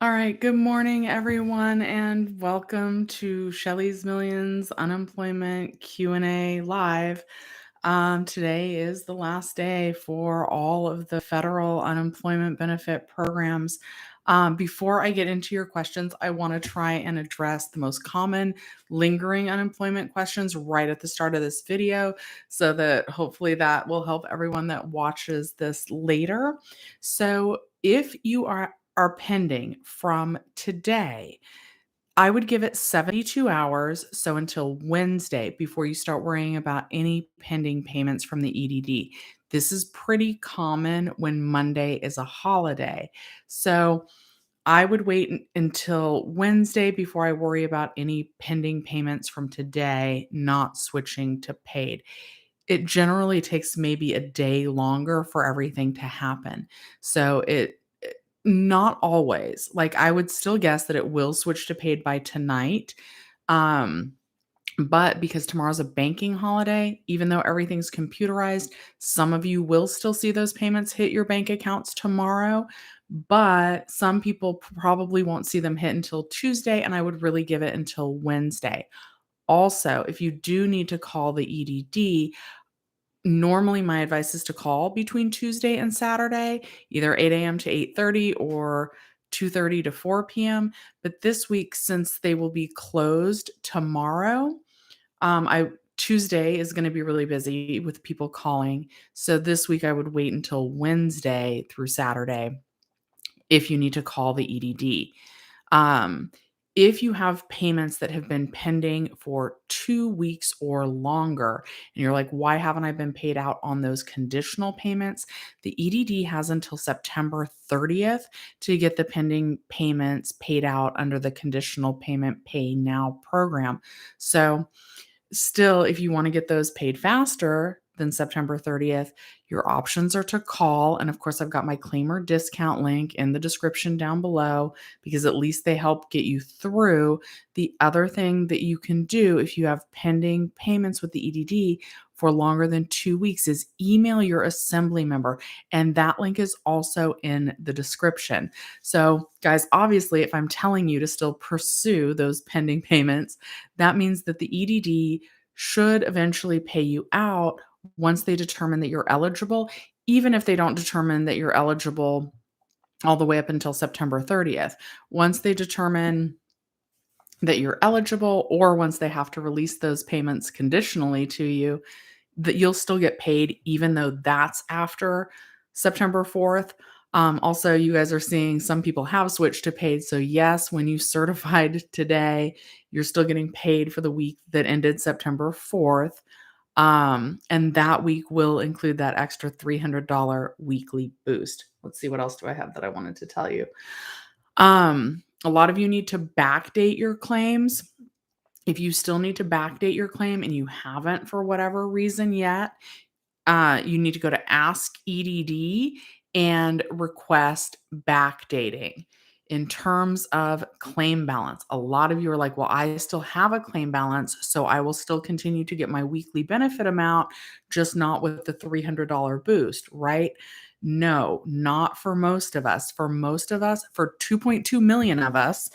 All right, good morning, everyone, and welcome to Shelly's Millions Unemployment Q&A Live. Today is the last day for all of the federal unemployment benefit programs. Before I get into your questions, I want to try and address the most common lingering unemployment questions right at the start of this video so that hopefully that will help everyone that watches this later. So if you are pending from today, I would give it 72 hours, so until Wednesday, before you start worrying about any pending payments from the EDD. This is pretty common when Monday is a holiday. So I would wait until Wednesday before I worry about any pending payments from today not switching to paid. It generally takes maybe a day longer for everything to happen. So not always. Like, I would still guess that it will switch to paid by tonight. Um, but because tomorrow's a banking holiday, even though everything's computerized, some of you will still see those payments hit your bank accounts tomorrow, but some people probably won't see them hit until Tuesday, and I would really give it until Wednesday. Also, if you do need to call the EDD, normally my advice is to call between Tuesday and Saturday, either 8 a.m. to 8:30 or 2:30 to 4 p.m. But this week, since they will be closed tomorrow, I Tuesday is gonna be really busy with people calling. So this week I would wait until Wednesday through Saturday if you need to call the EDD. Um, if you have payments that have been pending for 2 weeks or longer, and you're like, "Why haven't I been paid out on those conditional payments?" The EDD has until September 30th to get the pending payments paid out under the conditional payment pay now program. So still, if you wanna get those paid faster than September 30th, your options are to call, and of course, I've got my claimer discount link in the description down below because at least they help get you through. The other thing that you can do if you have pending payments with the EDD for longer than 2 weeks is email your assembly member, and that link is also in the description. So, guys, obviously, if I'm telling you to still pursue those pending payments, that means that the EDD should eventually pay you out once they determine that you're eligible, even if they don't determine that you're eligible all the way up until September 30th. Once they determine that you're eligible, or once they have to release those payments conditionally to you, that you'll still get paid even though that's after September 4th. Also, you guys are seeing some people have switched to paid. So, yes, when you certified today, you're still getting paid for the week that ended September 4th. And that week will include that extra $300 weekly boost. Let's see, what else do I have that I wanted to tell you? A lot of you need to backdate your claims. If you still need to backdate your claim and you haven't for whatever reason yet, you need to go to Ask EDD and request backdating. In terms of claim balance, a lot of you are like, "Well, I still have a claim balance, so I will still continue to get my weekly benefit amount, just not with the $300 boost," right? No, not for most of us. For most of us, for 2.2 million of us,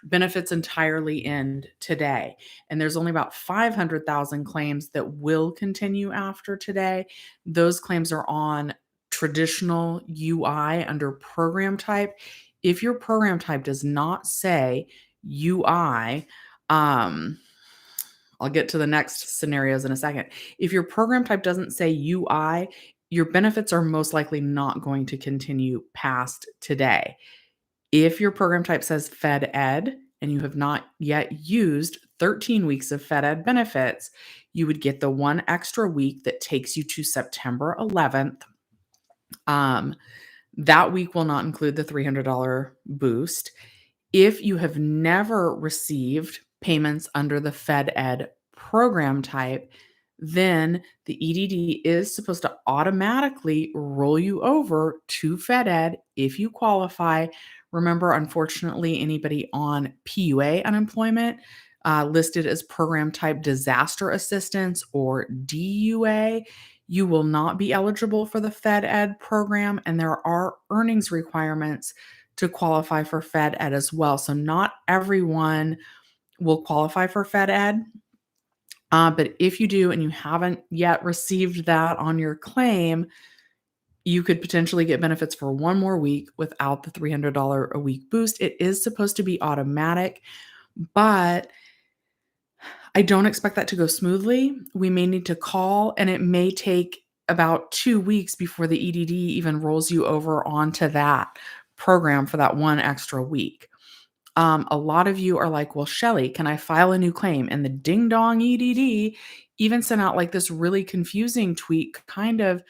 benefits entirely end today. And there's only about 500,000 claims that will continue after today. Those claims are on traditional UI under program type. If your program type does not say UI, I'll get to the next scenarios in a second. If your program type doesn't say UI, your benefits are most likely not going to continue past today. If your program type says Fed Ed and you have not yet used 13 weeks of Fed Ed benefits, you would get the one extra week that takes you to September 11th. Um, that week will not include the $300 boost. If you have never received payments under the Fed Ed program type, then the EDD is supposed to automatically roll you over to Fed Ed if you qualify. Remember, unfortunately, anybody on PUA unemployment listed as program type disaster assistance or DUA, you will not be eligible for the Fed Ed program, and there are earnings requirements to qualify for Fed Ed as well. So not everyone will qualify for Fed Ed. But if you do and you haven't yet received that on your claim, you could potentially get benefits for one more week without the $300 a week boost. It is supposed to be automatic, but I don't expect that to go smoothly. We may need to call, and it may take about 2 weeks before the EDD even rolls you over onto that program for that one extra week. A lot of you are like, well, Shelly, can I file a new claim? And the ding dong EDD even sent out like this really confusing tweet, kind of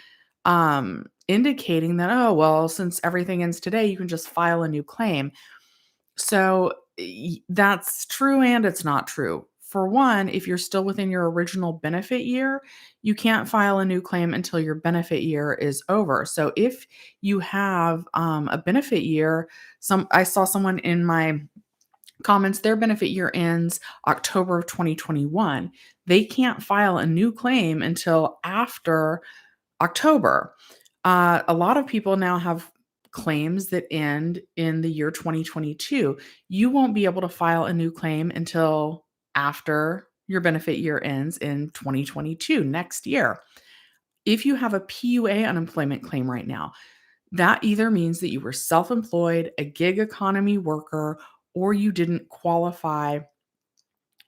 indicating that, oh, well, since everything ends today, you can just file a new claim. So that's true and it's not true. For one, if you're still within your original benefit year, you can't file a new claim until your benefit year is over. So if you have a benefit year, I saw someone in my comments, their benefit year ends October of 2021. They can't file a new claim until after October. A lot of people now have claims that end in the year 2022. You won't be able to file a new claim until after your benefit year ends in 2022, next year. If you have a PUA unemployment claim right now, that either means that you were self-employed, a gig economy worker, or you didn't qualify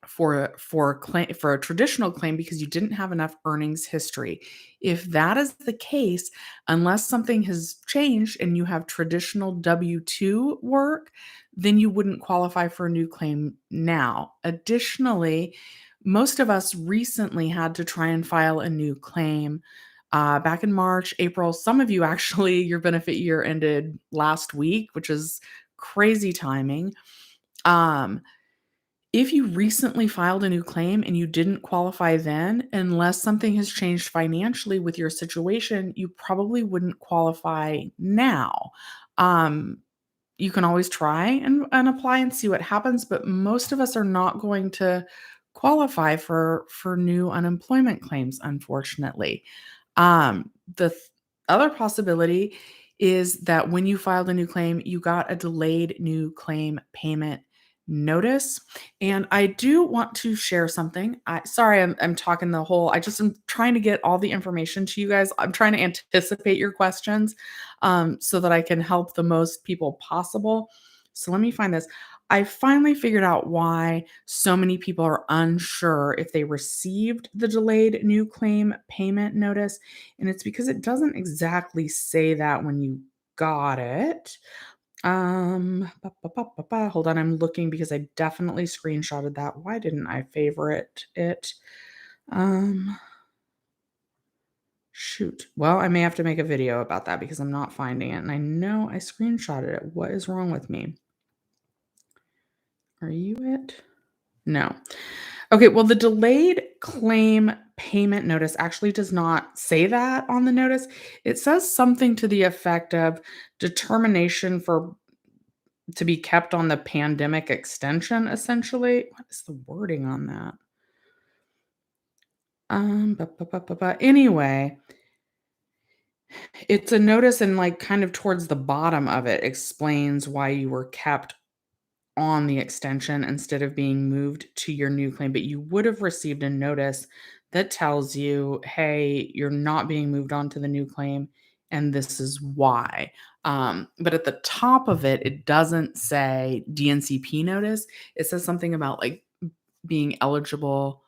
for a traditional claim because you didn't have enough earnings history. If that is the case, unless something has changed and you have traditional W-2 work, then you wouldn't qualify for a new claim now. Additionally, most of us recently had to try and file a new claim back in March, April. Some of you actually, your benefit year ended last week, which is crazy timing. If you recently filed a new claim and you didn't qualify then, unless something has changed financially with your situation, you probably wouldn't qualify now. Um, you can always try and apply and see what happens, but most of us are not going to qualify for new unemployment claims, unfortunately. The other possibility is that when you filed a new claim, you got a delayed new claim payment notice. And I do want to share something. Sorry, I'm talking the whole. I just am trying to get all the information to you guys. I'm trying to anticipate your questions, so that I can help the most people possible. So let me find this. I finally figured out why so many people are unsure if they received the delayed new claim payment notice. And it's because it doesn't exactly say that when you got it. Hold on, I'm looking because I definitely screenshotted that. Why didn't I favorite it? Um, Shoot. Well, I may have to make a video about that because I'm not finding it. And I know I screenshotted it. What is wrong with me? Are you it? No. Okay, well, the delayed claim payment notice actually does not say that on the notice. It says something to the effect of determination for to be kept on the pandemic extension, essentially. What is the wording on that? Anyway, it's a notice and like kind of towards the bottom of it explains why you were kept on the extension instead of being moved to your new claim, but you would have received a notice that tells you, hey, you're not being moved on to the new claim, and this is why. But at the top of it, it doesn't say DNCP notice. It says something about like being eligible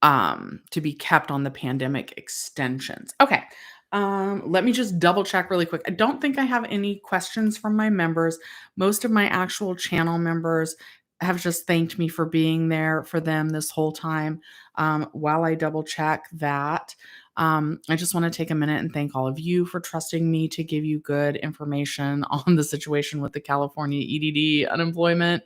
to be kept on the pandemic extensions. Okay. Let me just double check really quick. I don't think I have any questions from my members. Most of my actual channel members have just thanked me for being there for them this whole time. While I double check that, I just want to take a minute and thank all of you for trusting me to give you good information on the situation with the California EDD unemployment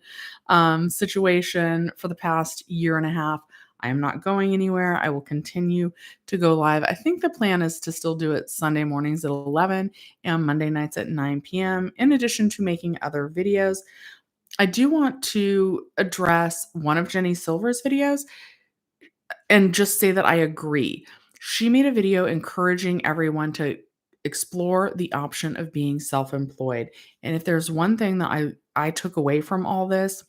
situation for the past year and a half. I am not going anywhere. I will continue to go live. I think the plan is to still do it Sunday mornings at 11 and Monday nights at 9 p.m., in addition to making other videos. I do want to address one of Jenny Silver's videos and just say that I agree. She made a video encouraging everyone to explore the option of being self-employed. And if there's one thing that I took away from all this,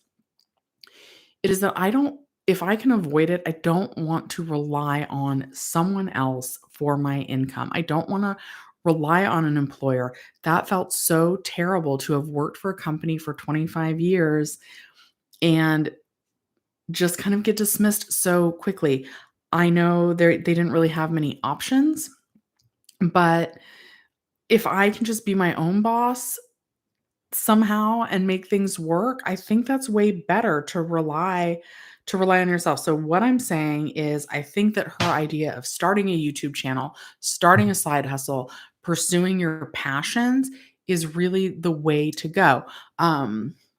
it is that I don't if I can avoid it, I don't want to rely on someone else for my income. I don't wanna rely on an employer. That felt so terrible to have worked for a company for 25 years and just kind of get dismissed so quickly. I know they didn't really have many options, but if I can just be my own boss somehow and make things work, I think that's way better to rely on yourself. So what I'm saying is I think that her idea of starting a YouTube channel, starting a side hustle, pursuing your passions is really the way to go.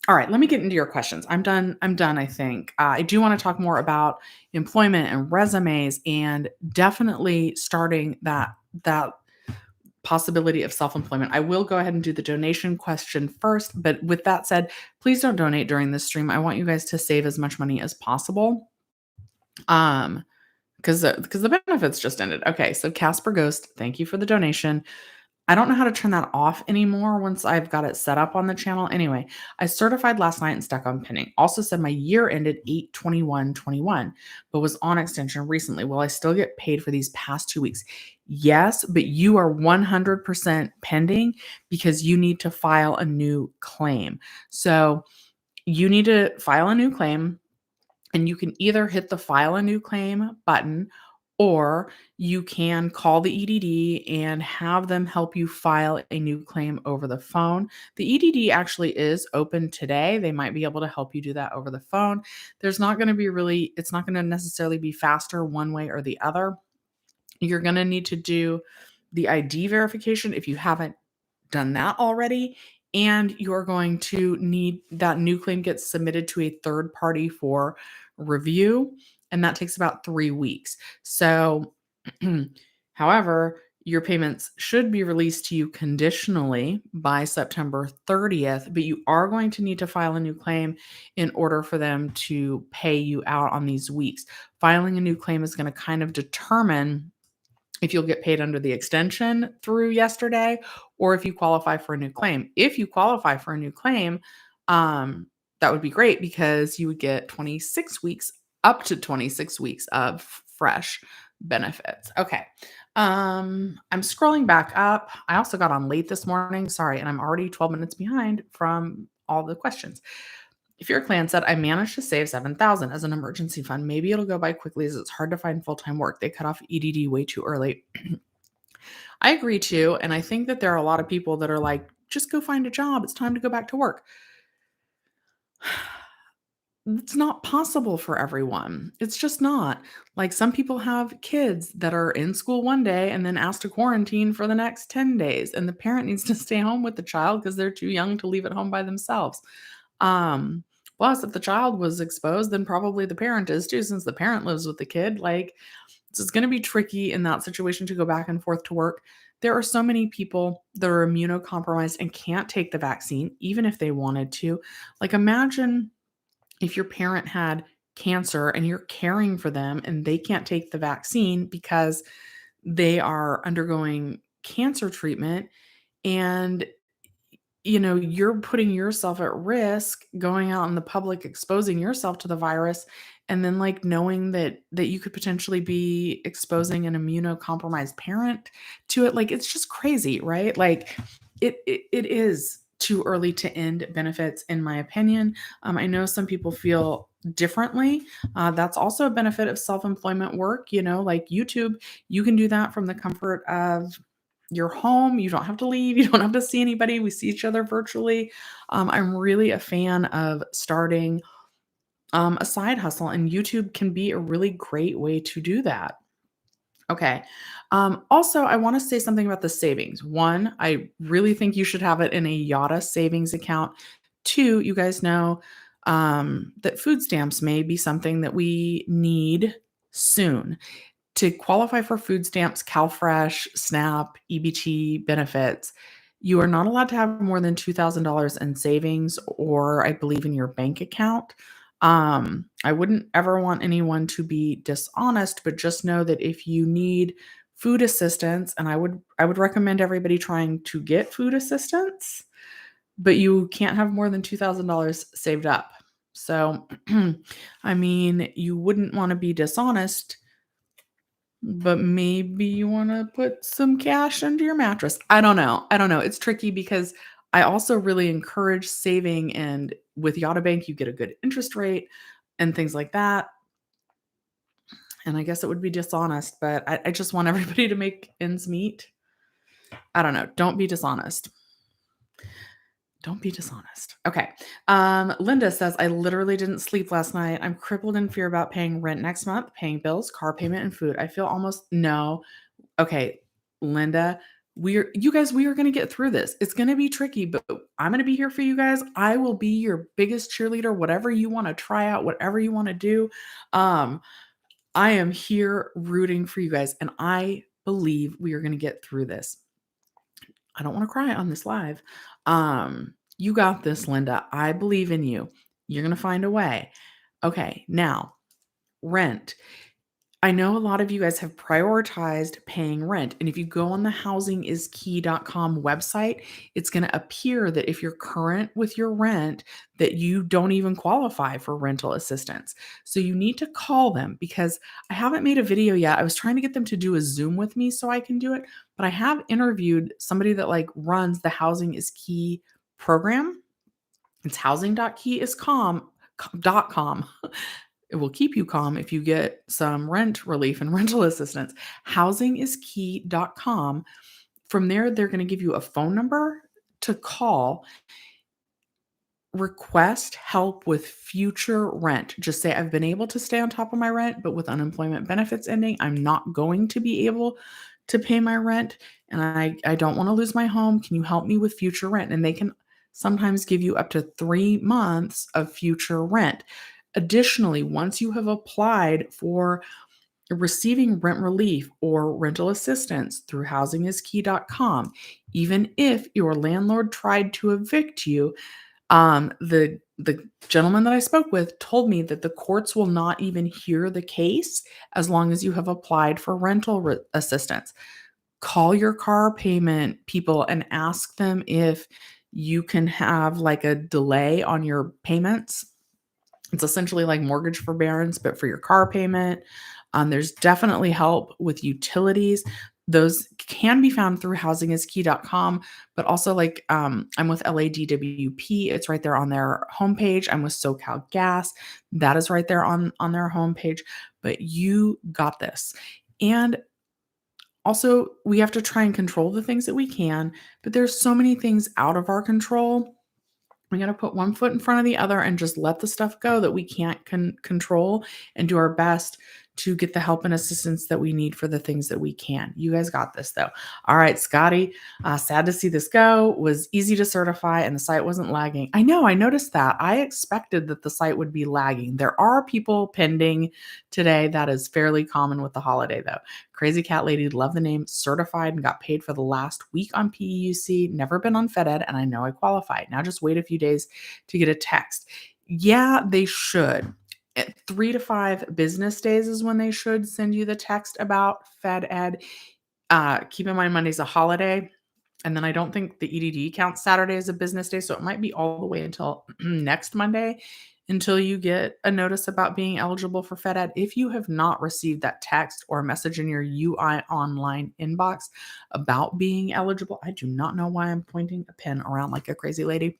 All right, let me get into your questions. I'm done, I think. I do want to talk more about employment and resumes and definitely starting that possibility of self-employment. I will go ahead and do the donation question first, but with that said, please don't donate during this stream. I want you guys to save as much money as possible. Because the benefits just ended. Okay, so Casper Ghost, thank you for the donation. I don't know how to turn that off anymore once I've got it set up on the channel. Anyway, I certified last night and stuck on pending. Also said my year ended 8/21/21, but was on extension recently. Will I still get paid for these past 2 weeks? Yes, but you are 100% pending because you need to file a new claim. So you need to file a new claim. And you can either hit the file a new claim button or you can call the EDD and have them help you file a new claim over the phone. The EDD actually is open today. They might be able to help you do that over the phone. There's not going to be really, it's not going to necessarily be faster one way or the other. You're going to need to do the ID verification if you haven't done that already. And you're going to need that new claim gets submitted to a third party for review. And that takes about 3 weeks. So, however, your payments should be released to you conditionally by September 30th, but you are going to need to file a new claim in order for them to pay you out on these weeks. Filing a new claim is going to kind of determine if you'll get paid under the extension through yesterday or if you qualify for a new claim. If you qualify for a new claim, that would be great because you would get 26 weeks, up to 26 weeks of fresh benefits. Okay. I'm scrolling back up. I also got on late this morning. Sorry, and I'm already 12 minutes behind from all the questions. If your clan said, I managed to save 7,000 as an emergency fund, maybe it'll go by quickly as it's hard to find full-time work. They cut off EDD way too early. I agree too. And I think that there are a lot of people that are like, just go find a job. It's time to go back to work. It's not possible for everyone. It's just not. Like some people have kids that are in school one day and then asked to quarantine for the next 10 days. And the parent needs to stay home with the child because they're too young to leave it home by themselves. Um, Plus, if the child was exposed, then probably the parent is too, since the parent lives with the kid. Like, so it's going to be tricky in that situation to go back and forth to work. There are so many people that are immunocompromised and can't take the vaccine, even if they wanted to. Like, imagine if your parent had cancer and you're caring for them and they can't take the vaccine because they are undergoing cancer treatment and you're putting yourself at risk going out in the public, exposing yourself to the virus, and then like knowing that you could potentially be exposing an immunocompromised parent to it. Like it's just crazy, right? Like it is too early to end benefits, in my opinion. I know some people feel differently. That's also a benefit of self-employment work, like YouTube. You can do that from the comfort of your home. You don't have to leave. You don't have to see anybody. We see each other virtually. I'm really a fan of starting a side hustle, and YouTube can be a really great way to do that. Okay. Also, I want to say something about the savings. One, I really think you should have it in a Yada savings account. Two, you guys know that food stamps may be something that we need soon. To qualify for food stamps, CalFresh, SNAP, EBT benefits, you are not allowed to have more than $2,000 in savings or I believe in your bank account. I wouldn't ever want anyone to be dishonest, but just know that if you need food assistance, and I would recommend everybody trying to get food assistance, but you can't have more than $2,000 saved up. So, I mean, you wouldn't wanna be dishonest, but maybe you wanna put some cash under your mattress. I don't know. It's tricky because I also really encourage saving, and with Yotta Bank, you get a good interest rate and things like that, and I guess it would be dishonest, but I just want everybody to make ends meet. I don't know. Don't be dishonest. Don't be dishonest. Okay. Linda says, I literally didn't sleep last night. I'm crippled in fear about paying rent next month, paying bills, car payment, and food. I feel almost no. Okay, Linda, we are going to get through this. It's going to be tricky, but I'm going to be here for you guys. I will be your biggest cheerleader, whatever you want to try out, whatever you want to do. Um, I am here rooting for you guys, and I believe we are going to get through this. I don't want to cry on this live. You got this, Linda. I believe in you. You're going to find a way. Okay, now rent. I know a lot of you guys have prioritized paying rent. And if you go on the housingiskey.com website, it's going to appear that if you're current with your rent, that you don't even qualify for rental assistance. So you need to call them, because I haven't made a video yet. I was trying to get them to do a Zoom with me so I can do it, but I have interviewed somebody that like runs the Housing is Key program. It's housing.keyiscom.com. It will keep you calm if you get some rent relief and rental assistance. Housingiskey.com. From there, they're going to give you a phone number to call, request help with future rent. Just say, I've been able to stay on top of my rent, but with unemployment benefits ending, I'm not going to be able to pay my rent. And I don't want to lose my home. Can you help me with future rent? And they can sometimes give you up to 3 months of future rent. Additionally, once you have applied for receiving rent relief or rental assistance through housingiskey.com, even if your landlord tried to evict you, the gentleman that I spoke with told me that the courts will not even hear the case as long as you have applied for rental assistance. Call your car payment people and ask them if you can have like a delay on your payments. It's essentially like mortgage forbearance, but for your car payment. There's definitely help with utilities. Those can be found through housingiskey.com, but also like I'm with LADWP. It's right there on their homepage. I'm with SoCal Gas. That is right there on their homepage. But you got this. And also, we have to try and control the things that we can, but there's so many things out of our control. We got to put one foot in front of the other and just let the stuff go that we can't control, and do our best to get the help and assistance that we need for the things that we can. You guys got this, though. All right, Scotty, sad to see this go. Was easy to certify and the site wasn't lagging. I know, I noticed that. I expected that the site would be lagging. There are people pending today. That is fairly common with the holiday, though. Crazy Cat Lady, love the name, certified and got paid for the last week on PEUC, never been on FedEd, and I know I qualify. Now just wait a few days to get a text. Yeah, they should. At 3 to 5 business days is when they should send you the text about FedEd. Keep in mind Monday's a holiday, and then I don't think the EDD counts Saturday as a business day, so it might be all the way until next Monday until you get a notice about being eligible for FedEd. If you have not received that text or message in your UI online inbox about being eligible, I do not know why I'm pointing a pen around like a crazy lady.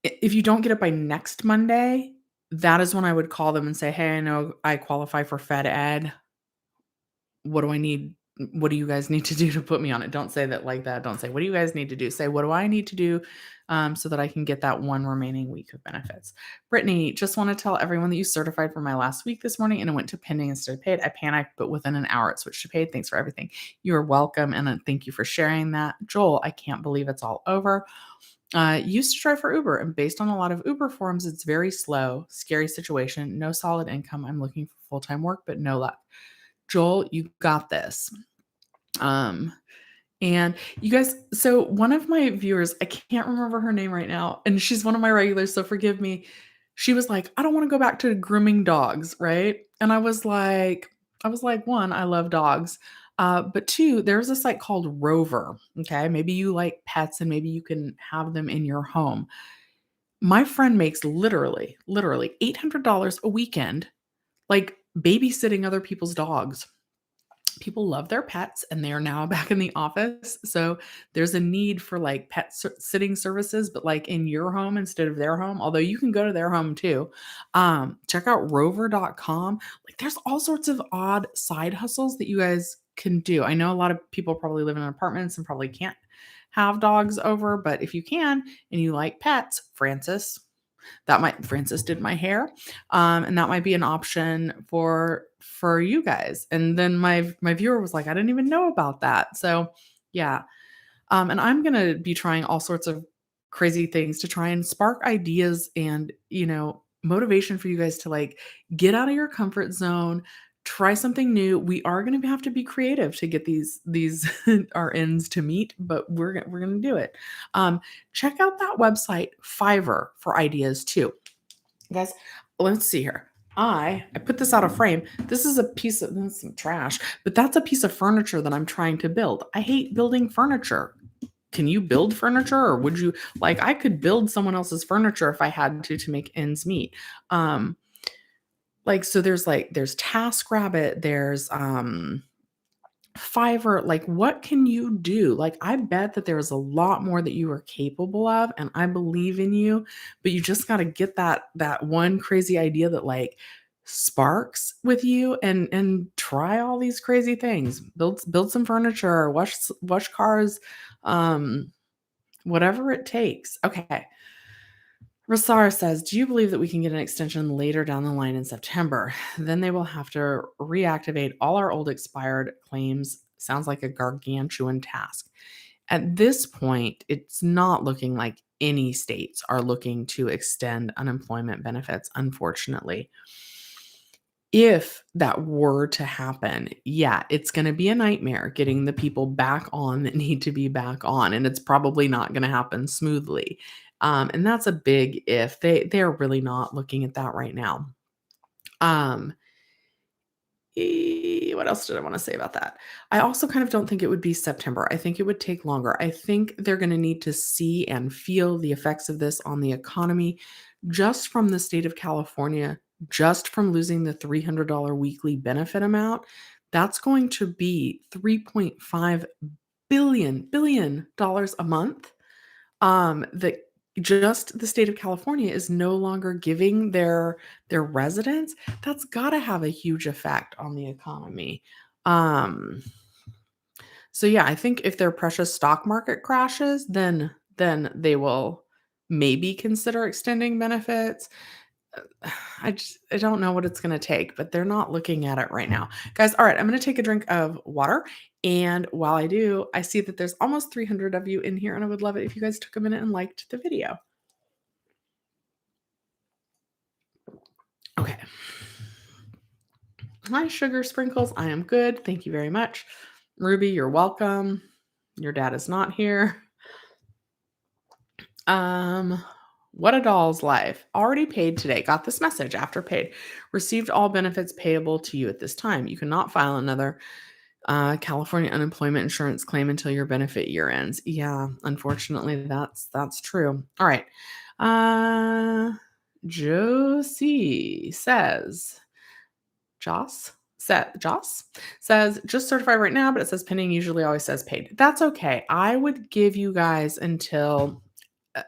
If you don't get it by next Monday, that is when I would call them and say, "Hey, I know I qualify for FedEd. What do I need? What do you guys need to do to put me on it?" Don't say that like that. Don't say, "What do you guys need to do?" Say, "What do I need to do so that I can get that one remaining week of benefits?" Brittany, just want to tell everyone that you certified for my last week this morning and it went to pending instead of paid. I panicked, but within an hour it switched to paid. Thanks for everything. You're welcome. And thank you for sharing that. Joel, I can't believe it's all over. Used to drive for Uber, and based on a lot of Uber forums, it's very slow, scary situation, no solid income. I'm looking for full-time work, but no luck. Joel, you got this. And you guys, so one of my viewers, I can't remember her name right now, and she's one of my regulars, so forgive me. She was like, I don't want to go back to grooming dogs, right? And I was like, I was like, one, I love dogs. But two, there's a site called Rover. Okay. Maybe you like pets and maybe you can have them in your home. My friend makes literally $800 a weekend, like babysitting other people's dogs. People love their pets and they are now back in the office. So there's a need for like sitting services, but like in your home instead of their home, although you can go to their home too. Check out rover.com. Like there's all sorts of odd side hustles that you guys can do. I know a lot of people probably live in apartments and probably can't have dogs over, but if you can and you like pets, Francis did my hair, and that might be an option for you guys. And then my viewer was like, I didn't even know about that. So yeah, and I'm gonna be trying all sorts of crazy things to try and spark ideas and motivation for you guys to like get out of your comfort zone, try something new. We are going to have to be creative to get these our ends to meet, but we're going to do it. Check out that website Fiverr for ideas too. Guys, let's see here. I put this out of frame. This is a piece of that's some trash, but that's a piece of furniture that I'm trying to build. I hate building furniture. Can you build furniture, or would you like I could build someone else's furniture if I had to make ends meet. Like so there's TaskRabbit, there's Fiverr, like what can you do? Like I bet that there's a lot more that you are capable of and I believe in you, but you just got to get that one crazy idea that like sparks with you and try all these crazy things. Build some furniture, wash cars, um whatever it takes. Okay. Rasar says, do you believe that we can get an extension later down the line in September? Then they will have to reactivate all our old expired claims. Sounds like a gargantuan task. At this point, it's not looking like any states are looking to extend unemployment benefits, unfortunately. If that were to happen, yeah, it's going to be a nightmare getting the people back on that need to be back on, and it's probably not going to happen smoothly. And that's a big if. They're really not looking at that right now. Um, what else did I want to say about that? I also kind of don't think it would be September. I think it would take longer. I think they're going to need to see and feel the effects of this on the economy just from the state of California, just from losing the $300 weekly benefit amount. That's going to be $3.5 billion dollars a month. That just the state of California is no longer giving their residents. That's got to have a huge effect on the economy. Um, so yeah, I think if their precious stock market crashes, then they will maybe consider extending benefits. I don't know what it's going to take, but they're not looking at it right now. Guys, all right, I'm going to take a drink of water. And while I do, I see that there's almost 300 of you in here, and I would love it if you guys took a minute and liked the video. Okay. Hi, Sugar Sprinkles. I am good. Thank you very much. Ruby, you're welcome. Your dad is not here. What a doll's life. Already paid today. Got this message after paid. Received all benefits payable to you at this time. You cannot file another California unemployment insurance claim until your benefit year ends. Yeah, unfortunately, that's true. All right. Josie says, Joss says, just certified right now, but it says pending, usually always says paid. That's okay. I would give you guys until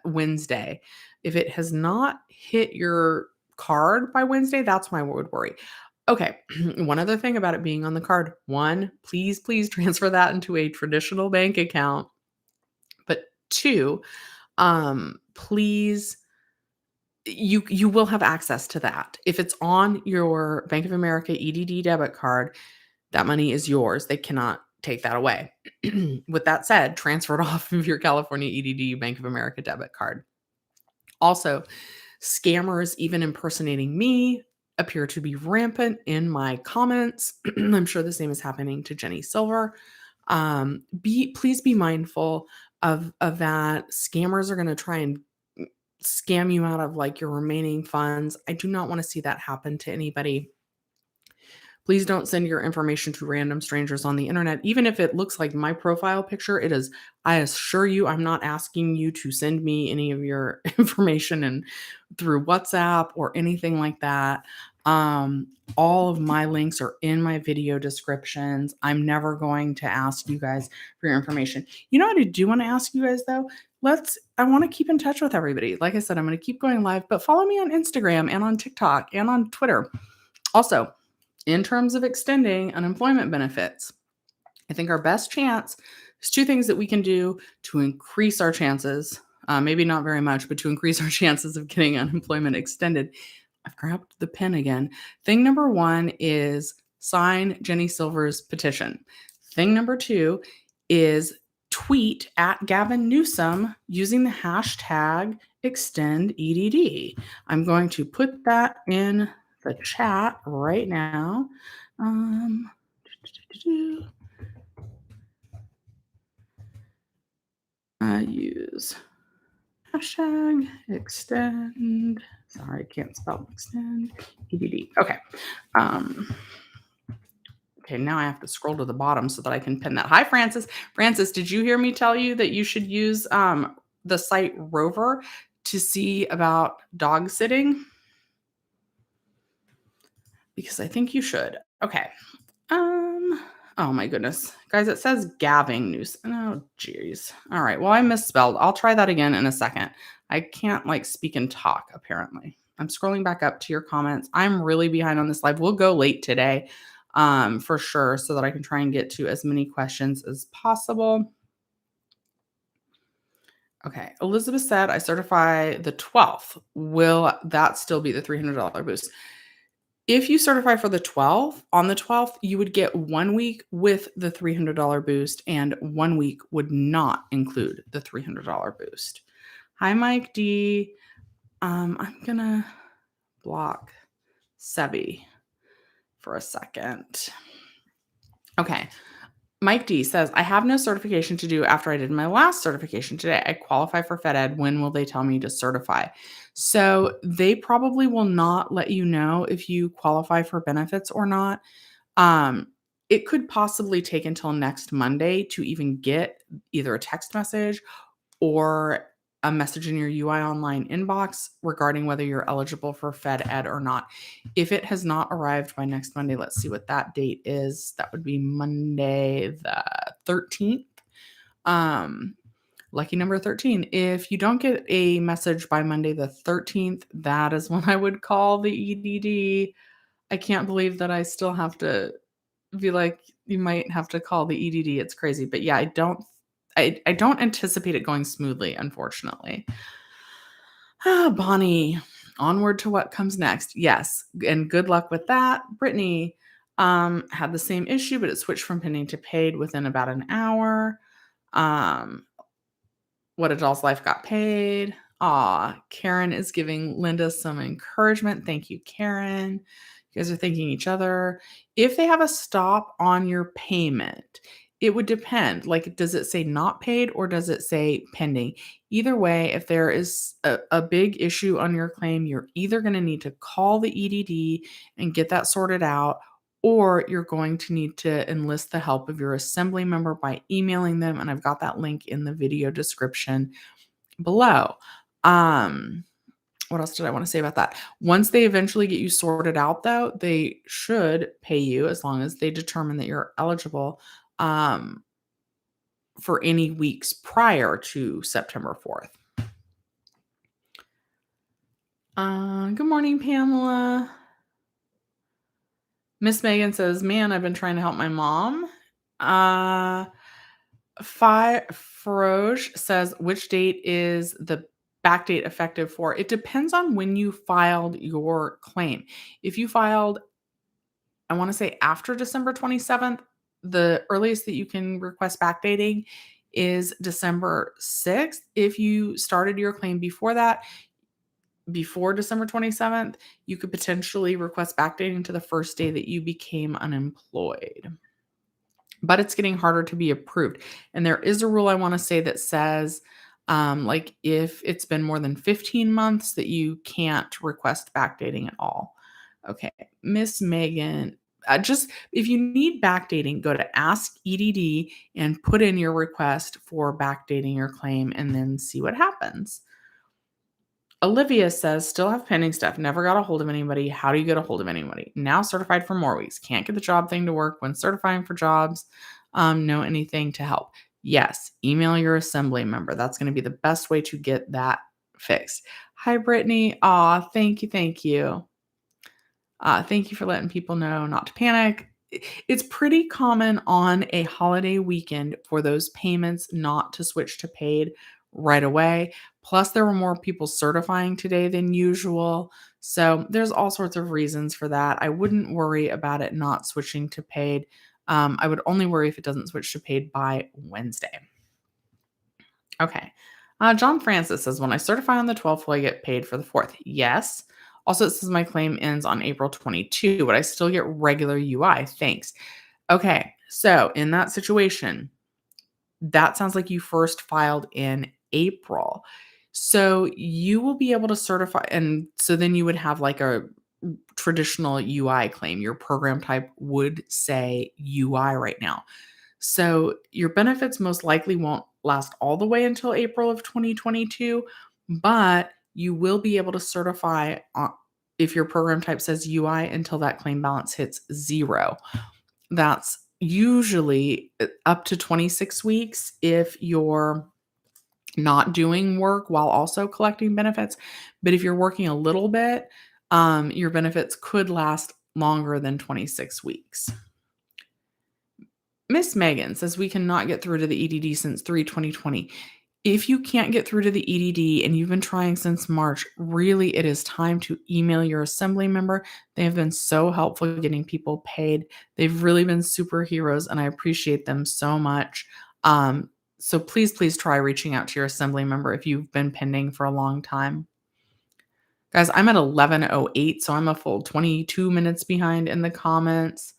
Wednesday. If it has not hit your card by Wednesday, that's when I would worry. Okay, one other thing about it being on the card. One, please transfer that into a traditional bank account. But two, please you will have access to that. If it's on your Bank of America EDD debit card, that money is yours. They cannot take that away. With that said, transfer it off of your California EDD Bank of America debit card. Also, scammers, even impersonating me, appear to be rampant in my comments. I'm sure the same is happening to Jenny Silver. Please be mindful of that. Scammers are going to try and scam you out of like your remaining funds. I do not want to see that happen to anybody. Please don't send your information to random strangers on the internet. Even if it looks like my profile picture, it is, I assure you, I'm not asking you to send me any of your information and through WhatsApp or anything like that. Um, all of my links are in my video descriptions. I'm never going to ask you guys for your information. You know what I do want to ask you guys though? I want to keep in touch with everybody. Like I said, I'm going to keep going live, but follow me on Instagram and on TikTok and on Twitter. Also, in terms of extending unemployment benefits, I think our best chance is two things that we can do to increase our chances. Maybe not very much, but to increase our chances of getting unemployment extended. I've grabbed the pen again. Thing number one is sign Jenny Silver's petition. Thing number two is tweet at Gavin Newsom using the hashtag extend EDD. I'm going to put that in the chat right now. Use hashtag extend. Sorry, I can't spell extend EDD. Okay. Okay, now I have to scroll to the bottom so that I can pin that. Hi, Francis. Francis, did you hear me tell you that you should use the site Rover to see about dog sitting? Because I think you should. Okay. Oh my goodness. Guys, it says Gavin News. Oh, geez. All right. Well, I misspelled. I'll try that again in a second. I can't like speak and talk, apparently. I'm scrolling back up to your comments. I'm really behind on this live. We'll go late today, for sure, so that I can try and get to as many questions as possible. Okay. Elizabeth said, I certify the 12th. Will that still be the $300 boost? If you certify for the 12th, on the 12th, you would get 1 week with the $300 boost, and 1 week would not include the $300 boost. Hi, Mike D. I'm going to block Sebi for a second. Okay. Mike D says, I have no certification to do after I did my last certification today. I qualify for FedEd. When will they tell me to certify? So they probably will not let you know if you qualify for benefits or not. It could possibly take until next Monday to even get either a text message or a message in your UI online inbox regarding whether you're eligible for FedEd or not. If it has not arrived by next Monday, let's see what that date is. That would be Monday the 13th. Lucky number 13. If you don't get a message by Monday the 13th, that is when I would call the EDD. I can't believe that I still have to be like, you might have to call the EDD. It's crazy. But yeah, I don't anticipate it going smoothly, unfortunately. Bonnie, onward to what comes next. Yes, and good luck with that. Brittany had the same issue, but it switched from pending to paid within about an hour. What a Doll's Life got paid. Karen is giving Linda some encouragement. Thank you, Karen. You guys are thanking each other. If they have a stop on your payment, it would depend. Like, does it say not paid or does it say pending? Either way, if there is a big issue on your claim, you're either going to need to call the EDD and get that sorted out, or you're going to need to enlist the help of your assembly member by emailing them. And I've got that link in the video description below. What else did I want to say about that? Once they eventually get you sorted out, though, they should pay you as long as they determine that you're eligible for any weeks prior to September 4th. Good morning, Pamela. Miss Megan says, man, I've been trying to help my mom. Faroge says, which date is the backdate effective for? It depends on when you filed your claim. If you filed, I want to say after December 27th, the earliest that you can request backdating is December 6th. If you started your claim before that, before December 27th, you could potentially request backdating to the first day that you became unemployed. But it's getting harder to be approved. And there is a rule I want to say that says, like if it's been more than 15 months that you can't request backdating at all. Okay, Miss Megan Just if you need backdating, go to Ask EDD and put in your request for backdating your claim and then see what happens. Olivia says, still have pending stuff. Never got a hold of anybody. How do you get a hold of anybody? Now certified for more weeks. Can't get the job thing to work when certifying for jobs. Know anything to help? Yes. Email your assembly member. That's going to be the best way to get that fixed. Hi, Brittany. Aw, thank you. Thank you. Thank you for letting people know not to panic. It's pretty common on a holiday weekend for those payments not to switch to paid right away. Plus, there were more people certifying today than usual. So, there's all sorts of reasons for that. I wouldn't worry about it not switching to paid. I would only worry if it doesn't switch to paid by Wednesday. Okay. John Francis says, when I certify on the 12th, will I get paid for the 4th? Yes. Also, it says my claim ends on April 22, but I still get regular UI. Thanks. Okay. So, in that situation, that sounds like you first filed in April. So, you will be able to certify. And so then you would have like a traditional UI claim. Your program type would say UI right now. So your benefits most likely won't last all the way until April of 2022, but you will be able to certify if your program type says UI until that claim balance hits 0. That's usually up to 26 weeks if you're not doing work while also collecting benefits. But if you're working a little bit, your benefits could last longer than 26 weeks. Miss Megan says we cannot get through to the EDD since 3/2020. If you can't get through to the EDD and you've been trying since March, really it is time to email your assembly member. They have been so helpful getting people paid. They've really been superheroes and I appreciate them so much. So please try reaching out to your assembly member if you've been pending for a long time. Guys, I'm at 11:08, so I'm a full 22 minutes behind in the comments.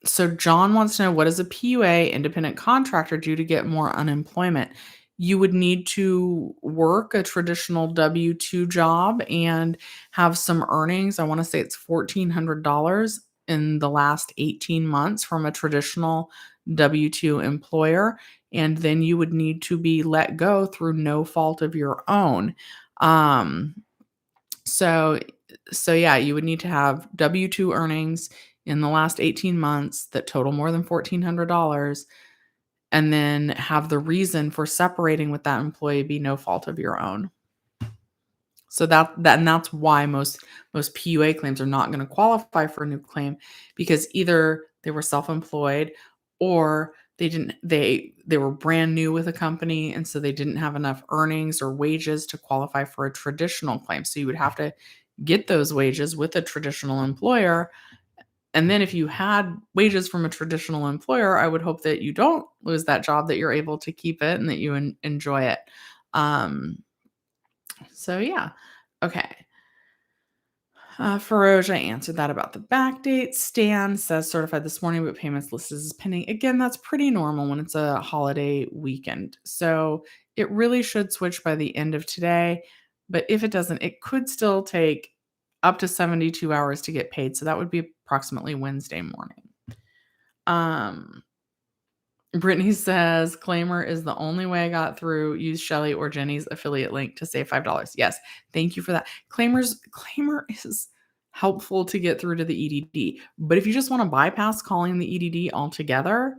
So John wants to know, what does a PUA independent contractor do to get more unemployment? You would need to work a traditional W-2 job and have some earnings. I want to say it's $1,400 in the last 18 months from a traditional W-2 employer. And then you would need to be let go through no fault of your own. Um, so so yeah, you would need to have W-2 earnings in the last 18 months that total more than $1,400 and then have the reason for separating with that employee be no fault of your own. So and that's why most PUA claims are not going to qualify for a new claim, because either they were self-employed or they were brand new with a company and so they didn't have enough earnings or wages to qualify for a traditional claim. So you would have to get those wages with a traditional employer. And then if you had wages from a traditional employer, I would hope that you don't lose that job, that you're able to keep it and that you enjoy it. So yeah. Okay. Feroja answered that about the back date. Stan says certified this morning, but payments listed as pending. Again, that's pretty normal when it's a holiday weekend. So it really should switch by the end of today. But if it doesn't, it could still take up to 72 hours to get paid. So that would be approximately Wednesday morning. Brittany says, claimer is the only way I got through. Use Shelly or Jenny's affiliate link to save $5. Yes, thank you for that. Claimer is helpful to get through to the EDD. But if you just want to bypass calling the EDD altogether,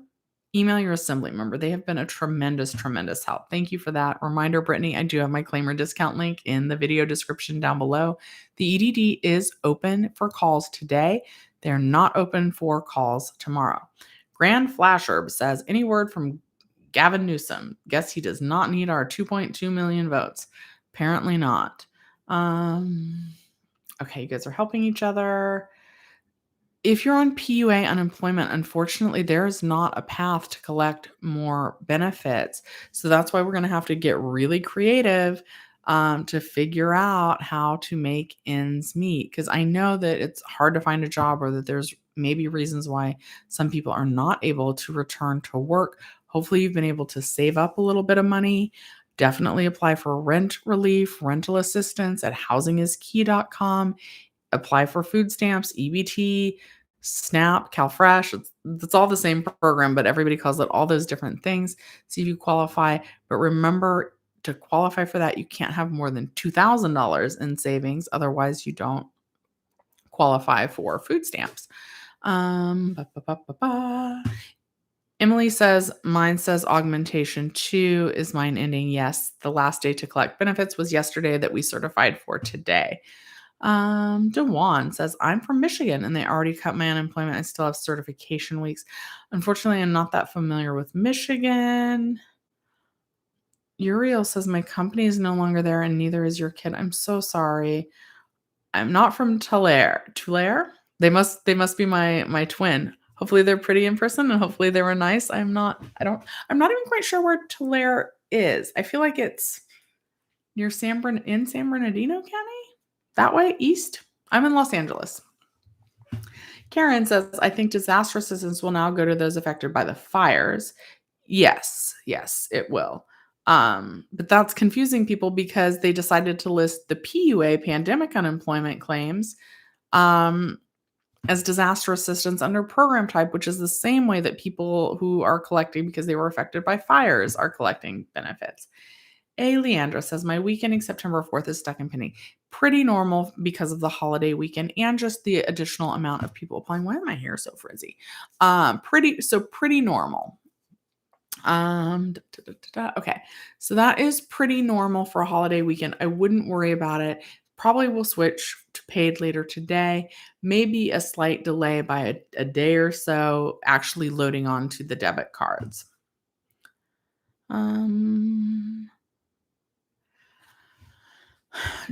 email your assembly member. They have been a tremendous help. Thank you for that. Reminder, Brittany, I do have my claimer discount link in the video description down below. The EDD is open for calls today. They're not open for calls tomorrow. Grand Flasherb says, any word from Gavin Newsom? Guess he does not need our 2.2 million votes. Apparently not. Okay, you guys are helping each other. If you're on PUA unemployment, unfortunately, there is not a path to collect more benefits. So that's why we're going to have to get really creative to figure out how to make ends meet. Because I know that it's hard to find a job, or that there's maybe reasons why some people are not able to return to work. Hopefully, you've been able to save up a little bit of money. Definitely apply for rent relief, rental assistance at housingiskey.com. apply for food stamps, EBT, SNAP, CalFresh. It's all the same program, but everybody calls it all those different things. See if you qualify. But remember, to qualify for that, you can't have more than $2,000 in savings. Otherwise, you don't qualify for food stamps. Ba, ba, ba, ba, ba. Emily says, mine says augmentation 2. Is mine ending? Yes. The last day to collect benefits was yesterday that we certified for today. Dewan says, I'm from Michigan and they already cut my unemployment. I still have certification weeks. Unfortunately, I'm not that familiar with Michigan. Uriel says, my company is no longer there and neither is your kid. I'm so sorry. I'm not from Tulare. Tulare? They must be my twin. Hopefully they're pretty in person and hopefully they were nice. I'm not even quite sure where Tulare is. I feel like it's near San Bernardino County? That way, east. I'm in Los Angeles. Karen says, I think disaster assistance will now go to those affected by the fires. Yes, it will. But that's confusing people because they decided to list the PUA, pandemic unemployment claims, as disaster assistance under program type, which is the same way that people who are collecting because they were affected by fires are collecting benefits. Leandra says, my week ending September 4th is stuck and pending. Pretty normal because of the holiday weekend and just the additional amount of people applying. Why are my hair so frizzy? Pretty normal. Okay. So that is pretty normal for a holiday weekend. I wouldn't worry about it. Probably will switch to paid later today. Maybe a slight delay by a day or so actually loading onto the debit cards.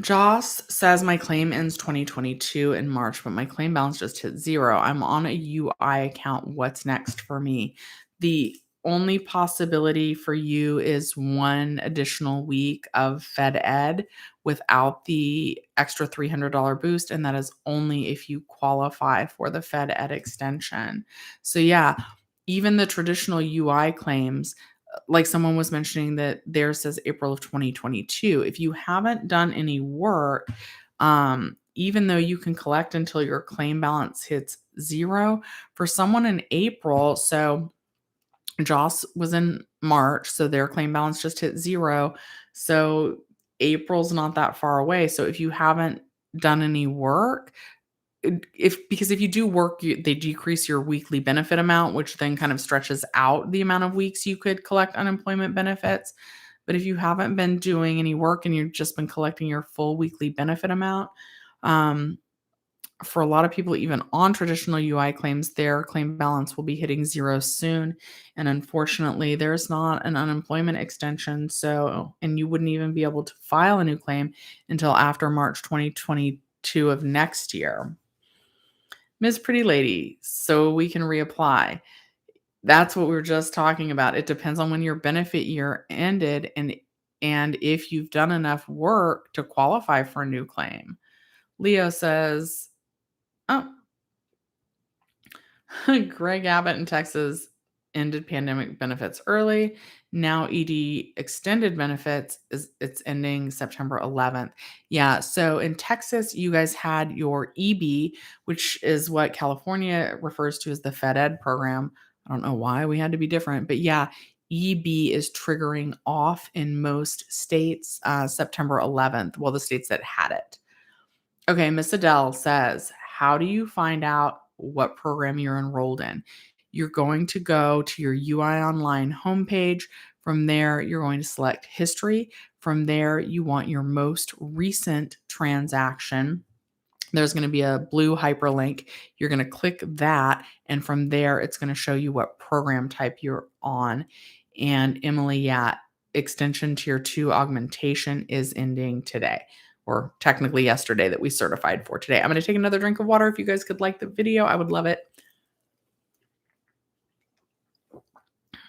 Joss says my claim ends 2022 in March, but my claim balance just hit 0. I'm on a UI account. What's next for me? The only possibility for you is one additional week of Fed Ed without the extra $300 boost, and that is only if you qualify for the Fed Ed extension. So yeah, even the traditional UI claims, like someone was mentioning that theirs says April of 2022. If you haven't done any work, even though you can collect until your claim balance hits 0, for someone in April, so Joss was in March, so their claim balance just hit 0. So April's not that far away. So if you haven't done any work, because if you do work, they decrease your weekly benefit amount, which then kind of stretches out the amount of weeks you could collect unemployment benefits. But if you haven't been doing any work and you've just been collecting your full weekly benefit amount, for a lot of people, even on traditional UI claims, their claim balance will be hitting 0 soon. And unfortunately, there's not an unemployment extension. So, and you wouldn't even be able to file a new claim until after March 2022 of next year. Ms. Pretty Lady, so we can reapply. That's what we were just talking about. It depends on when your benefit year ended and if you've done enough work to qualify for a new claim. Leo says, oh, Greg Abbott in Texas ended pandemic benefits early. Now ED extended benefits it's ending September 11th. Yeah, so in Texas, you guys had your EB, which is what California refers to as the Fed Ed program. I don't know why we had to be different, but yeah, EB is triggering off in most states September 11th. Well, the states that had it. Okay, Miss Adele says, how do you find out what program you're enrolled in? You're going to go to your UI Online homepage. From there, you're going to select history. From there, you want your most recent transaction. There's going to be a blue hyperlink. You're going to click that. And from there, it's going to show you what program type you're on. And Emily, yeah, extension tier 2 augmentation is ending today, or technically yesterday that we certified for today. I'm going to take another drink of water. If you guys could like the video, I would love it.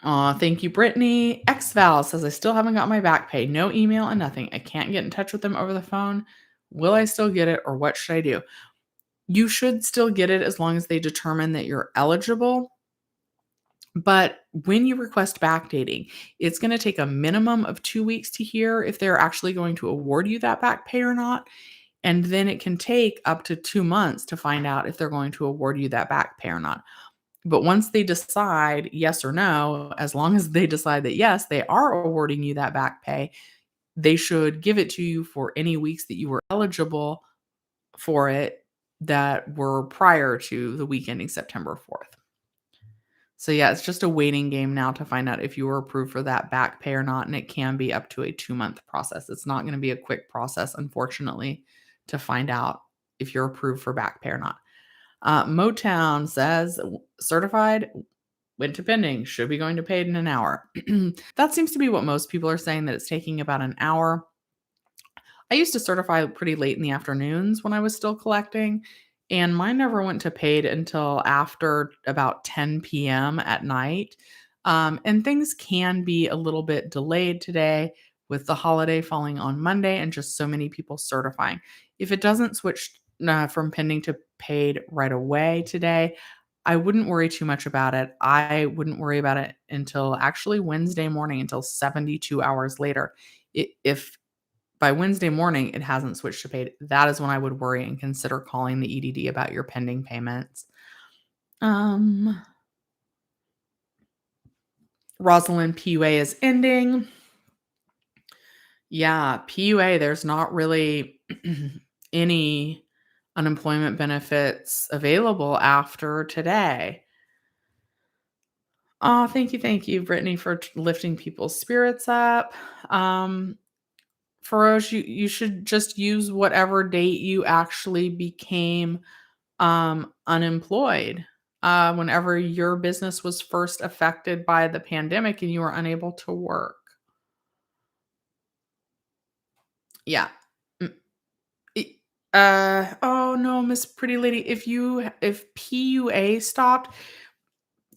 Thank you, Brittany. XVal says, I still haven't got my back pay. No email and nothing. I can't get in touch with them over the phone. Will I still get it or what should I do? You should still get it as long as they determine that you're eligible. But when you request backdating, it's going to take a minimum of 2 weeks to hear if they're actually going to award you that back pay or not. And then it can take up to 2 months to find out if they're going to award you that back pay or not. But once they decide yes or no, as long as they decide that yes, they are awarding you that back pay, they should give it to you for any weeks that you were eligible for it that were prior to the week ending September 4th. So yeah, it's just a waiting game now to find out if you were approved for that back pay or not, and it can be up to a 2-month process. It's not going to be a quick process, unfortunately, to find out if you're approved for back pay or not. Motown says certified, went to pending, should be going to paid in an hour. That seems to be what most people are saying, that it's taking about an hour. I used to certify pretty late in the afternoons when I was still collecting, and mine never went to paid until after about 10 p.m. at night. And things can be a little bit delayed today with the holiday falling on Monday and just so many people certifying. If it doesn't switch from pending to paid right away today, I wouldn't worry too much about it. I wouldn't worry about it until actually Wednesday morning, until 72 hours later. If by Wednesday morning, it hasn't switched to paid, that is when I would worry and consider calling the EDD about your pending payments. Um, Rosalind, PUA is ending. Yeah, PUA, there's not really any unemployment benefits available after today. Oh, thank you, Brittany, for lifting people's spirits up. Um, Feroz, you should just use whatever date you actually became unemployed, whenever your business was first affected by the pandemic and you were unable to work. Yeah. Mm, e oh, no, Miss Pretty Lady, if PUA stopped,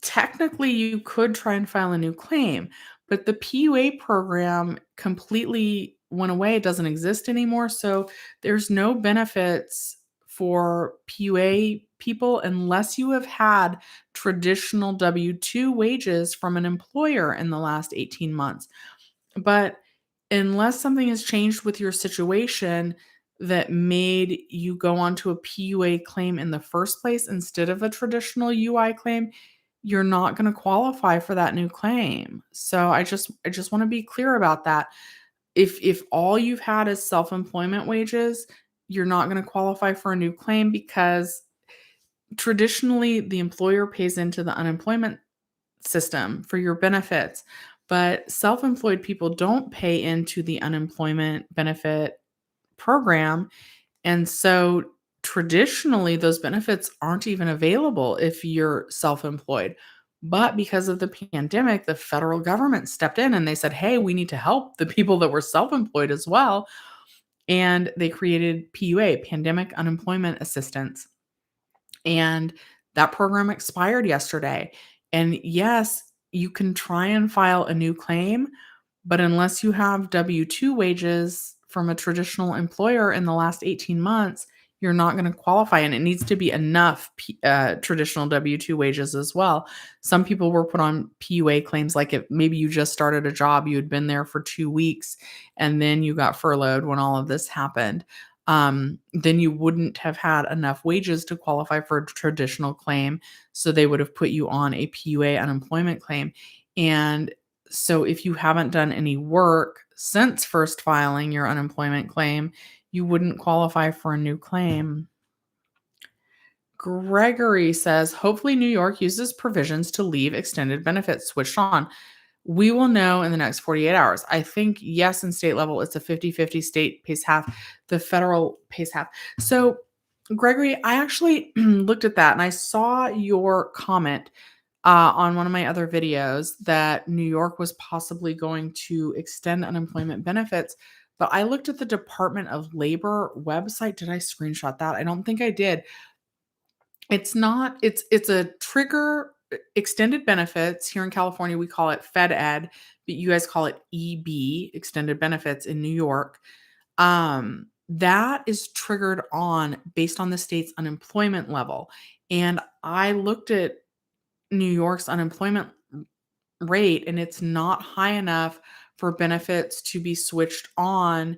technically you could try and file a new claim, but the PUA program completely went away, it doesn't exist anymore, so there's no benefits for PUA people unless you have had traditional W-2 wages from an employer in the last 18 months. But unless something has changed with your situation that made you go onto a PUA claim in the first place instead of a traditional UI claim, you're not gonna qualify for that new claim. So I just wanna be clear about that. If all you've had is self-employment wages, you're not gonna qualify for a new claim because traditionally the employer pays into the unemployment system for your benefits, but self-employed people don't pay into the unemployment benefit program, and so traditionally those benefits aren't even available if you're self-employed. But because of the pandemic, the federal government stepped in and they said, "Hey, we need to help the people that were self-employed as well." And they created PUA, Pandemic Unemployment Assistance. And that program expired yesterday. And yes, you can try and file a new claim, but unless you have W-2 wages from a traditional employer in the last 18 months, you're not going to qualify. And it needs to be enough traditional W-2 wages as well. Some people were put on PUA claims, like if maybe you just started a job, you had been there for 2 weeks, and then you got furloughed when all of this happened. Then you wouldn't have had enough wages to qualify for a traditional claim. So they would have put you on a PUA unemployment claim. And so if you haven't done any work since first filing your unemployment claim, you wouldn't qualify for a new claim. Gregory says, hopefully New York uses provisions to leave extended benefits switched on. We will know in the next 48 hours. I think, yes, in state level, it's a 50-50, state pays half, the federal pays half. So, Gregory, I actually looked at that and I saw your comment on one of my other videos that New York was possibly going to extend unemployment benefits. But I looked at the Department of Labor website. Did I screenshot that? I don't think I did. It's not, it's a trigger extended benefits. Here in California, we call it Fed Ed, but you guys call it EB, extended benefits in New York. That is triggered on based on the state's unemployment level. And I looked at New York's unemployment rate, and it's not high enough for benefits to be switched on,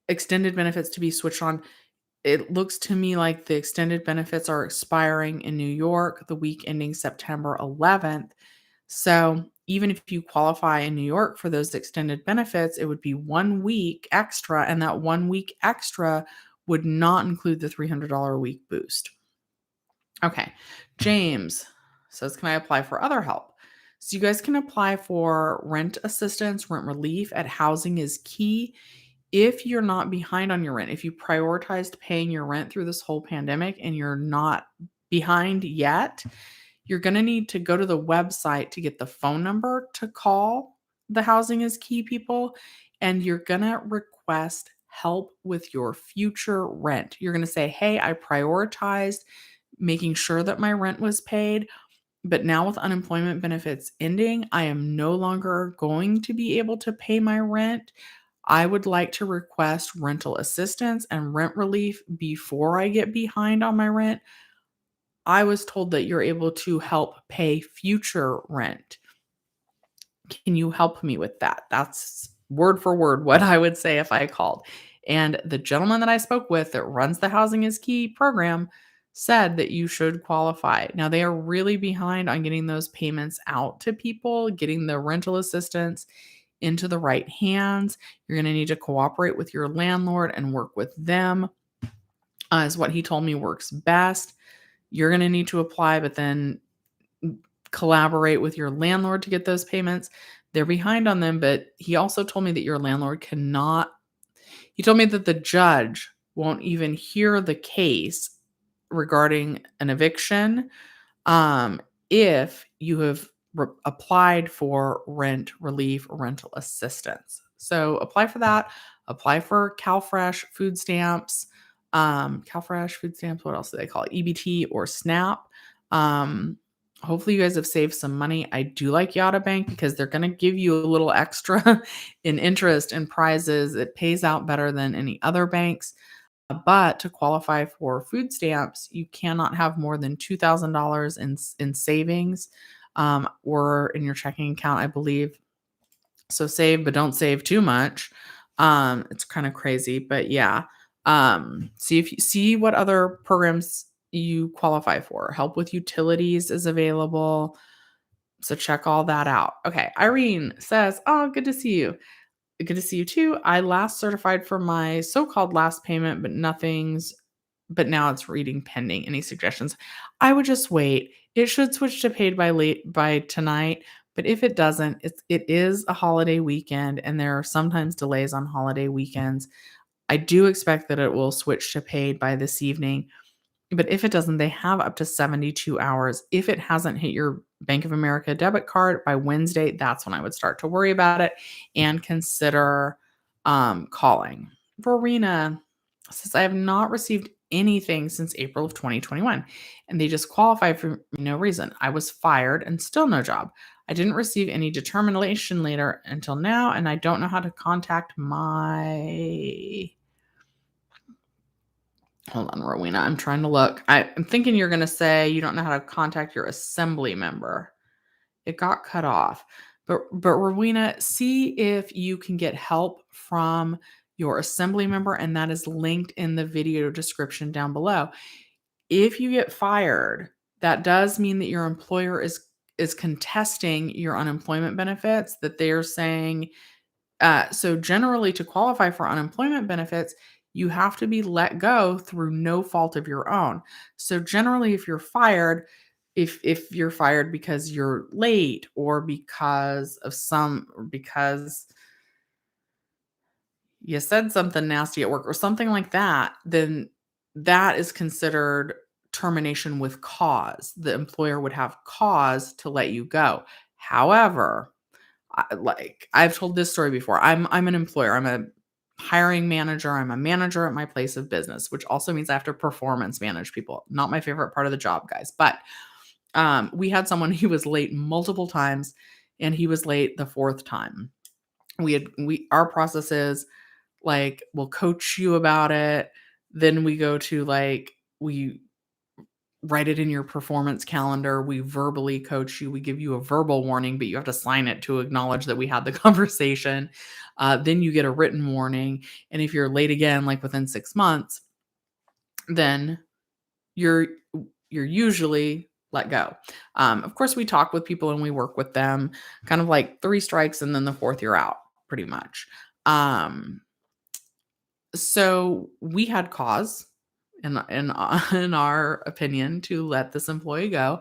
extended benefits to be switched on. it looks to me like the extended benefits are expiring in New York the week ending September 11th. So even if you qualify in New York for those extended benefits, it would be 1 week extra, and that 1 week extra would not include the $300 a week boost. Okay. James says, can I apply for other help? So you guys can apply for rent assistance, rent relief at Housing is Key. If you're not behind on your rent, if you prioritized paying your rent through this whole pandemic and you're not behind yet, you're going to need to go to the website to get the phone number to call the Housing is Key people, and you're going to request help with your future rent. You're going to say, hey, I prioritized making sure that my rent was paid. But now with unemployment benefits ending, I am no longer going to be able to pay my rent. I would like to request rental assistance and rent relief before I get behind on my rent. I was told that you're able to help pay future rent. Can you help me with that? That's word for word what I would say if I called. And the gentleman that I spoke with that runs the Housing is Key program said that you should qualify. Now, they are really behind on getting those payments out to people, getting the rental assistance into the right hands. You're going to need to cooperate with your landlord and work with them, is what he told me works best. You're going to need to apply, but then collaborate with your landlord to get those payments. They're behind on them, but he also told me that your landlord cannot. He told me that the judge won't even hear the case regarding an eviction if you have applied for rent relief or rental assistance. So apply for that. Apply for CalFresh food stamps. CalFresh food stamps. What else do they call it? EBT or SNAP. Hopefully you guys have saved some money. I do like Yada Bank because they're going to give you a little extra in interest and prizes. It pays out better than any other banks. But to qualify for food stamps, you cannot have more than $2,000 in savings or in your checking account, I believe. So save, but don't save too much. It's kind of crazy, but yeah. See what other programs you qualify for. Help with utilities is available. So check all that out. Okay. Irene says, oh, good to see you. Good to see you too. I last certified for my so-called last payment, but now it's reading pending. Any suggestions? I would just wait. It should switch to paid by tonight, but if it doesn't, it is a holiday weekend and there are sometimes delays on holiday weekends. I do expect that it will switch to paid by this evening. But if it doesn't, they have up to 72 hours. If it hasn't hit your Bank of America debit card by Wednesday, that's when I would start to worry about it and consider calling. Verena says, I have not received anything since April of 2021, and they just qualified for no reason. I was fired and still no job. I didn't receive any determination later until now, and I don't know how to contact my... Hold on, Rowena. I'm trying to look. I'm thinking you're going to say you don't know how to contact your assembly member. It got cut off. But Rowena, see if you can get help from your assembly member, and that is linked in the video description down below. If you get fired, that does mean that your employer is contesting your unemployment benefits, that they're saying, so generally to qualify for unemployment benefits, you have to be let go through no fault of your own. So generally, if you're fired, if you're fired because you're late or because you said something nasty at work or something like that, then that is considered termination with cause. The employer would have cause to let you go. However, I've told this story before. I'm an employer. I'm a hiring manager. I'm a manager at my place of business, which also means I have to performance manage people. Not my favorite part of the job, guys. But we had someone who was late multiple times, and he was late the fourth time. Our process is like we'll coach you about it. Then we go to we write it in your performance calendar. We verbally coach you. We give you a verbal warning, but you have to sign it to acknowledge that we had the conversation. Then you get a written warning. And if you're late again, like within 6 months, then you're you're usually let go. Of course, we talk with people and we work with them, kind of like 3 strikes and then the 4th you're out, pretty much. Um, so we had cause in our opinion to let this employee go,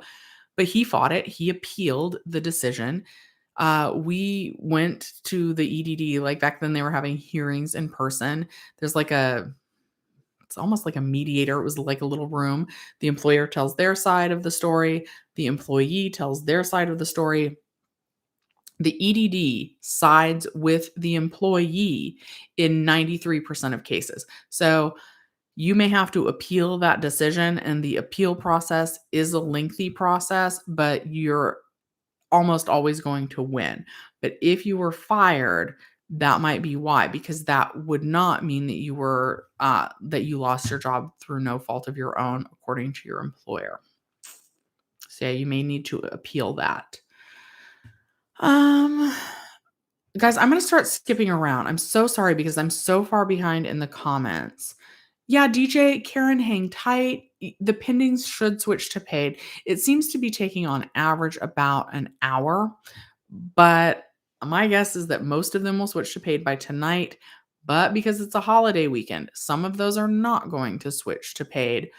but he fought it. He appealed the decision. We went to the EDD, like back then they were having hearings in person. There's like it's almost like a mediator. It was like a little room. The employer tells their side of the story. The employee tells their side of the story. The EDD sides with the employee in 93% of cases. So you may have to appeal that decision, and the appeal process is a lengthy process, but you're almost always going to win. But if you were fired, that might be why, because that would not mean that that you lost your job through no fault of your own, according to your employer. So yeah, you may need to appeal that. Um, Guys, I'm gonna start skipping around. I'm so sorry because I'm so far behind in the comments. Yeah, DJ, Karen, hang tight. The pendings should switch to paid. It seems to be taking on average about an hour, but my guess is that most of them will switch to paid by tonight. But because it's a holiday weekend, some of those are not going to switch to paid.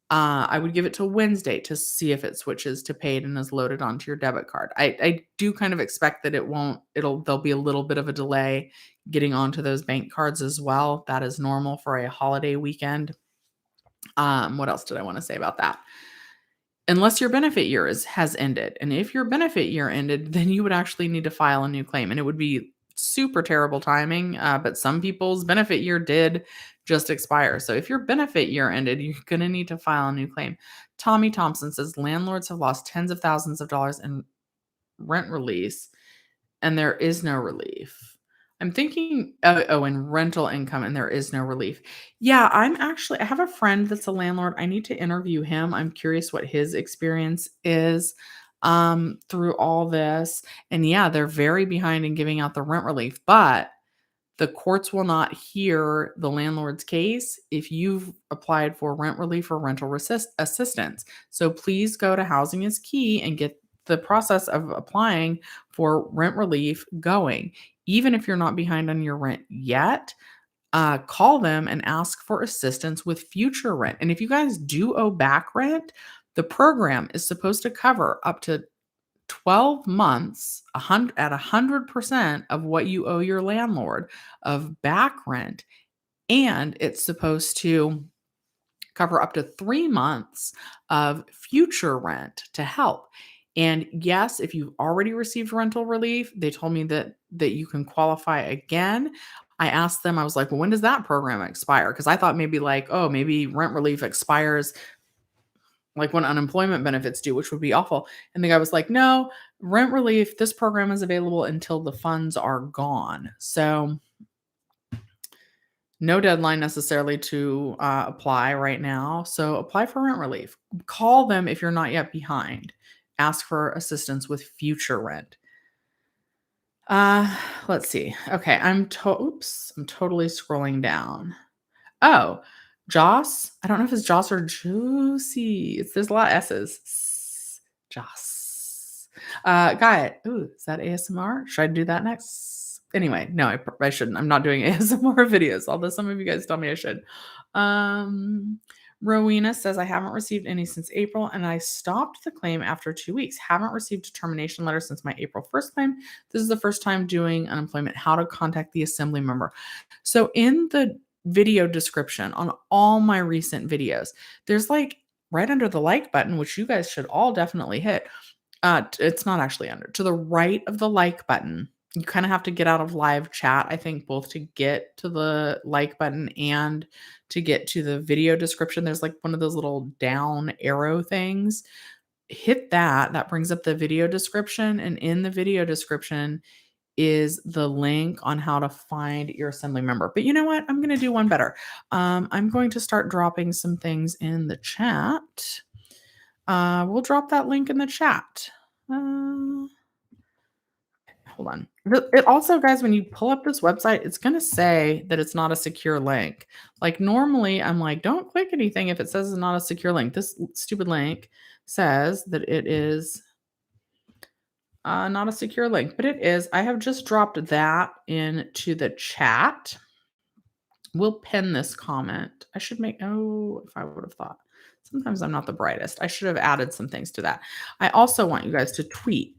I would give it till Wednesday to see if it switches to paid and is loaded onto your debit card. I do kind of expect that it won't. There'll be a little bit of a delay getting onto those bank cards as well. That is normal for a holiday weekend. What else did I want to say about that? Unless your benefit year has ended. And if your benefit year ended, then you would actually need to file a new claim. And it would be super terrible timing. But some people's benefit year did just expire. So if your benefit year ended, you're going to need to file a new claim. Tommy Thompson says landlords have lost tens of thousands of dollars in rent release, and there is no relief. I'm thinking, and rental income, and there is no relief. Yeah, I have a friend that's a landlord. I need to interview him. I'm curious what his experience is through all this. And yeah, they're very behind in giving out the rent relief, but the courts will not hear the landlord's case if you've applied for rent relief or rental assistance. So please go to Housing is Key and get the process of applying for rent relief going. Even if you're not behind on your rent yet, call them and ask for assistance with future rent. And if you guys do owe back rent, the program is supposed to cover up to 12 months, at 100% of what you owe your landlord of back rent. And it's supposed to cover up to 3 months of future rent to help. And yes, if you've already received rental relief, they told me that you can qualify again. I asked them, I was like, well, when does that program expire? Because I thought maybe like, oh, maybe rent relief expires like when unemployment benefits do, which would be awful. And the guy was like, no, rent relief, this program is available until the funds are gone. So no deadline necessarily to apply right now. So apply for rent relief. Call them if you're not yet behind. Ask for assistance with future rent. Let's see. Okay, I'm totally scrolling down. Oh, Joss. I don't know if it's Joss or Juicy. There's a lot of S's. Joss. Got it. Ooh, is that ASMR? Should I do that next? Anyway, no, I shouldn't. I'm not doing ASMR videos, although some of you guys tell me I should. Rowena says, I haven't received any since April, and I stopped the claim after 2 weeks. Haven't received a termination letter since my April 1st claim. This is the first time doing unemployment. How to contact the assembly member. So in the video description on all my recent videos, there's like right under the like button, which you guys should all definitely hit. It's not actually under. To the right of the like button, you kind of have to get out of live chat, I think, both to get to the like button and to get to the video description. There's like one of those little down arrow things. Hit that. That brings up the video description. And in the video description is the link on how to find your assembly member. But you know what? I'm going to do one better. I'm going to start dropping some things in the chat. We'll drop that link in the chat. hold on. It also, guys, when you pull up this website, it's going to say that it's not a secure link. Like normally, I'm like, don't click anything if it says it's not a secure link. This stupid link says that it is not a secure link, but it is. I have just dropped that into the chat. We'll pin this comment. I should make, oh, if I would have thought. Sometimes I'm not the brightest. I should have added some things to that. I also want you guys to tweet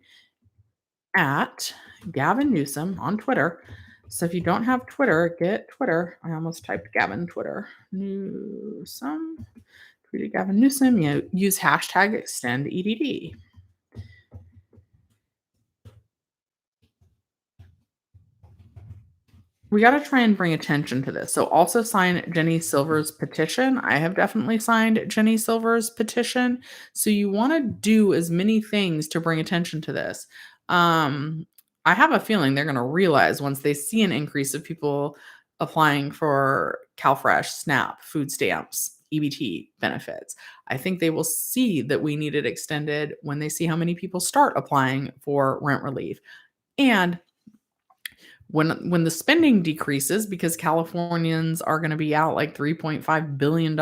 at Gavin Newsom on Twitter. So if you don't have Twitter, get Twitter. I almost typed Gavin Twitter. Newsom. Tweet at Gavin Newsom. Use hashtag extend EDD. We got to try and bring attention to this. So also sign Jenny Silver's petition. I have definitely signed Jenny Silver's petition. So you want to do as many things to bring attention to this. I have a feeling they're going to realize once they see an increase of people applying for CalFresh, SNAP, food stamps, EBT benefits. I think they will see that we need it extended when they see how many people start applying for rent relief. And when the spending decreases because Californians are going to be out like $3.5 billion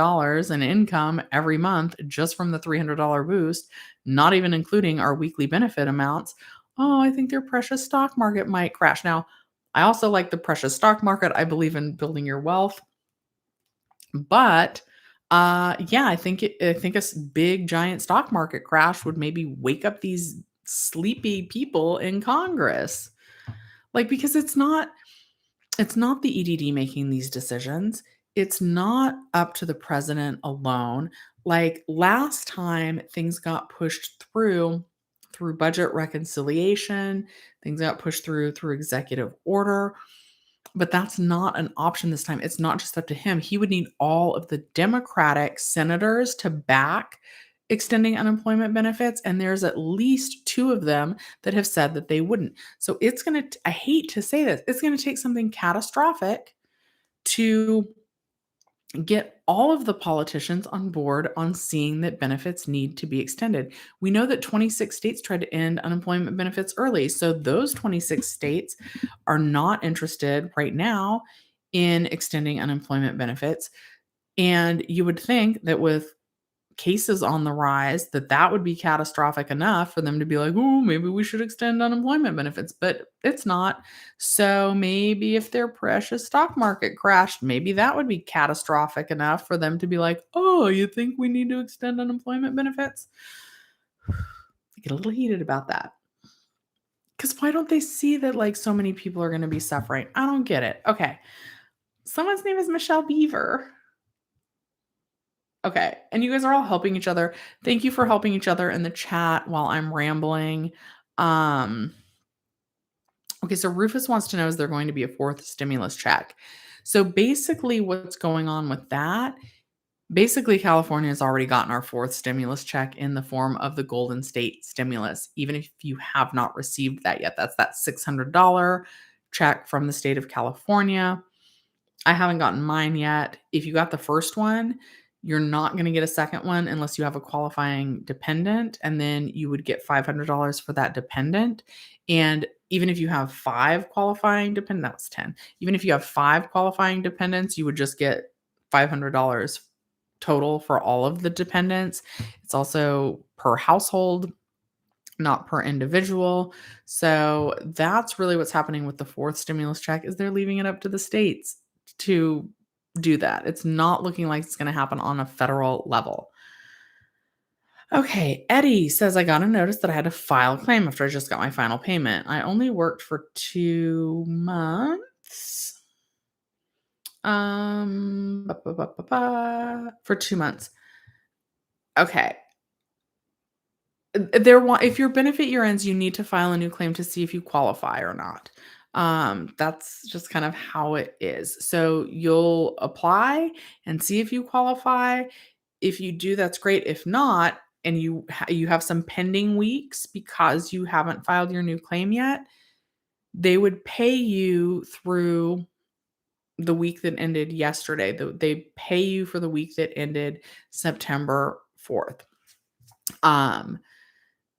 in income every month just from the $300 boost, not even including our weekly benefit amounts. Oh, I think their precious stock market might crash. Now, I also like the precious stock market. I believe in building your wealth. But yeah, I think a big giant stock market crash would maybe wake up these sleepy people in Congress. Like, because it's not the EDD making these decisions. It's not up to the president alone. Like last time things got pushed through budget reconciliation, things got pushed through executive order, but that's not an option this time. It's not just up to him. He would need all of the Democratic senators to back extending unemployment benefits, and there's at least 2 of them that have said that they wouldn't. So it's going to, I hate to say this, it's going to take something catastrophic to get all of the politicians on board on seeing that benefits need to be extended. We know that 26 states tried to end unemployment benefits early. So those 26 states are not interested right now in extending unemployment benefits. And you would think that with cases on the rise that would be catastrophic enough for them to be like, oh, maybe we should extend unemployment benefits, but it's not. So maybe if their precious stock market crashed, maybe that would be catastrophic enough for them to be like, oh, you think we need to extend unemployment benefits? I get a little heated about that. Because why don't they see that like so many people are going to be suffering? I don't get it. Okay. Someone's name is Michelle Beaver. Okay, and you guys are all helping each other. Thank you for helping each other in the chat while I'm rambling. Okay, so Rufus wants to know, is there going to be a 4th stimulus check? So basically what's going on with that, basically California has already gotten our 4th stimulus check in the form of the Golden State stimulus, even if you have not received that yet. That's that $600 check from the state of California. I haven't gotten mine yet. If you got the first one, you're not going to get a second one unless you have a qualifying dependent, and then you would get $500 for that dependent. And even if you have 5 qualifying dependents, that's 10. Even if you have 5 qualifying dependents, you would just get $500 total for all of the dependents. It's also per household, not per individual. So that's really what's happening with the 4th stimulus check, is they're leaving it up to the states to do that. It's not looking like it's going to happen on a federal level. Okay, Eddie says, I got a notice that I had to file a claim after I just got my final payment. I only worked for 2 months. For 2 months. Okay. If your benefit year ends, you need to file a new claim to see if you qualify or not. That's just kind of how it is. So you'll apply and see if you qualify. If you do, that's great. If not, and you have some pending weeks because you haven't filed your new claim yet, they would pay you through the week that ended yesterday. They pay you for the week that ended September 4th.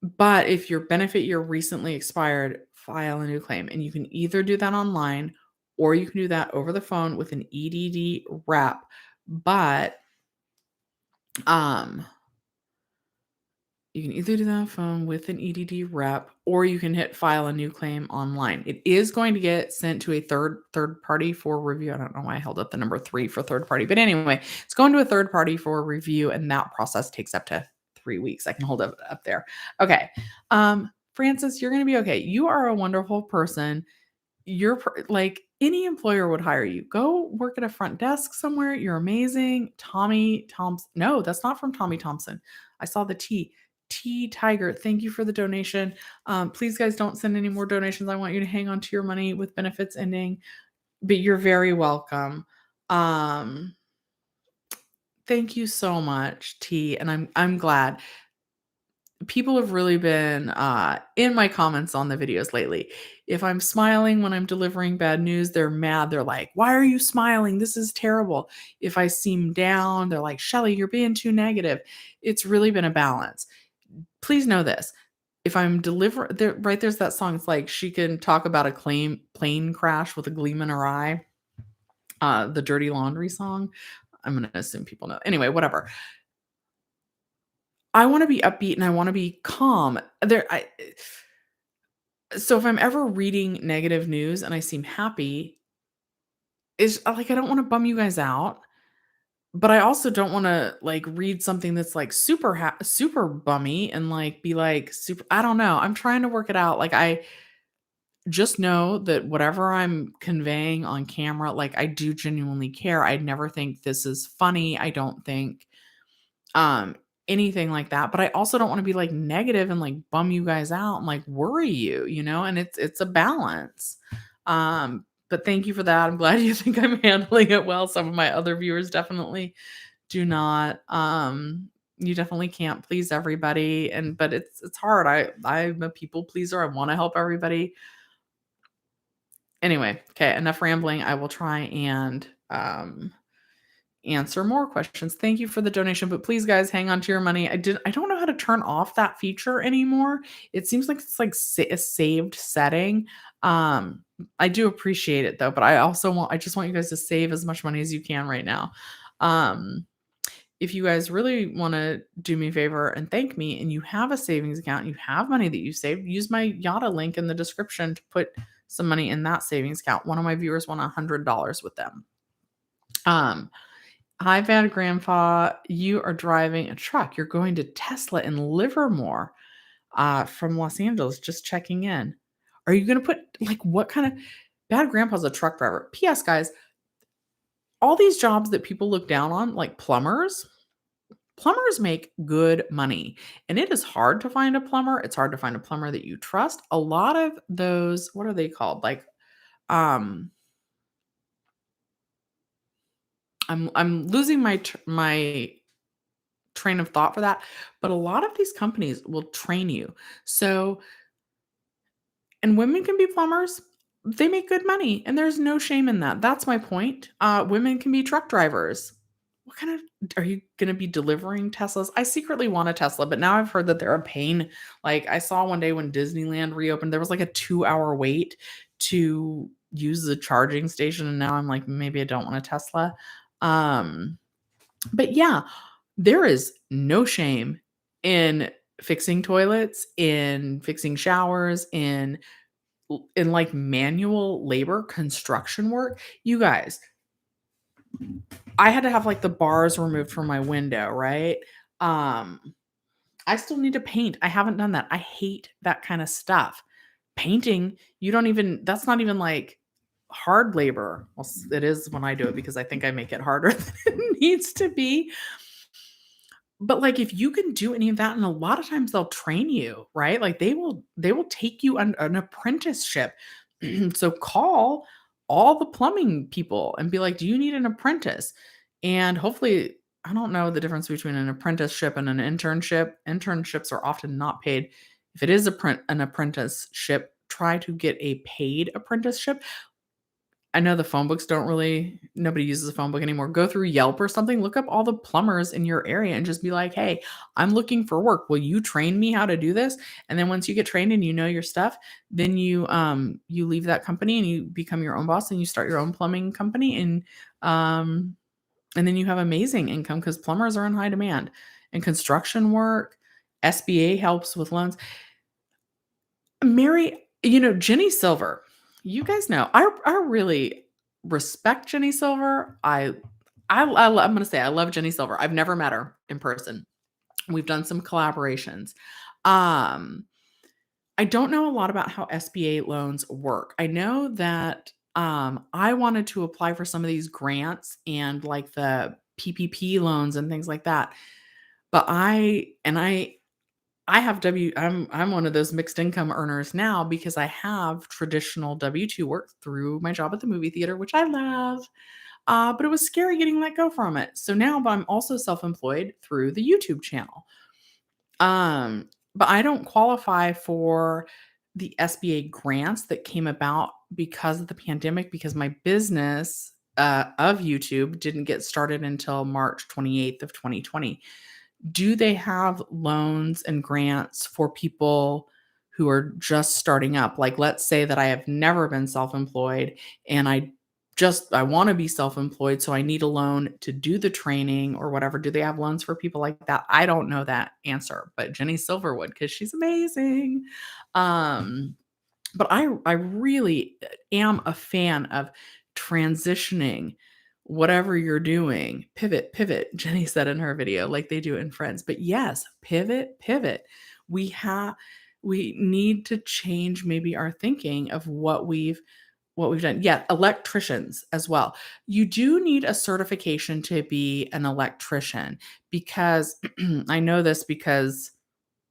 But if your benefit year recently expired, file a new claim. And you can either do that online or you can do that over the phone with an EDD rep. But you can either do that on the phone with an EDD rep or you can hit file a new claim online. It is going to get sent to a third party for review. I don't know why I held up the number 3 for third party, but anyway, it's going to a third party for review, and that process takes up to 3 weeks. I can hold it up there. Okay. Francis, you're going to be okay. You are a wonderful person. You're like any employer would hire you. Go work at a front desk somewhere. You're amazing. Tommy Thompson. No, that's not from Tommy Thompson. I saw the T Tiger. Thank you for the donation. Please, guys, don't send any more donations. I want you to hang on to your money with benefits ending, but you're very welcome. Thank you so much, T. And I'm glad. People have really been in my comments on the videos lately. If I'm smiling when I'm delivering bad news, they're mad. They're like, why are you smiling? This is terrible. If I seem down, they're like, Shelly, you're being too negative. It's really been a balance. Please know this. If I'm delivering, there's that song. It's like she can talk about a plane crash with a gleam in her eye. The Dirty Laundry song. I'm going to assume people know. Anyway, whatever. I want to be upbeat and I want to be calm. So if I'm ever reading negative news and I seem happy, is like I don't want to bum you guys out, but I also don't want to like read something that's like super bummy and like be like super. I don't know. I'm trying to work it out. Like I just know that whatever I'm conveying on camera, like I do genuinely care. I never think this is funny. I don't think anything like that, but I also don't want to be like negative and like bum you guys out and like worry you, and it's a balance. But thank you for that. I'm glad you think I'm handling it well. Some of my other viewers definitely do not. You definitely can't please everybody, but it's hard. I'm a people pleaser. I want to help everybody. Anyway, okay, enough rambling. I will try and answer more questions. Thank you for the donation, but please, guys, hang on to your money. I don't know how to turn off that feature anymore. It seems like it's like a saved setting. I do appreciate it though, but I just want you guys to save as much money as you can right now. If you guys really want to do me a favor and thank me and you have a savings account, you have money that you saved, use my Yada link in the description to put some money in that savings account. One of my viewers won $100 with them. Hi, Bad Grandpa. You are driving a truck. You're going to Tesla in Livermore from Los Angeles. Just checking in. Are you going to put, like, what kind of Bad Grandpa's a truck driver? P.S. Guys, all these jobs that people look down on, like plumbers make good money. And it is hard to find a plumber. It's hard to find a plumber that you trust. A lot of those, what are they called? Like, I'm losing my train of thought for that, but a lot of these companies will train you. So, and women can be plumbers. They make good money, and there's no shame in that. That's my point. Women can be truck drivers. What kind of are you going to be delivering Teslas? I secretly want a Tesla, but now I've heard that they're a pain. Like I saw one day when Disneyland reopened, there was like a 2-hour wait to use the charging station, and now I'm like, maybe I don't want a Tesla. But yeah, there is no shame in fixing toilets, in fixing showers, in like manual labor, construction work. You guys, I had to have like the bars removed from my window, right? I still need to paint. I haven't done that. I hate that kind of stuff. Painting, that's not even like hard labor. Well, it is when I do it because I think I make it harder than it needs to be. But like if you can do any of that, and a lot of times they'll train you, right? Like they will take you on an apprenticeship. So call all the plumbing people and be like, do you need an apprentice? And hopefully, I don't know the difference between an apprenticeship and an internship. Internships are often not paid. If it is an apprenticeship, try to get a paid apprenticeship. I know the phone books nobody uses a phone book anymore. Go through Yelp or something, look up all the plumbers in your area and just be like, "Hey, I'm looking for work. Will you train me how to do this?" And then once you get trained and you know your stuff, then you leave that company and you become your own boss and you start your own plumbing company um and then you have amazing income because plumbers are in high demand. And construction work, SBA helps with loans. Jenny Silver, you guys know, I really respect Jenny Silver. I'm gonna say I love Jenny Silver. I've never met her in person. We've done some collaborations. Um, I don't know a lot about how SBA loans work. I know that I wanted to apply for some of these grants and like the PPP loans and things like that. But I have I'm one of those mixed income earners now because I have traditional W-2 work through my job at the movie theater, which I love. But it was scary getting let go from it. So now, but I'm also self-employed through the YouTube channel. But I don't qualify for the SBA grants that came about because of the pandemic because my business of YouTube didn't get started until March 28th of 2020. Do they have loans and grants for people who are just starting up? Like, let's say that I have never been self-employed and I want to be self-employed, so I need a loan to do the training or whatever. Do they have loans for people like that? I don't know that answer, but Jenny Silver would because she's amazing. Um, but I really am a fan of transitioning whatever you're doing. Pivot, Jenny said in her video, like they do in Friends. But yes, pivot. We need to change maybe our thinking of what we've done. Yeah, electricians as well. You do need a certification to be an electrician because I know this because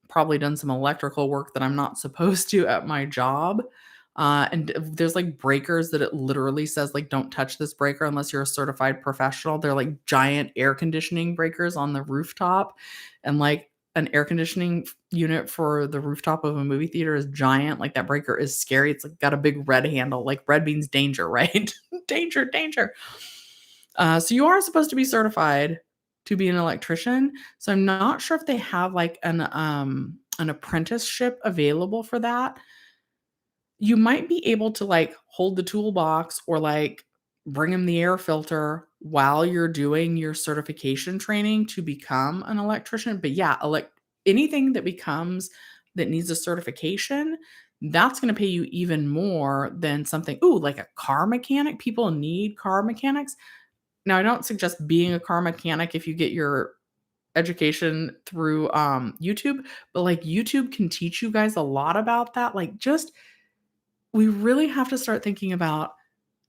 probably done some electrical work that I'm not supposed to at my job. And there's like breakers that it literally says like don't touch this breaker unless you're a certified professional. They're like giant air conditioning breakers on the rooftop, and like an air conditioning unit for the rooftop of a movie theater is giant. Like that breaker is scary. It's like got a big red handle. Like red means danger, right? Danger, danger. So you are supposed to be certified to be an electrician. So I'm not sure if they have like an apprenticeship available for that. You might be able to like hold the toolbox or like bring him the air filter while you're doing your certification training to become an electrician. But yeah, anything that needs a certification, that's going to pay you even more than something. Ooh, like a car mechanic. People need car mechanics. Now, I don't suggest being a car mechanic if you get your education through YouTube, but like YouTube can teach you guys a lot about that. Like, just we really have to start thinking about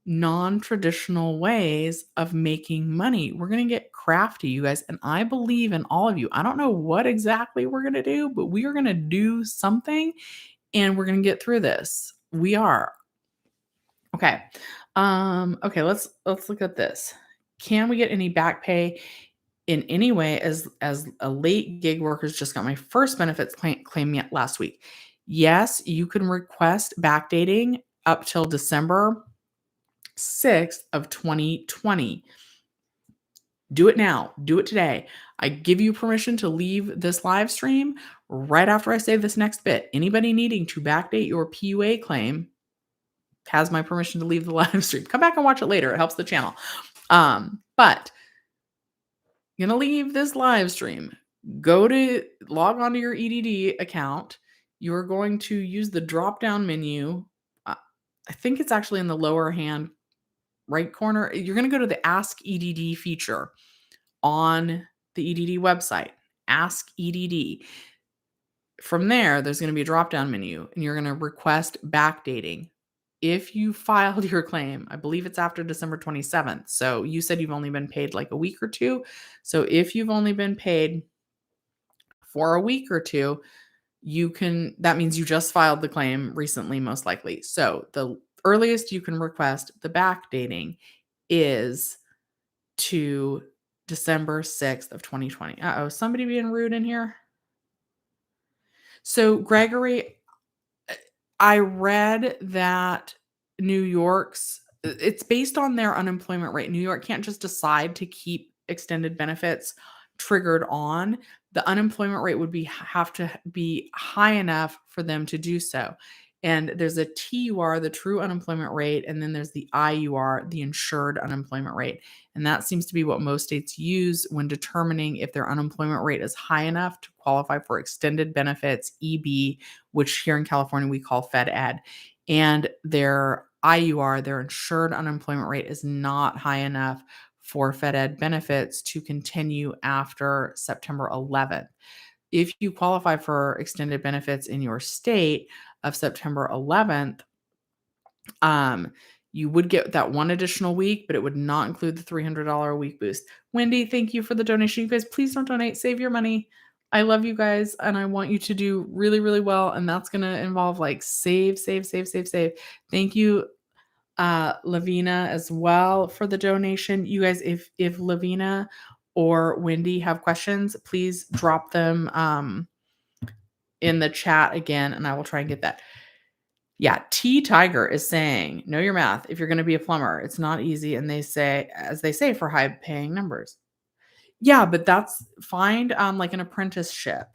non-traditional ways of making money. We're going to get crafty, you guys, and I believe in all of you. I don't know what exactly we're going to do, but we are going to do something and we're going to get through this. We are. Okay. Okay, let's look at this. Can we get any back pay in any way as a late gig workers just got my first benefits claim yet last week? Yes, you can request backdating up till December 6th of 2020. Do it now. Do it today. I give you permission to leave this live stream right after I say this next bit. Anybody needing to backdate your PUA claim has my permission to leave the live stream. Come back and watch it later. It helps the channel. But you're going to leave this live stream. Log onto your EDD account. You're going to use the drop-down menu. I think it's actually in the lower hand right corner. You're going to go to the Ask EDD feature on the EDD website. Ask EDD. From there, there's going to be a drop-down menu, and you're going to request backdating. If you filed your claim, I believe it's after December 27th. So you said you've only been paid like a week or two. So if you've only been paid for a week or two, that means you just filed the claim recently, most likely. So the earliest you can request the backdating is to December 6th of 2020. Somebody being rude in here. So Gregory, I read that New York's it's based on their unemployment rate. New York can't just decide to keep extended benefits triggered on. The unemployment rate would have to be high enough for them to do so. And there's a TUR, the true unemployment rate, and then there's the IUR, the insured unemployment rate. And that seems to be what most states use when determining if their unemployment rate is high enough to qualify for extended benefits, EB, which here in California we call Fed Ed. And their IUR, their insured unemployment rate, is not high enough for Fed Ed benefits to continue after September 11th. If you qualify for extended benefits in your state of September 11th, you would get that one additional week, but it would not include the $300 a week boost. Wendy, thank you for the donation. You guys, please don't donate. Save your money. I love you guys, and I want you to do really, really well. And that's going to involve like save, save, save, save, save. Thank you, Lavina, as well for the donation. You guys, if Lavina or Wendy have questions, please drop them in the chat again, and I will try and get that. Yeah, T Tiger is saying, know your math. If you're going to be a plumber, it's not easy. And they say, as they say, for high paying numbers. Yeah, but that's find like an apprenticeship.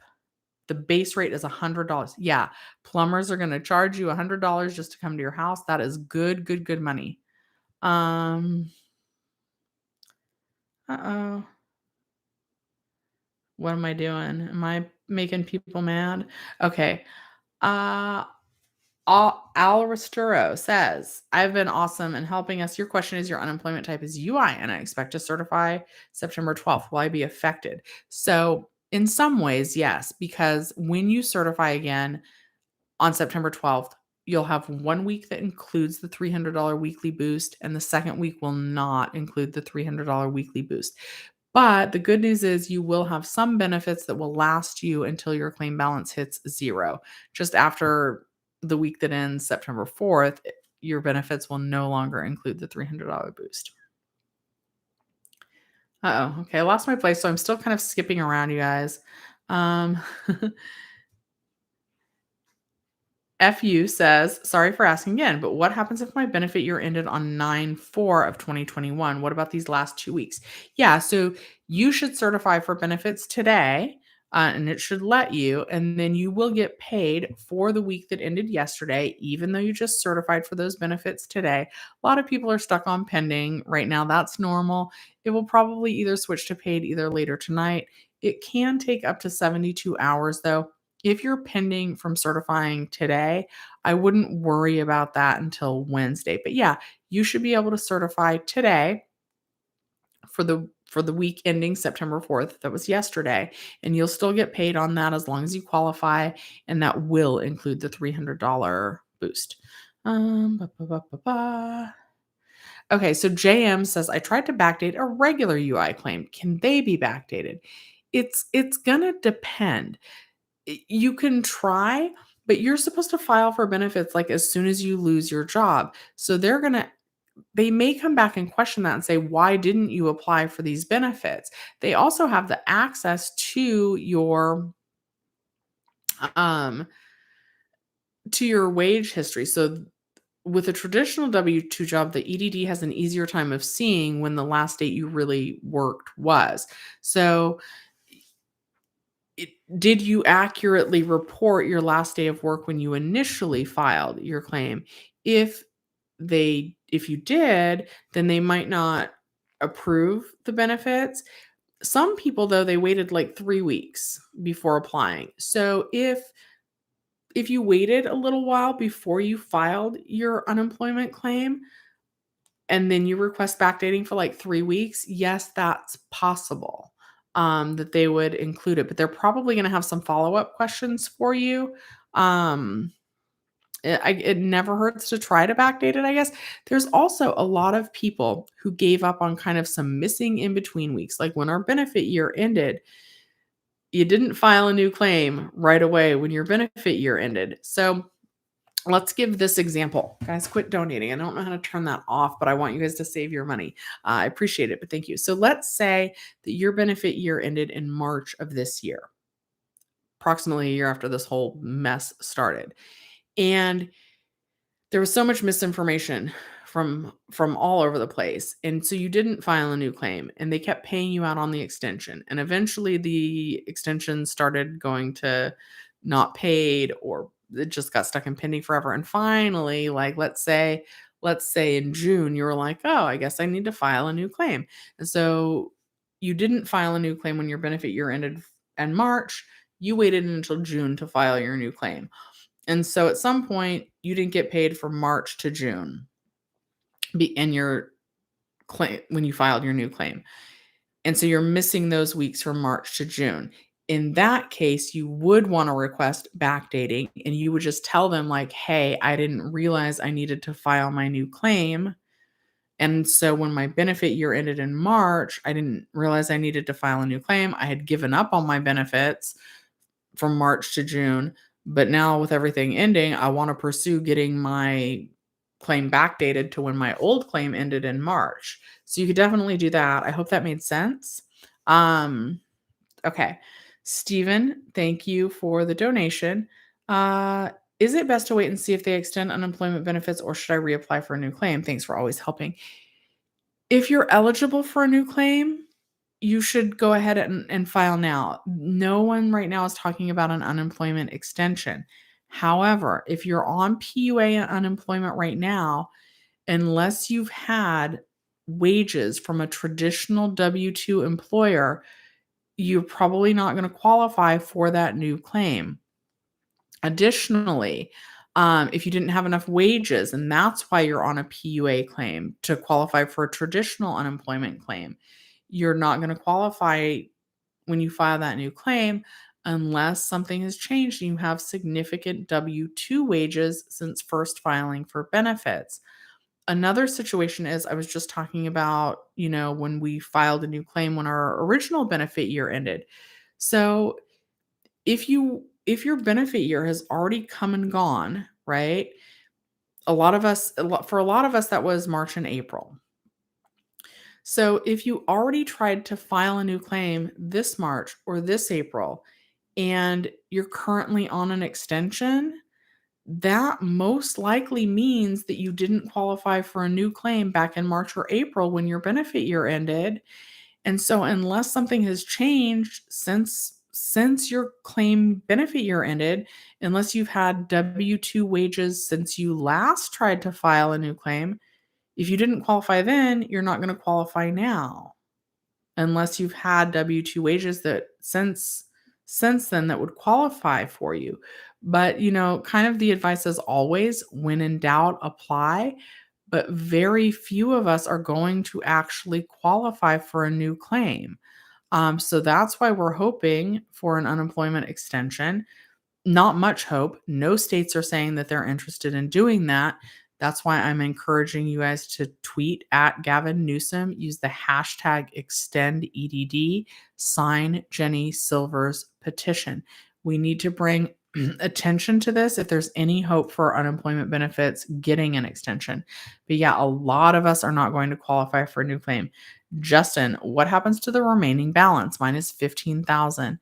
The base rate is $100. Yeah, plumbers are going to charge you $100 just to come to your house. That is good, good, good money. Uh-oh. What am I doing? Am I making people mad? Okay. Al Resturo says, I've been awesome in helping us. Your question is your unemployment type is UI, and I expect to certify September 12th. Will I be affected? So in some ways, yes, because when you certify again on September 12th, you'll have 1 week that includes the $300 weekly boost, and the second week will not include the $300 weekly boost. But the good news is you will have some benefits that will last you until your claim balance hits 0. Just after the week that ends September 4th, your benefits will no longer include the $300 boost. Uh-oh. Okay, I lost my place, so I'm still kind of skipping around, you guys. FU says, sorry for asking again, but what happens if my benefit year ended on 9/4 of 2021? What about these last 2 weeks? Yeah, so you should certify for benefits today, and it should let you, and then you will get paid for the week that ended yesterday, even though you just certified for those benefits today. A lot of people are stuck on pending right now. That's normal. It will probably either switch to paid either later tonight. It can take up to 72 hours though. If you're pending from certifying today, I wouldn't worry about that until Wednesday. But yeah, you should be able to certify today for the week ending September 4th. That was yesterday, and you'll still get paid on that as long as you qualify, and that will include the $300 boost. Ba, ba, ba, ba, ba. Okay, so JM says I tried to backdate a regular UI claim. Can they be backdated? It's gonna depend. You can try, but you're supposed to file for benefits like as soon as you lose your job. So they may come back and question that and say, why didn't you apply for these benefits? They also have the access um to your wage history. So with a traditional W-2 job, the EDD has an easier time of seeing when the last date you really worked was. So did you accurately report your last day of work when you initially filed your claim? If you did, then they might not approve the benefits. Some people though, they waited like 3 weeks before applying. So if you waited a little while before you filed your unemployment claim and then you request backdating for like 3 weeks, yes, that's possible. That they would include it, but they're probably going to have some follow-up questions for you. It never hurts to try to backdate it, I guess. There's also a lot of people who gave up on kind of some missing in between weeks. Like when our benefit year ended, you didn't file a new claim right away when your benefit year ended. So let's give this example. Guys, quit donating. I don't know how to turn that off, but I want you guys to save your money. I appreciate it, but thank you. So let's say that your benefit year ended in March of this year, approximately a year after this whole mess started. And there was so much misinformation from all over the place. And so you didn't file a new claim and they kept paying you out on the extension. And eventually the extension started going to not paid, or it just got stuck in pending forever. And finally, like let's say in June you were like, "Oh, I guess I need to file a new claim." And so you didn't file a new claim when your benefit year ended in March. You waited until June to file your new claim. And so at some point you didn't get paid for March to June in your claim when you filed your new claim. And so you're missing those weeks from March to June. In that case, you would want to request backdating and you would just tell them like, "Hey, I didn't realize I needed to file my new claim. And so when my benefit year ended in March, I didn't realize I needed to file a new claim. I had given up on my benefits from March to June, but now with everything ending, I want to pursue getting my claim backdated to when my old claim ended in March." So you could definitely do that. I hope that made sense. Um, okay. Stephen, thank you for the donation. Is it best to wait and see if they extend unemployment benefits, or should I reapply for a new claim? Thanks for always helping. If you're eligible for a new claim, you should go ahead and file now. No one right now is talking about an unemployment extension. However, if you're on PUA and unemployment right now, unless you've had wages from a traditional W-2 employer, you're probably not going to qualify for that new claim. Additionally, if you didn't have enough wages and that's why you're on a PUA claim to qualify for a traditional unemployment claim, you're not going to qualify when you file that new claim unless something has changed and you have significant W-2 wages since first filing for benefits. Another situation is I was just talking about, when we filed a new claim when our original benefit year ended. So if your benefit year has already come and gone, right? For a lot of us that was March and April. So if you already tried to file a new claim this March or this April and you're currently on an extension, that most likely means that you didn't qualify for a new claim back in March or April when your benefit year ended. And so unless something has changed since your claim benefit year ended, unless you've had W-2 wages since you last tried to file a new claim, if you didn't qualify then, you're not going to qualify now unless you've had W-2 wages that since then that would qualify for you. But, kind of the advice is always, when in doubt, apply. But very few of us are going to actually qualify for a new claim. So that's why we're hoping for an unemployment extension. Not much hope. No states are saying that they're interested in doing that. That's why I'm encouraging you guys to tweet at Gavin Newsom, use the hashtag #ExtendEDD, sign Jenny Silver's petition. We need to bring attention to this if there's any hope for unemployment benefits getting an extension. But yeah, a lot of us are not going to qualify for a new claim. Justin, what happens to the remaining balance? Mine is 15,000.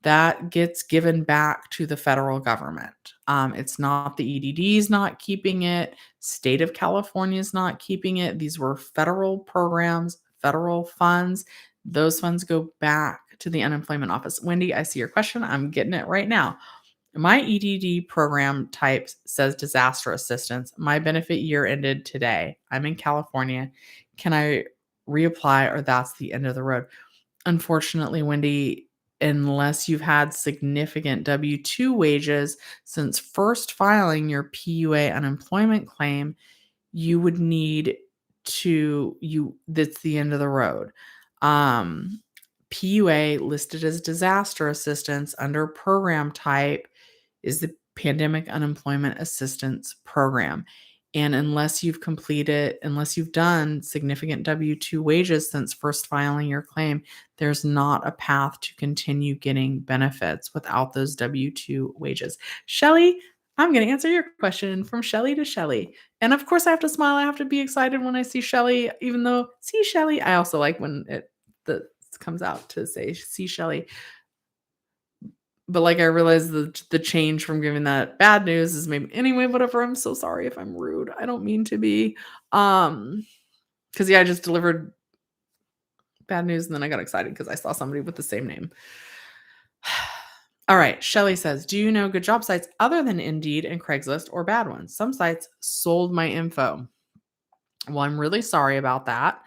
That gets given back to the federal government. It's not the EDD's not keeping it. State of California is not keeping it. These were federal programs, federal funds. Those funds go back to the unemployment office. Wendy, I see your question. I'm getting it right now. My EDD program type says disaster assistance. My benefit year ended today. I'm in California. Can I reapply, or that's the end of the road? Unfortunately, Wendy, unless you've had significant W-2 wages since first filing your PUA unemployment claim, you would need that's the end of the road. PUA listed as disaster assistance under program type is the Pandemic Unemployment Assistance Program. And unless you've done significant W-2 wages since first filing your claim, there's not a path to continue getting benefits without those W-2 wages. Shelly, I'm going to answer your question from Shelly to Shelly. And of course, I have to smile. I have to be excited when I see Shelly, even though, see Shelly, I also like when it comes out to say see Shelly. But, like, I realized the change from giving that bad news is maybe anyway, whatever, I'm so sorry if I'm rude, I don't mean to be. Um, because yeah, I just delivered bad news, and then I got excited because I saw somebody with the same name. All right, Shelly says, "Do you know good job sites other than Indeed and Craigslist or bad ones? Some sites sold my info." Well, I'm really sorry about that.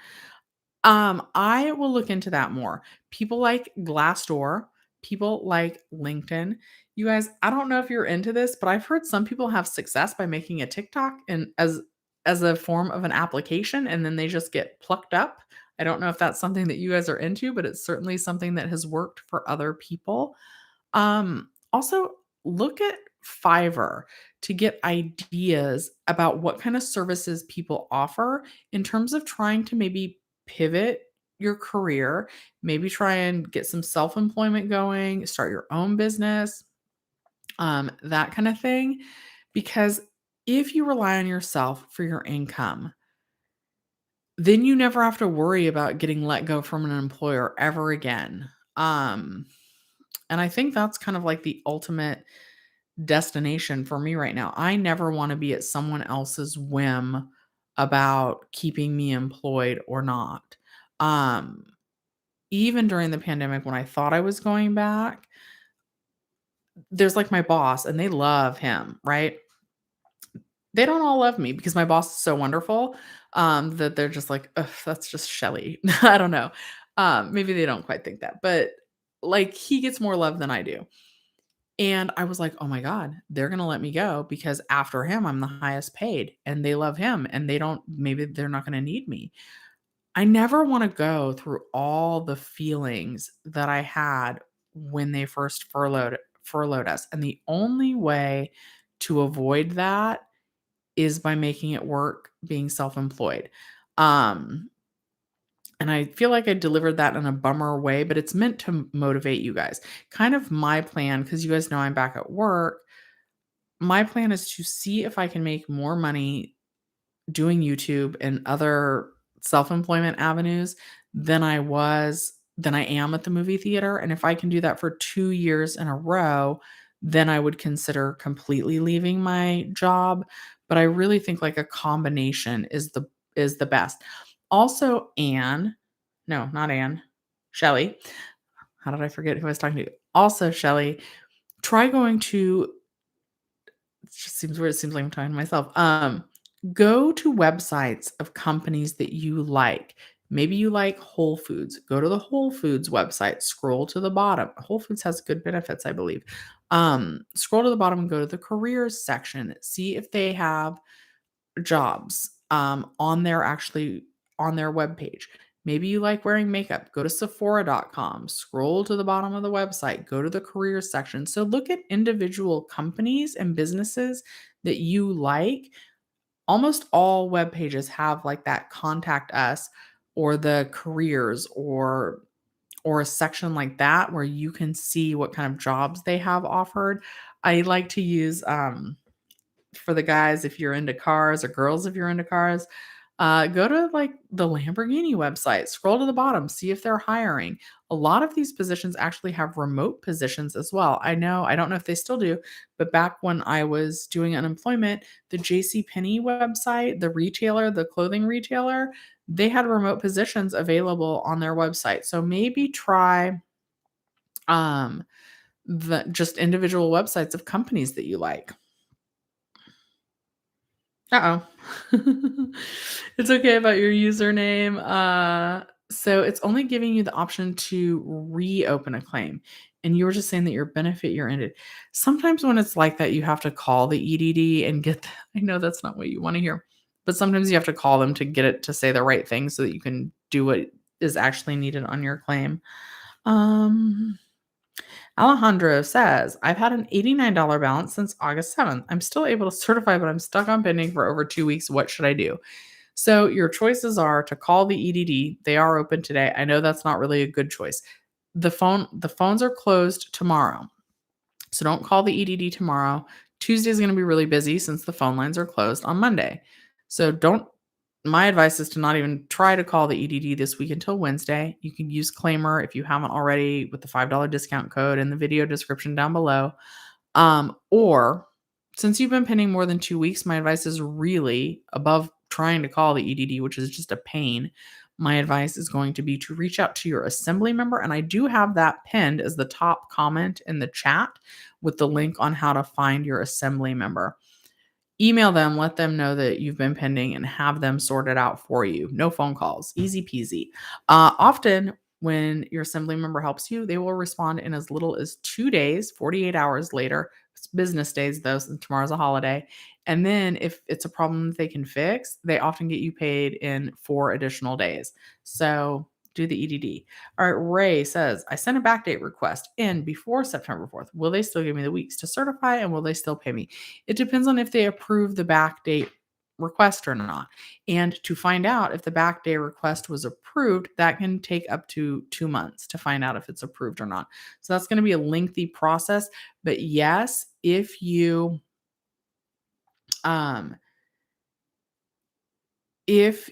I will look into that more. People like Glassdoor, people like LinkedIn. You guys, I don't know if you're into this, but I've heard some people have success by making a TikTok and as a form of an application and then they just get plucked up. I don't know if that's something that you guys are into, but it's certainly something that has worked for other people. Also look at Fiverr to get ideas about what kind of services people offer in terms of trying to maybe pivot your career, maybe try and get some self-employment going, start your own business, that kind of thing. Because if you rely on yourself for your income, then you never have to worry about getting let go from an employer ever again. Um, and I think that's kind of like the ultimate destination for me right now. I never want to be at someone else's whim about keeping me employed or not. Um, Even during the pandemic when I thought I was going back, there's like my boss and they love him, right? They don't all love me because my boss is so wonderful, that they're just like, "Ugh, that's just Shelly." I don't know. Maybe they don't quite think that, but like he gets more love than I do. And I was like, "Oh my god, they're gonna let me go because after him, I'm the highest paid, and they love him, and they don't maybe they're not gonna need me." I never wanna go through all the feelings that I had when they first furloughed us, and the only way to avoid that is by making it work being self-employed. Um, and I feel like I delivered that in a bummer way, but it's meant to motivate you guys. Kind of my plan, because you guys know I'm back at work. My plan is to see if I can make more money doing YouTube and other self-employment avenues than I am at the movie theater, and if I can do that for 2 years in a row, then I would consider completely leaving my job, but I really think, like, a combination is the best. Also, Anne no, not Anne, Shelly. How did I forget who I was talking to? Also, Shelly, try going to it just seems weird, it seems like I'm talking to myself. Go to websites of companies that you like. Maybe you like Whole Foods. Go to the Whole Foods website, scroll to the bottom. Whole Foods has good benefits, I believe. Scroll to the bottom and go to the careers section. See if they have jobs on their webpage. Maybe you like wearing makeup. Go to Sephora.com, scroll to the bottom of the website, go to the career section. So look at individual companies and businesses that you like. Almost all web pages have like that contact us or the careers or a section like that where you can see what kind of jobs they have offered. I like to use for the guys if you're into cars or girls if you're into cars, go to like the Lamborghini website, scroll to the bottom, see if they're hiring. A lot of these positions actually have remote positions as well. I don't know if they still do, but back when I was doing unemployment, the JC Penney website, the retailer, the clothing retailer, they had remote positions available on their website. So maybe try um the just individual websites of companies that you like. Uh-oh. It's okay about your username. So it's only giving you the option to reopen a claim. And you were just saying that your benefit year ended. Sometimes when it's like that, you have to call the EDD and get I know that's not what you want to hear, but sometimes you have to call them to get it to say the right thing so that you can do what is actually needed on your claim. Um Alejandro says, I've had an $89 balance since August 7th. I'm still able to certify, but I'm stuck on pending for over 2 weeks. What should I do? So your choices are to call the EDD. They are open today. I know that's not really a good choice. The phones are closed tomorrow. So don't call the EDD tomorrow. Tuesday is going to be really busy since the phone lines are closed on Monday. So don't my advice is to not even try to call the EDD this week until Wednesday. You can use Claimer if you haven't already with the $5 discount code in the video description down below. Or since you've been pending more than 2 weeks, my advice is really above trying to call the EDD, which is just a pain. My advice is going to be to reach out to your assembly member. And I do have that pinned as the top comment in the chat with the link on how to find your assembly member. Email them, let them know that you've been pending and have them sort it out for you. No phone calls, easy peasy. Often when your assembly member helps you, they will respond in as little as 2 days, 48 hours later. It's business days though, since tomorrow's a holiday. And then if it's a problem that they can fix, they often get you paid in 4 additional days. So do the EDD. All right, Ray says, I sent a backdate request in before September 4th. Will they still give me the weeks to certify and will they still pay me? It depends on if they approve the backdate request or not. And to find out if the backdate request was approved, that can take up to 2 months to find out if it's approved or not. So that's going to be a lengthy process. But yes, if you if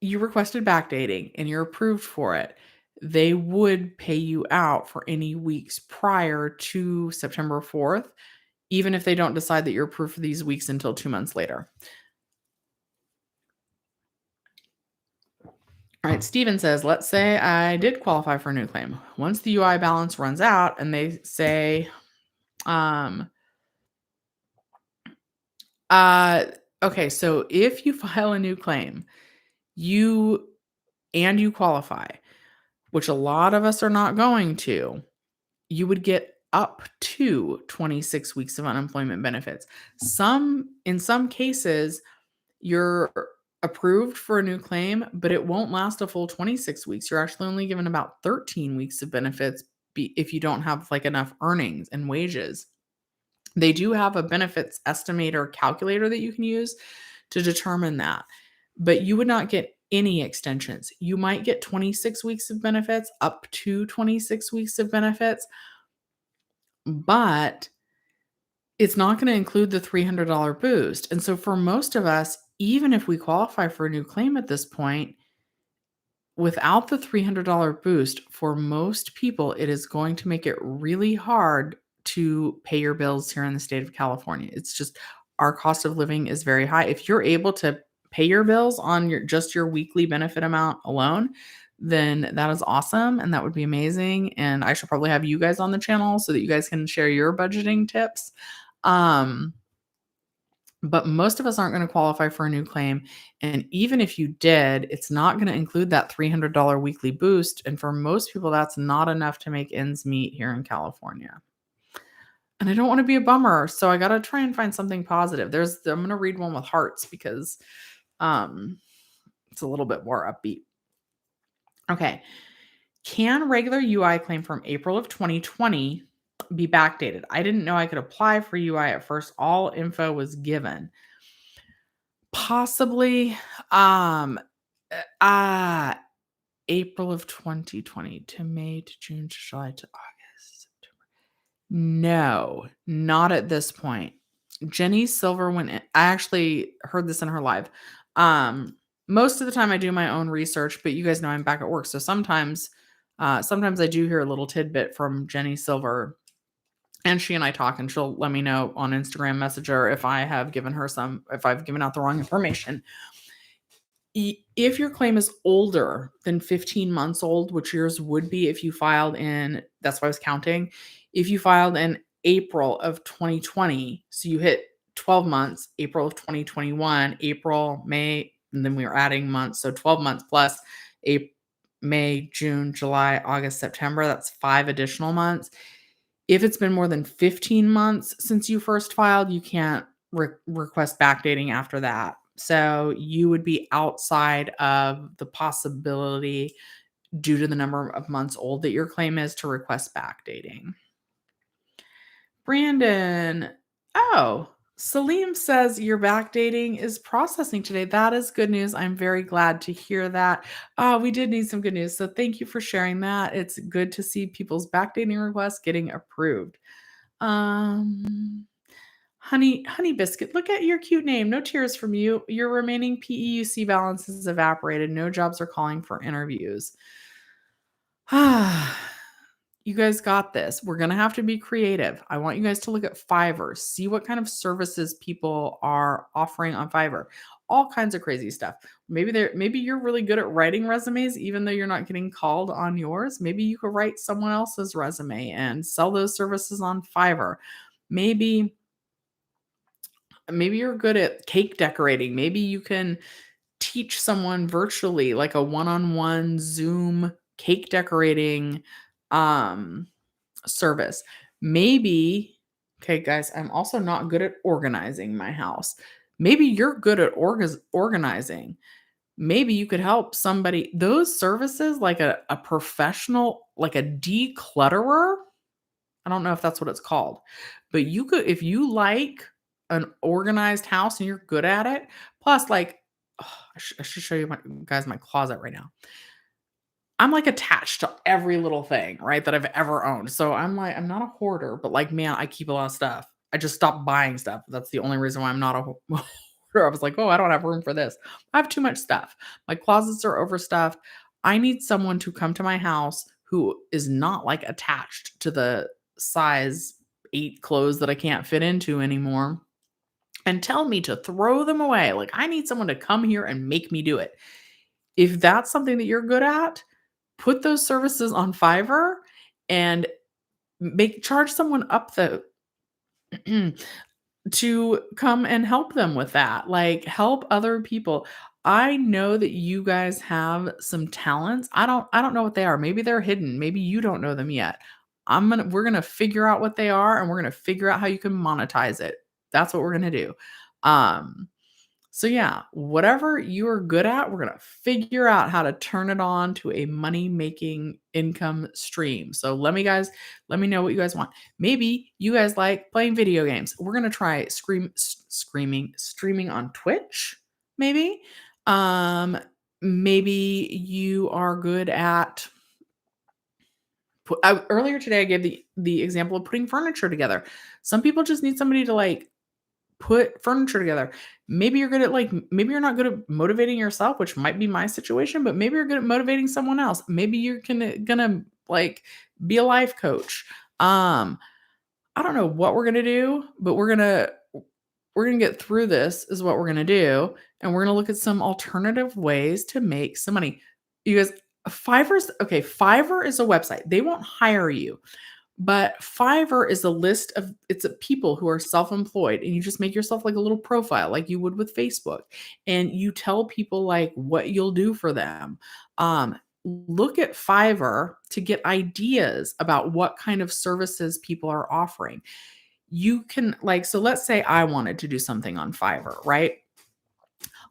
you requested backdating and you're approved for it, they would pay you out for any weeks prior to September 4th, even if they don't decide that you're approved for these weeks until 2 months later. All right, Steven says, let's say I did qualify for a new claim. Once the UI balance runs out and they say, okay, so if you file a new claim, you qualify, which a lot of us are not going to, you would get up to 26 weeks of unemployment benefits. In some cases, you're approved for a new claim, but it won't last a full 26 weeks. You're actually only given about 13 weeks of benefits if you don't have like enough earnings and wages. They do have a benefits estimator calculator that you can use to determine that, but you would not get any extensions. You might get 26 weeks of benefits, up to 26 weeks of benefits, but it's not going to include the $300 boost. And so for most of us, even if we qualify for a new claim at this point, without the $300 boost, for most people, it is going to make it really hard to pay your bills here in the state of California. It's just our cost of living is very high. If you're able to pay your bills on your weekly benefit amount alone, then that is awesome and that would be amazing. And I should probably have you guys on the channel so that you guys can share your budgeting tips. But most of us aren't going to qualify for a new claim. And even if you did, it's not going to include that $300 weekly boost. And for most people, that's not enough to make ends meet here in California. And I don't want to be a bummer. So I got to try and find something positive. I'm going to read one with hearts because it's a little bit more upbeat. Okay. Can regular UI claim from April of 2020 be backdated? I didn't know I could apply for UI at first. All info was given. Possibly April of 2020 to May to June to July to August, September. No, not at this point. Jenny Silver went in. I actually heard this in her live. Most of the time I do my own research, but you guys know I'm back at work. So sometimes I do hear a little tidbit from Jenny Silver and she and I talk and she'll let me know on Instagram Messenger if I've given out the wrong information. If your claim is older than 15 months old, which yours would be if you filed that's why I was counting. If you filed in April of 2020, so you hit 12 months, April of 2021, April, May, and then we were adding months. So 12 months plus May, June, July, August, September, that's 5 additional months. If it's been more than 15 months since you first filed, you can't request backdating after that. So you would be outside of the possibility due to the number of months old that your claim is to request backdating. Brandon, Salim says your backdating is processing today. That is good news. I'm very glad to hear that. We did need some good news. So thank you for sharing that. It's good to see people's backdating requests getting approved. Honey Biscuit, look at your cute name. No tears from you. Your remaining PEUC balance has evaporated. No jobs are calling for interviews. You guys got this. We're going to have to be creative. I want you guys to look at Fiverr, see what kind of services people are offering on Fiverr. All kinds of crazy stuff. Maybe you're really good at writing resumes even though you're not getting called on yours. Maybe you could write someone else's resume and sell those services on Fiverr. Maybe you're good at cake decorating. Maybe you can teach someone virtually, like a one-on-one Zoom cake decorating service. Maybe, okay, guys, I'm also not good at organizing my house. Maybe you're good at organizing. Maybe you could help somebody. Those services, like a professional, like a declutterer, I don't know if that's what it's called, but you could, if you like an organized house and you're good at it, plus like, I should show you my closet right now. I'm like attached to every little thing, right, that I've ever owned. So I'm like, I'm not a hoarder, but like, man, I keep a lot of stuff. I just stopped buying stuff. That's the only reason why I'm not a hoarder. I was like, oh, I don't have room for this. I have too much stuff. My closets are overstuffed. I need someone to come to my house who is not like attached to the size 8 clothes that I can't fit into anymore and tell me to throw them away. Like, I need someone to come here and make me do it. If that's something that you're good at, put those services on Fiverr and charge someone up the to come and help them with that. Like, help other people. I know that you guys have some talents. I don't know what they are. Maybe they're hidden. Maybe you don't know them yet. We're going to figure out what they are and we're going to figure out how you can monetize it. That's what we're going to do. So yeah, whatever you are good at, we're going to figure out how to turn it on to a money-making income stream. So let me know what you guys want. Maybe you guys like playing video games. We're going to try streaming on Twitch, maybe. Maybe you are good at earlier today I gave the example of putting furniture together. Some people just need somebody to like put furniture together. Maybe you're good at maybe you're not good at motivating yourself, which might be my situation, but maybe you're good at motivating someone else. Maybe you're gonna like be a life coach. I don't know what we're gonna do, but we're gonna get through this is what we're gonna do. And we're gonna look at some alternative ways to make some money. You guys, Fiverr is a website. They won't hire you. But Fiverr is a list of it's a people who are self-employed and you just make yourself like a little profile like you would with Facebook and you tell people like what you'll do for them. Look at Fiverr to get ideas about what kind of services people are offering. You can so let's say I wanted to do something on Fiverr, right?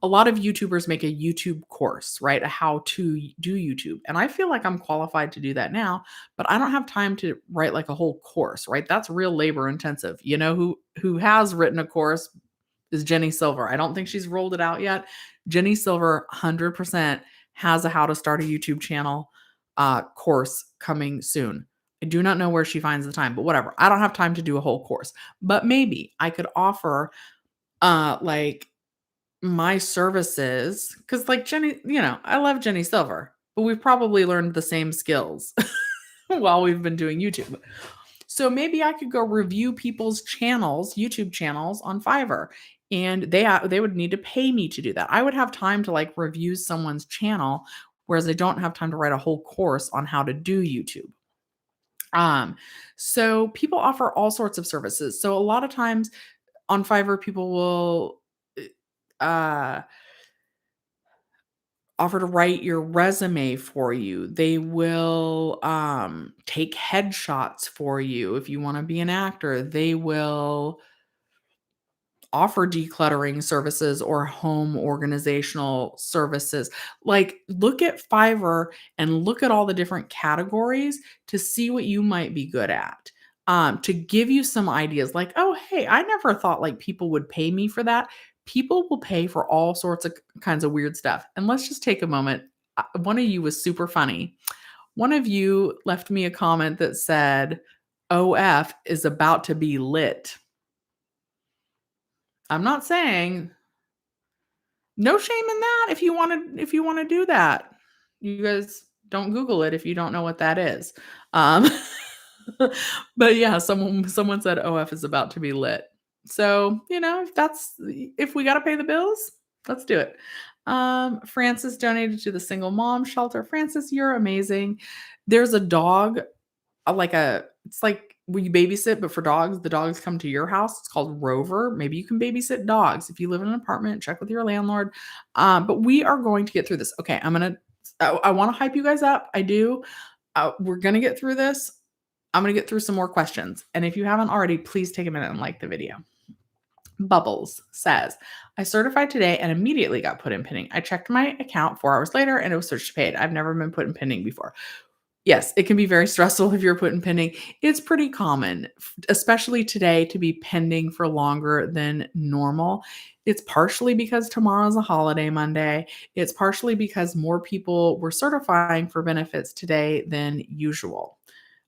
A lot of YouTubers make a YouTube course, right? A how to do YouTube. And I feel like I'm qualified to do that now, but I don't have time to write like a whole course, right? That's real labor intensive. You know who has written a course is Jenny Silver. I don't think she's rolled it out yet. Jenny Silver 100% has a how to start a YouTube channel course coming soon. I do not know where she finds the time, but whatever. I don't have time to do a whole course. But maybe I could offer my services, because like Jenny, I love Jenny Silver, but we've probably learned the same skills while we've been doing YouTube. So maybe I could go review people's YouTube channels on Fiverr, and they would need to pay me to do that. I would have time to like review someone's channel, whereas I don't have time to write a whole course on how to do YouTube. So people offer all sorts of services. So a lot of times on Fiverr, people will offer to write your resume for you. They will take headshots for you. If you want to be an actor, they will offer decluttering services or home organizational services. Like, look at Fiverr and look at all the different categories to see what you might be good at. To give you some ideas like, oh, hey, I never thought like people would pay me for that. People will pay for all sorts of kinds of weird stuff. And let's just take a moment. One of you was super funny. One of you left me a comment that said, OF is about to be lit. I'm not saying no shame in that if you wanna do that. You guys don't Google it if you don't know what that is. Um, but yeah, someone said OF is about to be lit. So, if we gotta pay the bills, let's do it. Francis donated to the single mom shelter. Francis, you're amazing. There's a dog, it's like where you babysit, but for dogs, the dogs come to your house. It's called Rover. Maybe you can babysit dogs. If you live in an apartment, check with your landlord. But we are going to get through this. Okay, I wanna hype you guys up. I do. We're gonna get through this. I'm gonna get through some more questions, and if you haven't already, please take a minute and like the video. Bubbles says, I certified today and immediately got put in pending. I checked my account 4 hours later and it was searched paid. I've never been put in pending before. Yes, it can be very stressful if you're put in pending. It's pretty common, especially today, to be pending for longer than normal. It's partially because tomorrow's a holiday Monday. It's partially because more people were certifying for benefits today than usual.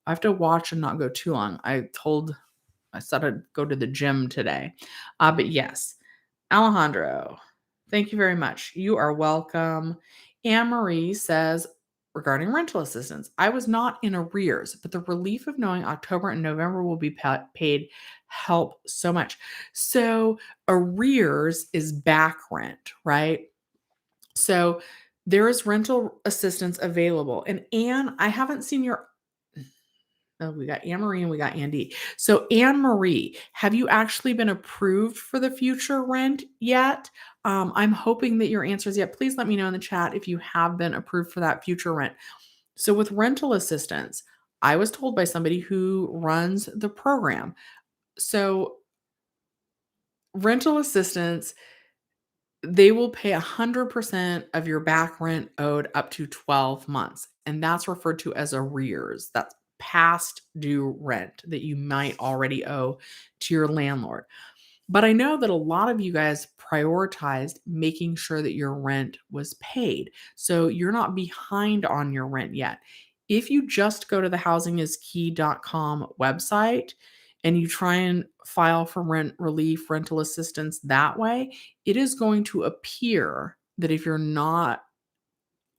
I have to watch and not go too long. I said I'd go to the gym today. But yes, Alejandro, thank you very much. You are welcome. Anne Marie says, regarding rental assistance, I was not in arrears, but the relief of knowing October and November will be paid help so much. So arrears is back rent, right? So there is rental assistance available. And Anne, I haven't seen your Oh, we got Anne Marie and we got Andy. So, Anne Marie, have you actually been approved for the future rent yet? I'm hoping that your answer is yet. Please let me know in the chat if you have been approved for that future rent. So, with rental assistance, I was told by somebody who runs the program. So, rental assistance, they will pay 100% of your back rent owed up to 12 months, and that's referred to as arrears. That's past due rent that you might already owe to your landlord. But I know that a lot of you guys prioritized making sure that your rent was paid. So you're not behind on your rent yet. If you just go to the housingiskey.com website and you try and file for rent relief, rental assistance that way, it is going to appear that if you're not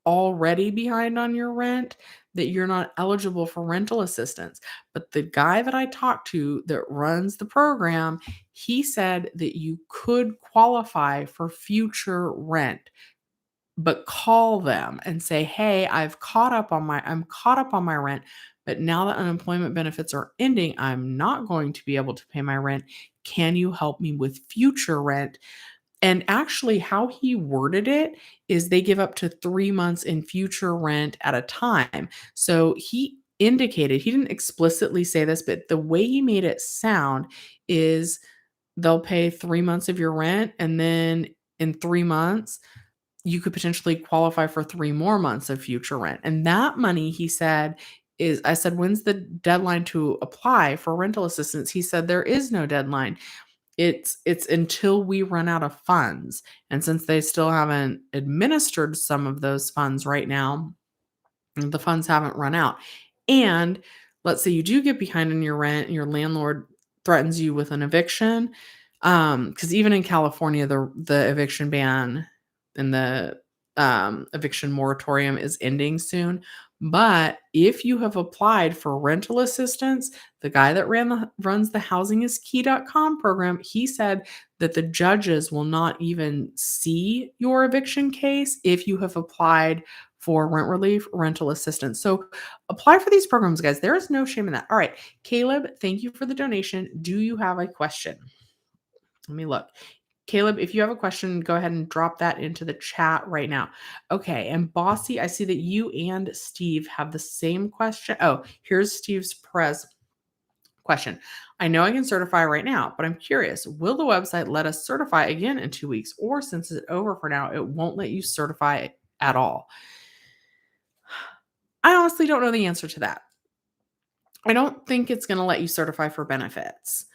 already behind on your rent, that you're not eligible for rental assistance. But the guy that I talked to that runs the program, he said that you could qualify for future rent, but call them and say, "Hey, I'm caught up on my rent, but now that unemployment benefits are ending, I'm not going to be able to pay my rent. Can you help me with future rent?" And actually, how he worded it is they give up to 3 months in future rent at a time. So he indicated, he didn't explicitly say this, but the way he made it sound is they'll pay 3 months of your rent, and then in 3 months, you could potentially qualify for 3 more months of future rent. And that money, he said, is I said, "When's the deadline to apply for rental assistance?" He said, "There is no deadline. It's until we run out of funds." And since they still haven't administered some of those funds right now, the funds haven't run out. And let's say you do get behind on your rent and your landlord threatens you with an eviction. Because even in California, the eviction ban and the eviction moratorium is ending soon. But if you have applied for rental assistance, the guy that runs the housingiskey.com program, he said that the judges will not even see your eviction case if you have applied for rent relief, rental assistance. So apply for these programs, guys. There is no shame in that. All right, Caleb, thank you for the donation. Do you have a question? Let me look. Caleb, if you have a question, go ahead and drop that into the chat right now. Okay, and Bossy, I see that you and Steve have the same question. Oh, here's Steve's question. I know I can certify right now, but I'm curious, will the website let us certify again in 2 weeks? Or since it's over for now, it won't let you certify at all? I honestly don't know the answer to that. I don't think it's going to let you certify for benefits.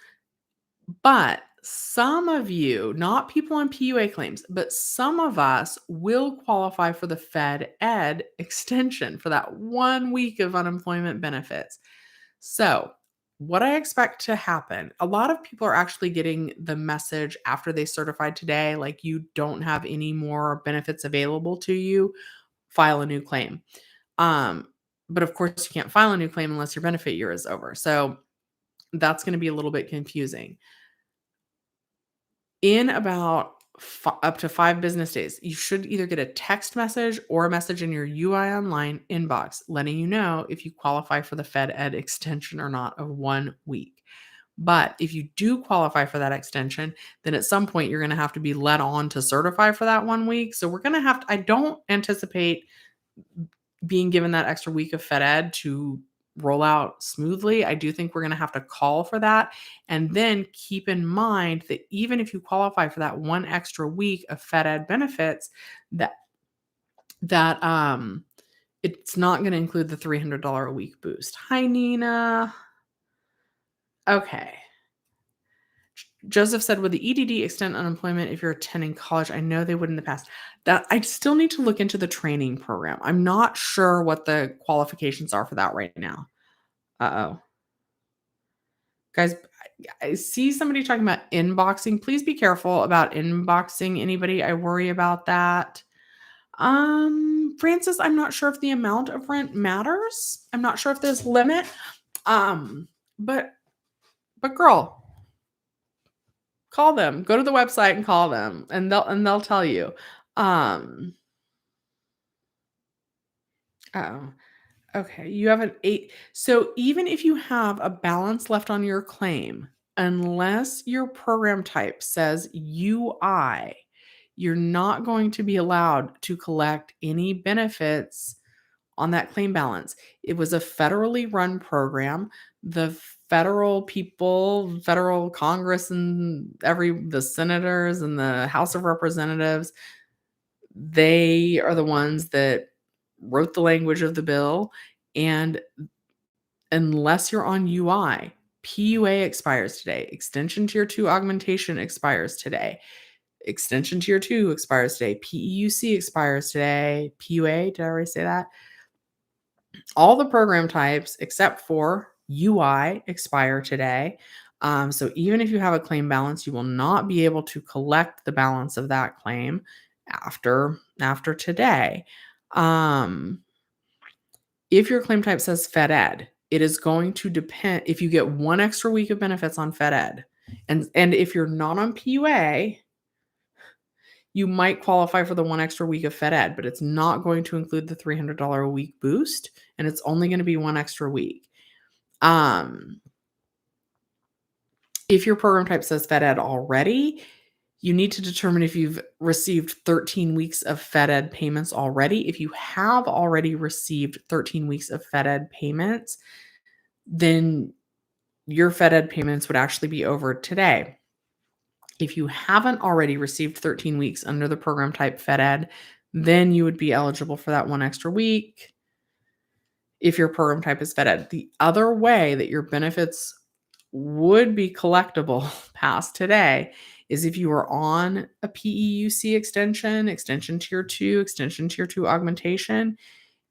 But some of you, not people on PUA claims, but some of us will qualify for the Fed Ed extension for that 1 week of unemployment benefits. So what I expect to happen, a lot of people are actually getting the message after they certified today, like, you don't have any more benefits available to you, file a new claim. Um, but of course, you can't file a new claim unless your benefit year is over. So that's going to be a little bit confusing. In about up to 5 business days, you should either get a text message or a message in your UI Online inbox letting you know if you qualify for the Fed Ed extension or not of 1 week. But if you do qualify for that extension, then at some point you're going to have to be let on to certify for that 1 week. So we're going to have to, I don't anticipate being given that extra week of Fed Ed to roll out smoothly. I do think we're going to have to call for that. And then keep in mind that even if you qualify for that one extra week of Fed Ed benefits, that that it's not going to include the $300 a week boost. Hi Nina. Okay. Joseph said, would the EDD extend unemployment if you're attending college? I know they would in the past. That I still need to look into the training program. I'm not sure what the qualifications are for that right now. Uh-oh. Guys, I see somebody talking about inboxing. Please be careful about inboxing anybody. I worry about that. Francis, I'm not sure if the amount of rent matters. I'm not sure if there's limit. Um, but girl, call them. Go to the website and call them, and they'll tell you. Um, oh, okay. You have an 8. So even if you have a balance left on your claim, unless your program type says UI, you're not going to be allowed to collect any benefits on that claim balance. It was a federally run program. The federal people, federal Congress and the senators and the House of Representatives, they are the ones that wrote the language of the bill. And unless you're on UI, PUA expires today. Extension Tier 2 augmentation expires today. Extension Tier 2 expires today. PEUC expires today. PUA, did I already say that? All the program types except for UI expire today. So even if you have a claim balance, you will not be able to collect the balance of that claim after today. If your claim type says Fed Ed, it is going to depend if you get one extra week of benefits on Fed Ed. And if you're not on PUA, you might qualify for the one extra week of Fed Ed, but it's not going to include the $300 a week boost, and it's only going to be one extra week. If your program type says Fed Ed already, you need to determine if you've received 13 weeks of Fed Ed payments already. If you have already received 13 weeks of Fed Ed payments, then your Fed Ed payments would actually be over today. If you haven't already received 13 weeks under the program type Fed Ed, then you would be eligible for that one extra week if your program type is Fed Ed. The other way that your benefits would be collectible past today is if you are on a PEUC extension, extension tier 2, extension tier 2 augmentation,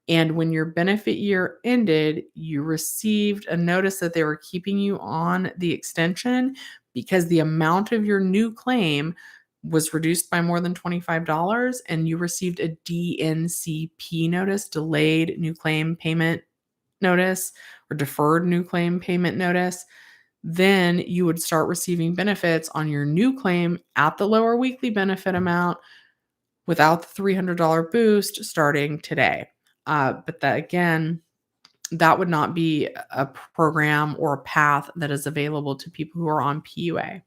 and when your benefit year ended, you received a notice that they were keeping you on the extension because the amount of your new claim was reduced by more than $25 and you received a DNCP notice, delayed new claim payment notice, or deferred new claim payment notice. Then you would start receiving benefits on your new claim at the lower weekly benefit amount without the $300 boost starting today. But that again, that would not be a program or a path that is available to people who are on PUA.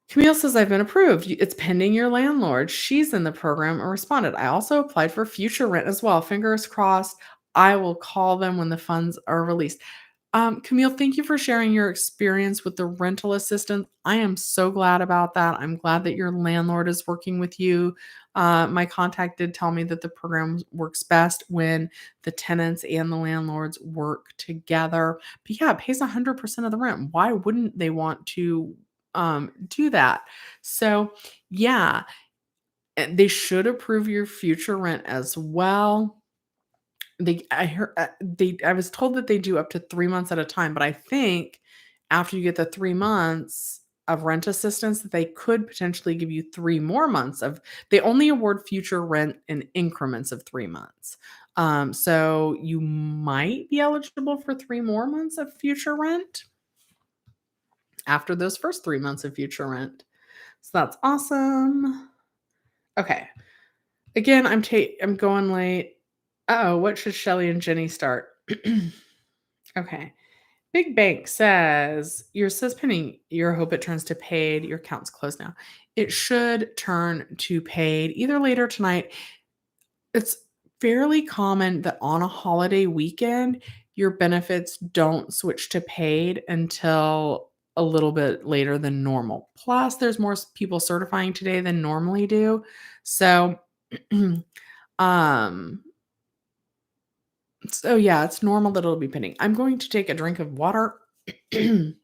Camille says, I've been approved. It's pending your landlord. She's in the program and responded. I also applied for future rent as well. Fingers crossed. I will call them when the funds are released. Camille, thank you for sharing your experience with the rental assistance. I am so glad about that. I'm glad that your landlord is working with you. My contact did tell me that the program works best when the tenants and the landlords work together. But yeah, it pays 100% of the rent. Why wouldn't they want to do that? So yeah, they should approve your future rent as well. I was told that they do up to 3 months at a time, but I think after you get the 3 months of rent assistance that they could potentially give you 3 more months of they only award future rent in increments of 3 months. So you might be eligible for 3 more months of future rent after those first 3 months of future rent. So that's awesome. Okay. Again, I'm going late. Uh-oh, what should Shelly and Jenny start? Okay. Big Bank says, yours says pending. Your hope it turns to paid. Your account's closed now. It should turn to paid either later tonight. It's fairly common that on a holiday weekend, your benefits don't switch to paid until a little bit later than normal. Plus, there's more people certifying today than normally do. So, um, so yeah, it's normal that it'll be pending. I'm going to take a drink of water. You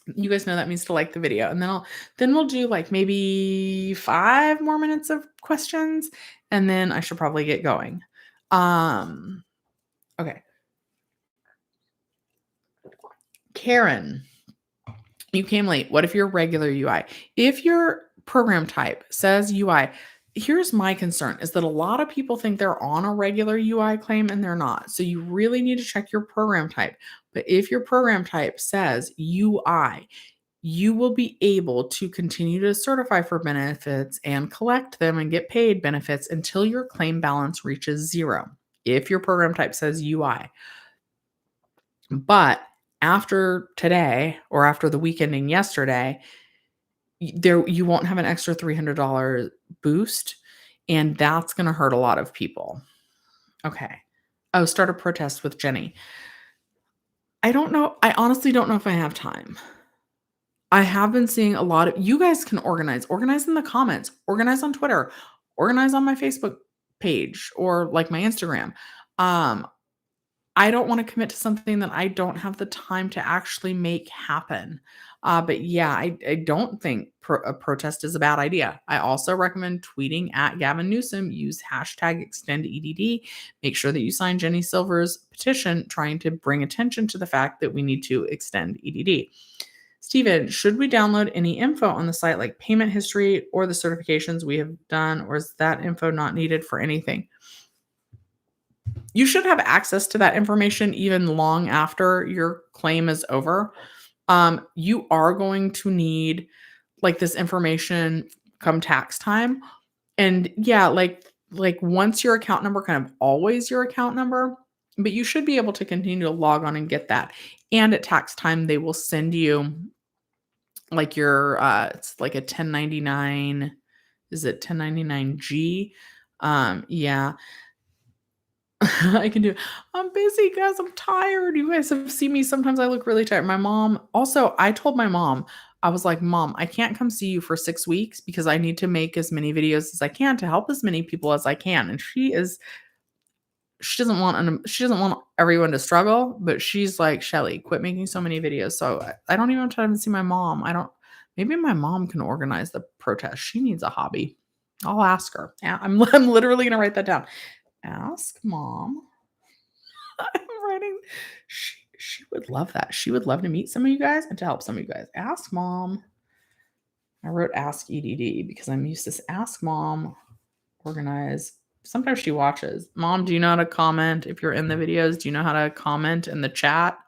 guys know that means to like the video, and then we'll do like maybe 5 more minutes of questions, and then I should probably get going. Okay. Karen, you came late. What if you're regular UI? If your program type says UI, here's my concern is that a lot of people think they're on a regular UI claim and they're not. So you really need to check your program type. But if your program type says UI, you will be able to continue to certify for benefits and collect them and get paid benefits until your claim balance reaches 0. If your program type says UI. But after today or after the week ending yesterday, you won't have an extra $300 boost, and that's going to hurt a lot of people. Okay. Oh, start a protest with Jenny. I don't know. I honestly don't know if I have time. I have been seeing a lot of you guys can organize in the comments, organize on Twitter, organize on my Facebook page or like my Instagram. I don't want to commit to something that I don't have the time to actually make happen. But yeah, I don't think a protest is a bad idea. I also recommend tweeting at Gavin Newsom, use hashtag #ExtendEDD. Make sure that you sign Jenny Silver's petition trying to bring attention to the fact that we need to extend EDD. Steven, should we download any info on the site like payment history or the certifications we have done, or is that info not needed for anything? You should have access to that information even long after your claim is over. You are going to need like this information come tax time. And yeah, like once your account number, kind of always your account number, but you should be able to continue to log on and get that. And at tax time, they will send you like your it's like a 1099, is it 1099G? Yeah. I can do it. I'm busy, guys. I'm tired. You guys have seen me. Sometimes I look really tired. My mom, also, I told my mom, I was like, Mom, I can't come see you for 6 weeks because I need to make as many videos as I can to help as many people as I can. And she doesn't want everyone to struggle, but she's like, Shelly, quit making so many videos. So I don't even have time to see my mom. Maybe my mom can organize the protest. She needs a hobby. I'll ask her. Yeah, I'm literally going to write that down. Ask mom. I'm writing. She would love that. She would love to meet some of you guys and to help some of you guys. Ask mom. I wrote ask EDD because I'm used to ask mom, organize. Sometimes she watches. Mom, do you know how to comment? If you're in the videos, do you know how to comment in the chat?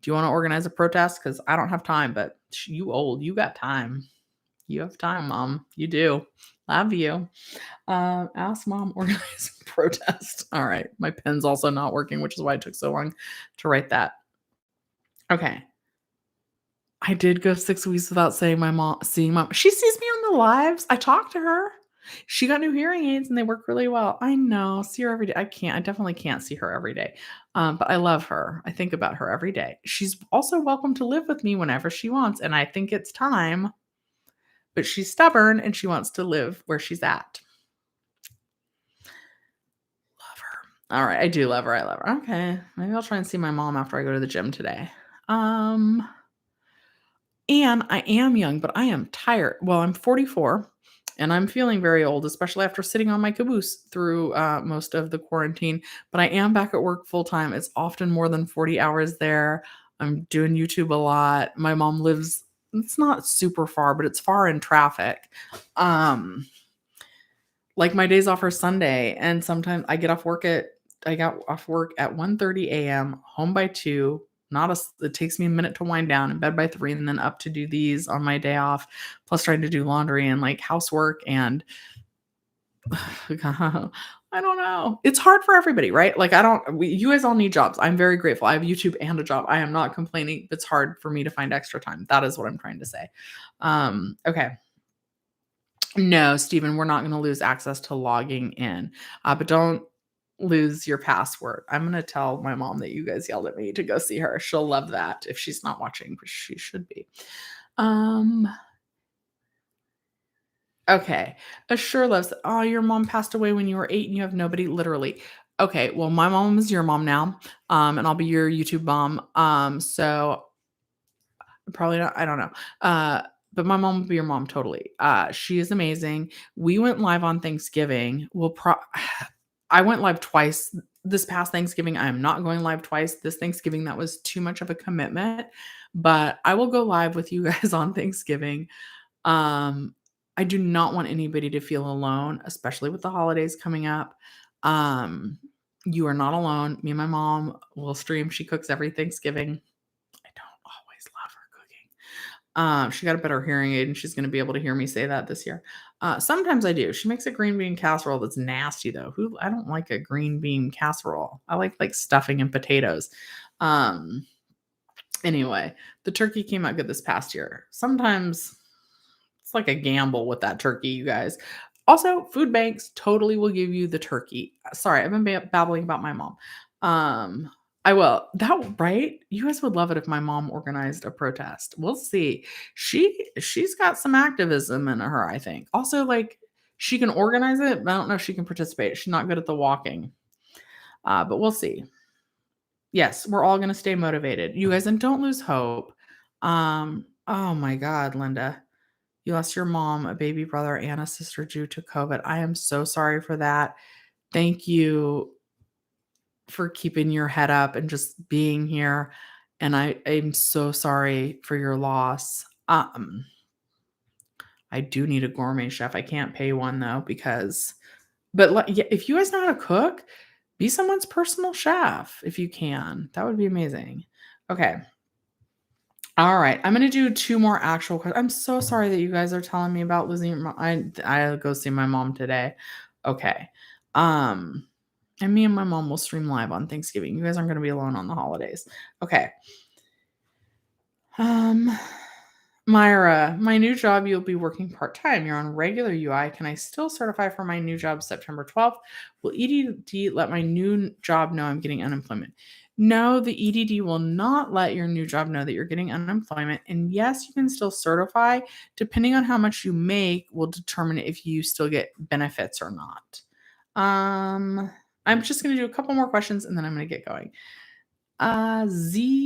Do you want to organize a protest? Because I don't have time, but you old. You got time. You have time, Mom. You do. Love you. Ask Mom, organize a protest. All right. My pen's also not working, which is why it took so long to write that. Okay. I did go 6 weeks without seeing mom. She sees me on the lives. I talk to her. She got new hearing aids and they work really well. I know. See her every day. I definitely can't see her every day. But I love her. I think about her every day. She's also welcome to live with me whenever she wants. And I think it's time. But she's stubborn and she wants to live where she's at. Love her. All right. I do love her. I love her. Okay. Maybe I'll try and see my mom after I go to the gym today. And I am young, but I am tired. Well, I'm 44. And I'm feeling very old, especially after sitting on my caboose through most of the quarantine. But I am back at work full time. It's often more than 40 hours there. I'm doing YouTube a lot. My mom lives, it's not super far, but it's far in traffic. Like my days off are Sunday, and sometimes I got off work at 1:30 a.m., home by 2. It takes me a minute to wind down, in bed by 3, and then up to do these on my day off, plus trying to do laundry and like housework and I don't know. It's hard for everybody, right? Like you guys all need jobs. I'm very grateful. I have YouTube and a job. I am not complaining. It's hard for me to find extra time. That is what I'm trying to say. Okay. No, Stephen, we're not going to lose access to logging in, but don't lose your password. I'm going to tell my mom that you guys yelled at me to go see her. She'll love that if she's not watching, which she should be. Okay. Assure loves, oh, your mom passed away when you were 8 and you have nobody, literally. Okay, well, my mom is your mom now, and I'll be your YouTube mom. So probably not, I don't know. But my mom will be your mom totally. She is amazing. We went live on Thanksgiving. I went live twice this past Thanksgiving. I am not going live twice this Thanksgiving. That was too much of a commitment, but I will go live with you guys on Thanksgiving. I do not want anybody to feel alone, especially with the holidays coming up. You are not alone. Me and my mom will stream. She cooks every Thanksgiving. I don't always love her cooking. She got a better hearing aid and she's going to be able to hear me say that this year. Sometimes I do. She makes a green bean casserole that's nasty though. I don't like a green bean casserole. I like stuffing and potatoes. Anyway, the turkey came out good this past year. Sometimes it's like a gamble with that turkey, you guys. Also, food banks totally will give you the turkey. Sorry, I've been babbling about my mom. I will. Right? You guys would love it if my mom organized a protest. We'll see. She's got some activism in her, I think. Also, like she can organize it, but I don't know if she can participate. She's not good at the walking. But we'll see. Yes, we're all gonna stay motivated. You guys, and don't lose hope. Oh my God, Linda. You lost your mom, a baby brother, and a sister due to COVID. I am so sorry for that. Thank you for keeping your head up and just being here. And I'm so sorry for your loss. I do need a gourmet chef. I can't pay one though but if you guys know how to cook, be someone's personal chef if you can. That would be amazing. Okay. All right, I'm gonna do 2 more actual questions. I'm so sorry that you guys are telling me about losing your mom. I'll go see my mom today. Okay. And me and my mom will stream live on Thanksgiving. You guys aren't gonna be alone on the holidays. Okay. Myra, my new job, you'll be working part-time. You're on regular UI. Can I still certify for my new job September 12th? Will EDD let my new job know I'm getting unemployment? No, the EDD will not let your new job know that you're getting unemployment. And yes, you can still certify. Depending on how much you make will determine if you still get benefits or not. I'm just going to do a couple more questions and then I'm going to get going. Zimeson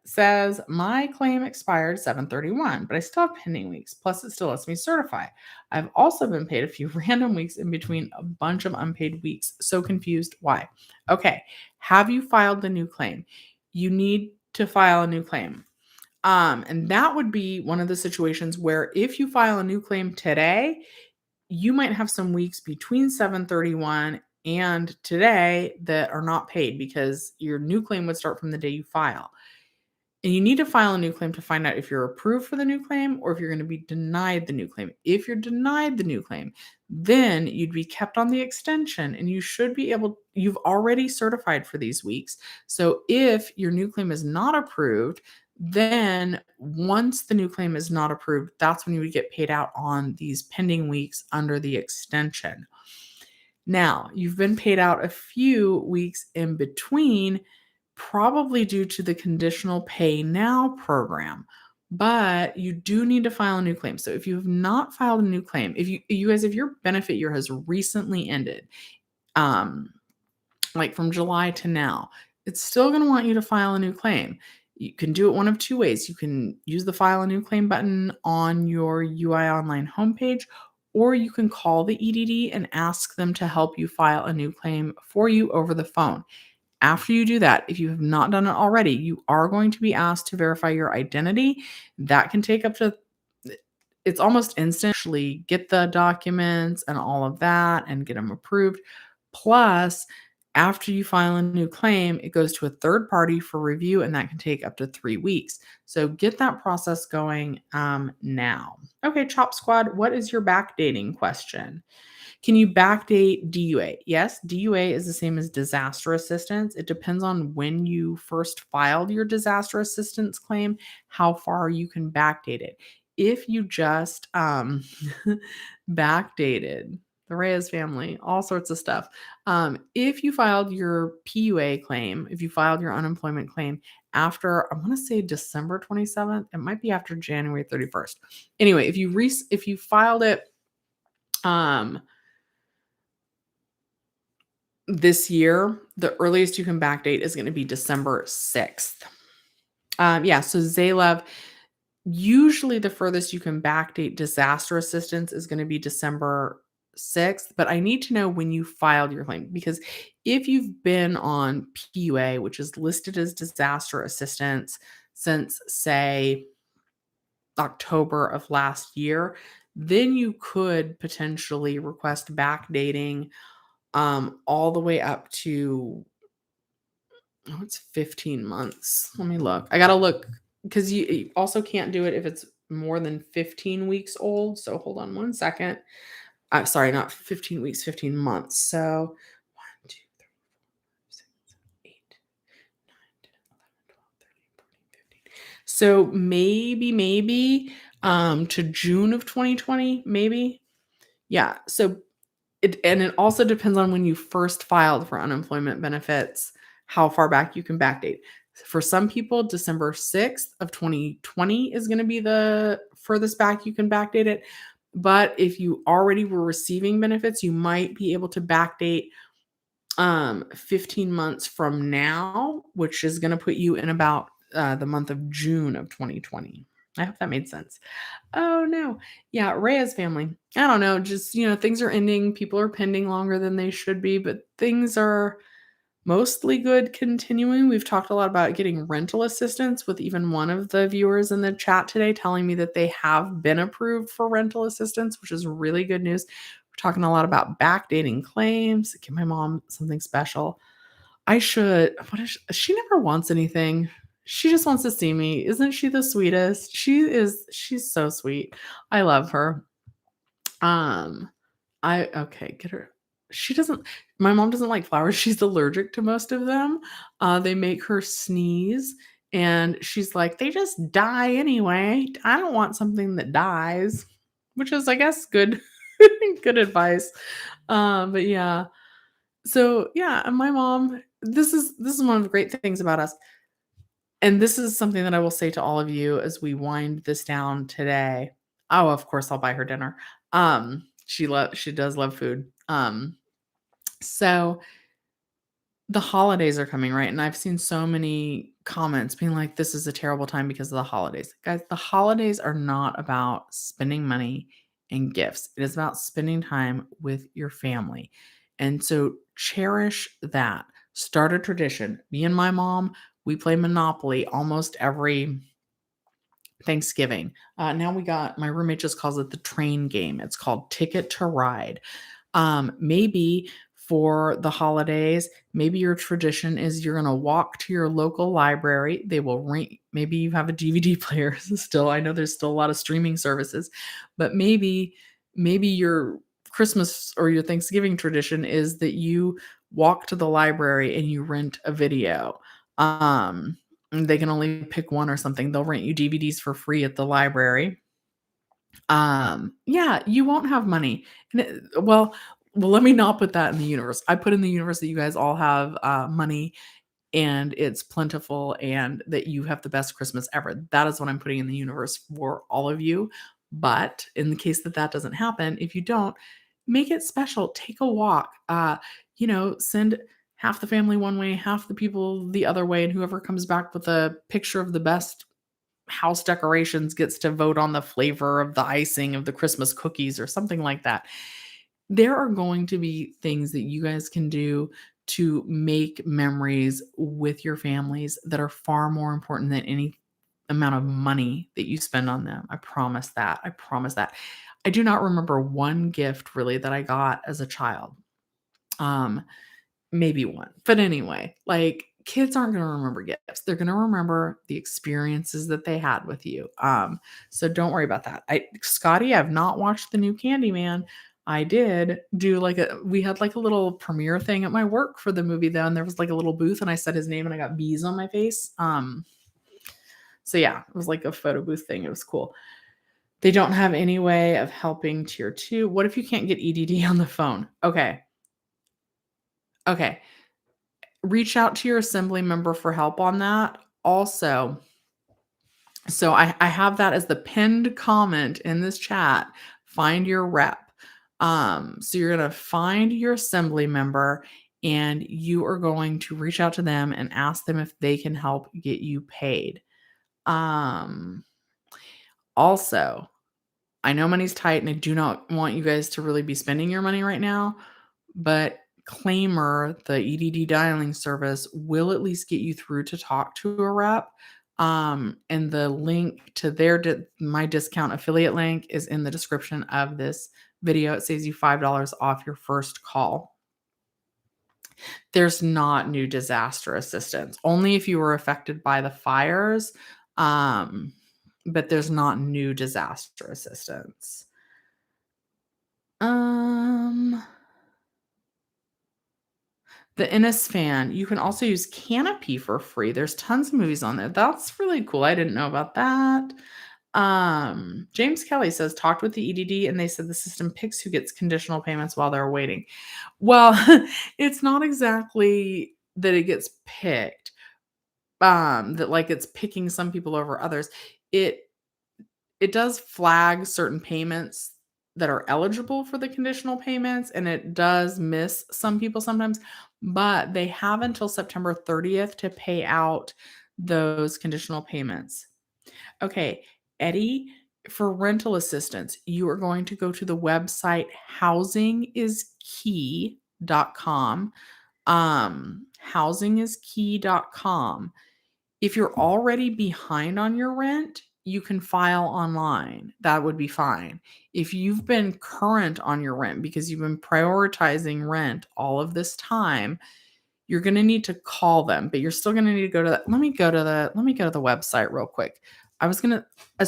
says, my claim expired 7/31, but I still have pending weeks. Plus, it still lets me certify. I've also been paid a few random weeks in between a bunch of unpaid weeks. So confused. Why? Okay. Have you filed the new claim? You need to file a new claim. And that would be one of the situations where if you file a new claim today, you might have some weeks between 7/31 and today that are not paid because your new claim would start from the day you file. And you need to file a new claim to find out if you're approved for the new claim or if you're going to be denied the new claim. If you're denied the new claim, then you'd be kept on the extension and you've already certified for these weeks. So if your new claim is not approved, then once the new claim is not approved, that's when you would get paid out on these pending weeks under the extension. Now, you've been paid out a few weeks in between, probably due to the conditional pay now program, but you do need to file a new claim. So if you have not filed a new claim, if your benefit year has recently ended, like from July to now, it's still going to want you to file a new claim. You can do it one of two ways. You can use the File a New Claim button on your UI Online homepage, or you can call the EDD and ask them to help you file a new claim for you over the phone. After you do that, if you have not done it already, you are going to be asked to verify your identity. That can take up to it's almost instant. Actually get the documents and all of that and get them approved. Plus, after you file a new claim, it goes to a third party for review, and that can take up to 3 weeks. So get that process going now. Okay, Chop Squad, what is your backdating question? Can you backdate DUA? Yes, DUA is the same as disaster assistance. It depends on when you first filed your disaster assistance claim, how far you can backdate it. If you just backdated the Reyes family, all sorts of stuff. If you filed your PUA claim, if you filed your unemployment claim after, I want to say December 27th, it might be after January 31st. Anyway, if you filed it this year, the earliest you can backdate is going to be December 6th. Yeah, so Zalev, usually the furthest you can backdate disaster assistance is going to be December 6th, but I need to know when you filed your claim, because if you've been on PUA, which is listed as disaster assistance since, say, October of last year, then you could potentially request backdating all the way up to, oh, it's 15 months. Let me look. I gotta look because you also can't do it if it's more than 15 weeks old. So hold on one second. Sorry, not 15 weeks, 15 months. So 1, 2, 3, 4, 5, 6, 7, 8, 9, 10, 11, 12, 13, 14, 15. So maybe to June of 2020, maybe. Yeah. So it also depends on when you first filed for unemployment benefits, how far back you can backdate. For some people, December 6th of 2020 is going to be the furthest back you can backdate it. But if you already were receiving benefits, you might be able to backdate 15 months from now, which is going to put you in about the month of June of 2020. I hope that made sense. Oh, no. Yeah, Rhea's family. I don't know, just, things are ending, people are pending longer than they should be, but things are mostly good continuing. We've talked a lot about getting rental assistance, with even one of the viewers in the chat today telling me that they have been approved for rental assistance, which is really good news. We're talking a lot about backdating claims. Give my mom something special. I should. She never wants anything. She just wants to see me. Isn't she the sweetest? She's so sweet. I love her. Um, okay, get her. She doesn't My mom doesn't like flowers. She's allergic to most of them. They make her sneeze, and she's like, "They just die anyway. I don't want something that dies." Which is, I guess, good good advice. But yeah. So, yeah, and my mom, this is one of the great things about us. And this is something that I will say to all of you as we wind this down today. Oh, of course, I'll buy her dinner. She does love food. So the holidays are coming, right? And I've seen so many comments being like, this is a terrible time because of the holidays. Guys, the holidays are not about spending money and gifts. It is about spending time with your family. And so cherish that. Start a tradition. Me and my mom, we play Monopoly almost every Thanksgiving. Now my roommate just calls it the train game. It's called Ticket to Ride. Maybe for the holidays, maybe your tradition is you're going to walk to your local library. They will maybe you have a DVD player still. I know there's still a lot of streaming services, but maybe your Christmas or your Thanksgiving tradition is that you walk to the library and you rent a video. They can only pick one or something. They'll rent you DVDs for free at the library. Yeah, you won't have money. Well, let me not put that in the universe. I put in the universe that you guys all have money and it's plentiful and that you have the best Christmas ever. That is what I'm putting in the universe for all of you. But in the case that that doesn't happen, if you don't, make it special. Take a walk. Send half the family one way, half the people the other way, and whoever comes back with a picture of the best house decorations gets to vote on the flavor of the icing of the Christmas cookies or something like that. There are going to be things that you guys can do to make memories with your families that are far more important than any amount of money that you spend on them. I promise that. I promise that. I do not remember one gift really that I got as a child. Um, Maybe one. But anyway, like, kids aren't gonna remember gifts. They're gonna remember the experiences that they had with you. So don't worry about that. Scotty, I've not watched the new Candyman. I did do we had like a little premiere thing at my work for the movie though, and there was like a little booth and I said his name and I got bees on my face. So yeah, it was like a photo booth thing. It was cool. They don't have any way of helping tier 2. What if you can't get EDD on the phone? Okay. Okay. Reach out to your assembly member for help on that. Also, so I have that as the pinned comment in this chat. Find your rep. So you're gonna find your assembly member and you are going to reach out to them and ask them if they can help get you paid. Um, Also, I know money's tight and I do not want you guys to really be spending your money right now, but Claimer, the EDD dialing service, will at least get you through to talk to a rep. And the link to my discount affiliate link is in the description of this video. It saves you $5 off your first call. There's not new disaster assistance, only if you were affected by the fires. But there's not new disaster assistance. The Innis fan, you can also use Canopy for free. There's tons of movies on there. That's really cool. I didn't know about that. James Kelly says, talked with the EDD and they said the system picks who gets conditional payments while they're waiting. Well, it's not exactly that it gets picked. That like it's picking some people over others. It does flag certain payments that are eligible for the conditional payments, and it does miss some people sometimes, but they have until September 30th to pay out those conditional payments. Okay, Eddie, for rental assistance, you are going to go to the website housingiskey.com. Housingiskey.com. If you're already behind on your rent, you can file online. That would be fine. If you've been current on your rent because you've been prioritizing rent all of this time, you're going to need to call them, but you're still going to need to go to that. Let me go to the website real quick. As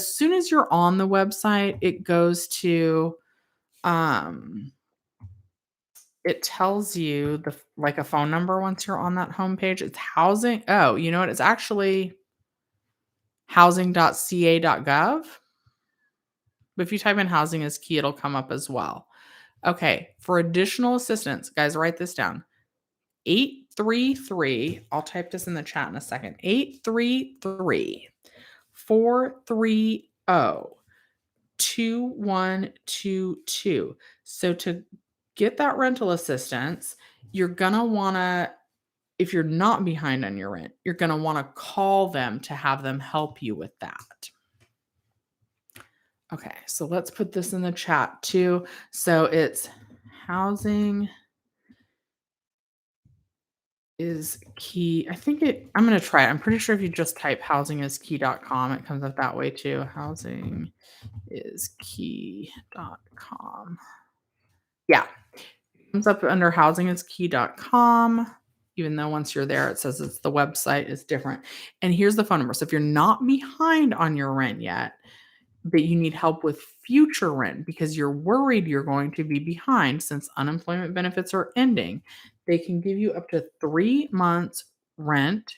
soon as you're on the website, it goes to it tells you like a phone number once you're on that homepage. It's housing. Oh, you know what? It's actually housing.ca.gov. But if you type in housing is key, it'll come up as well. Okay, for additional assistance, guys, write this down. 833, I'll type this in the chat in a second. 833 430 2122. So to get that rental assistance, you're going to want to, if you're not behind on your rent, you're going to want to call them to have them help you with that. Okay, so let's put this in the chat too. So it's housing is key. I'm going to try it. I'm pretty sure if you just type housingiskey.com, it comes up that way too. Housingiskey.com. Yeah, it comes up under housingiskey.com. Even though once you're there, it says it's the website is different. And here's the phone number. So if you're not behind on your rent yet, but you need help with future rent because you're worried you're going to be behind since unemployment benefits are ending, they can give you up to 3 months rent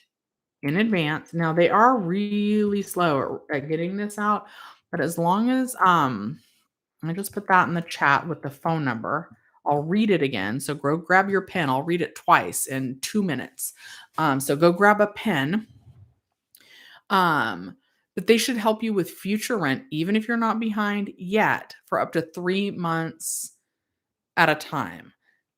in advance. Now they are really slow at getting this out, but as long as I just put that in the chat with the phone number. I'll read it again. So go grab your pen. I'll read it twice in 2 minutes. So go grab a pen. But they should help you with future rent, even if you're not behind yet, for up to 3 months at a time.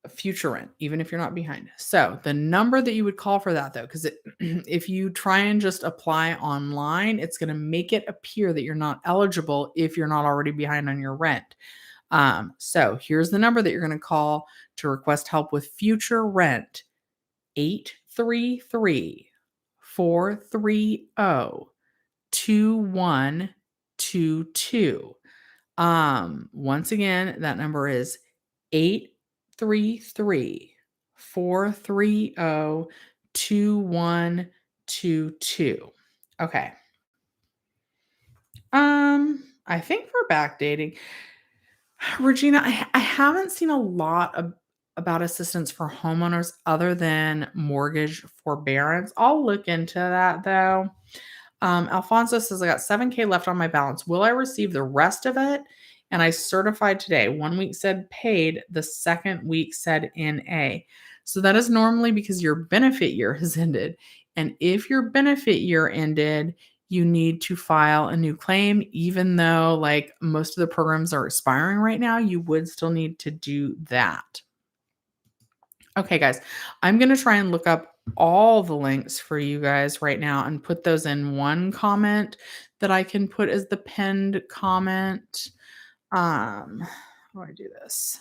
future rent, even if you're not behind. So the number that you would call for that though, because if you try and just apply online, it's going to make it appear that you're not eligible if you're not already behind on your rent. So here's the number that you're going to call to request help with future rent: 833-430-2122. Once again, that number is 833-430-2122. Okay. I think for backdating, Regina, I haven't seen a lot of about assistance for homeowners other than mortgage forbearance. I'll look into that though. Alfonso says, I got 7K left on my balance. Will I receive the rest of it? And I certified today. 1 week said paid, the second week said NA. So that is normally because your benefit year has ended. And if your benefit year ended, you need to file a new claim, even though like most of the programs are expiring right now, you would still need to do that. Okay, guys, I'm going to try and look up all the links for you guys right now and put those in one comment that I can put as the pinned comment. How do I do this?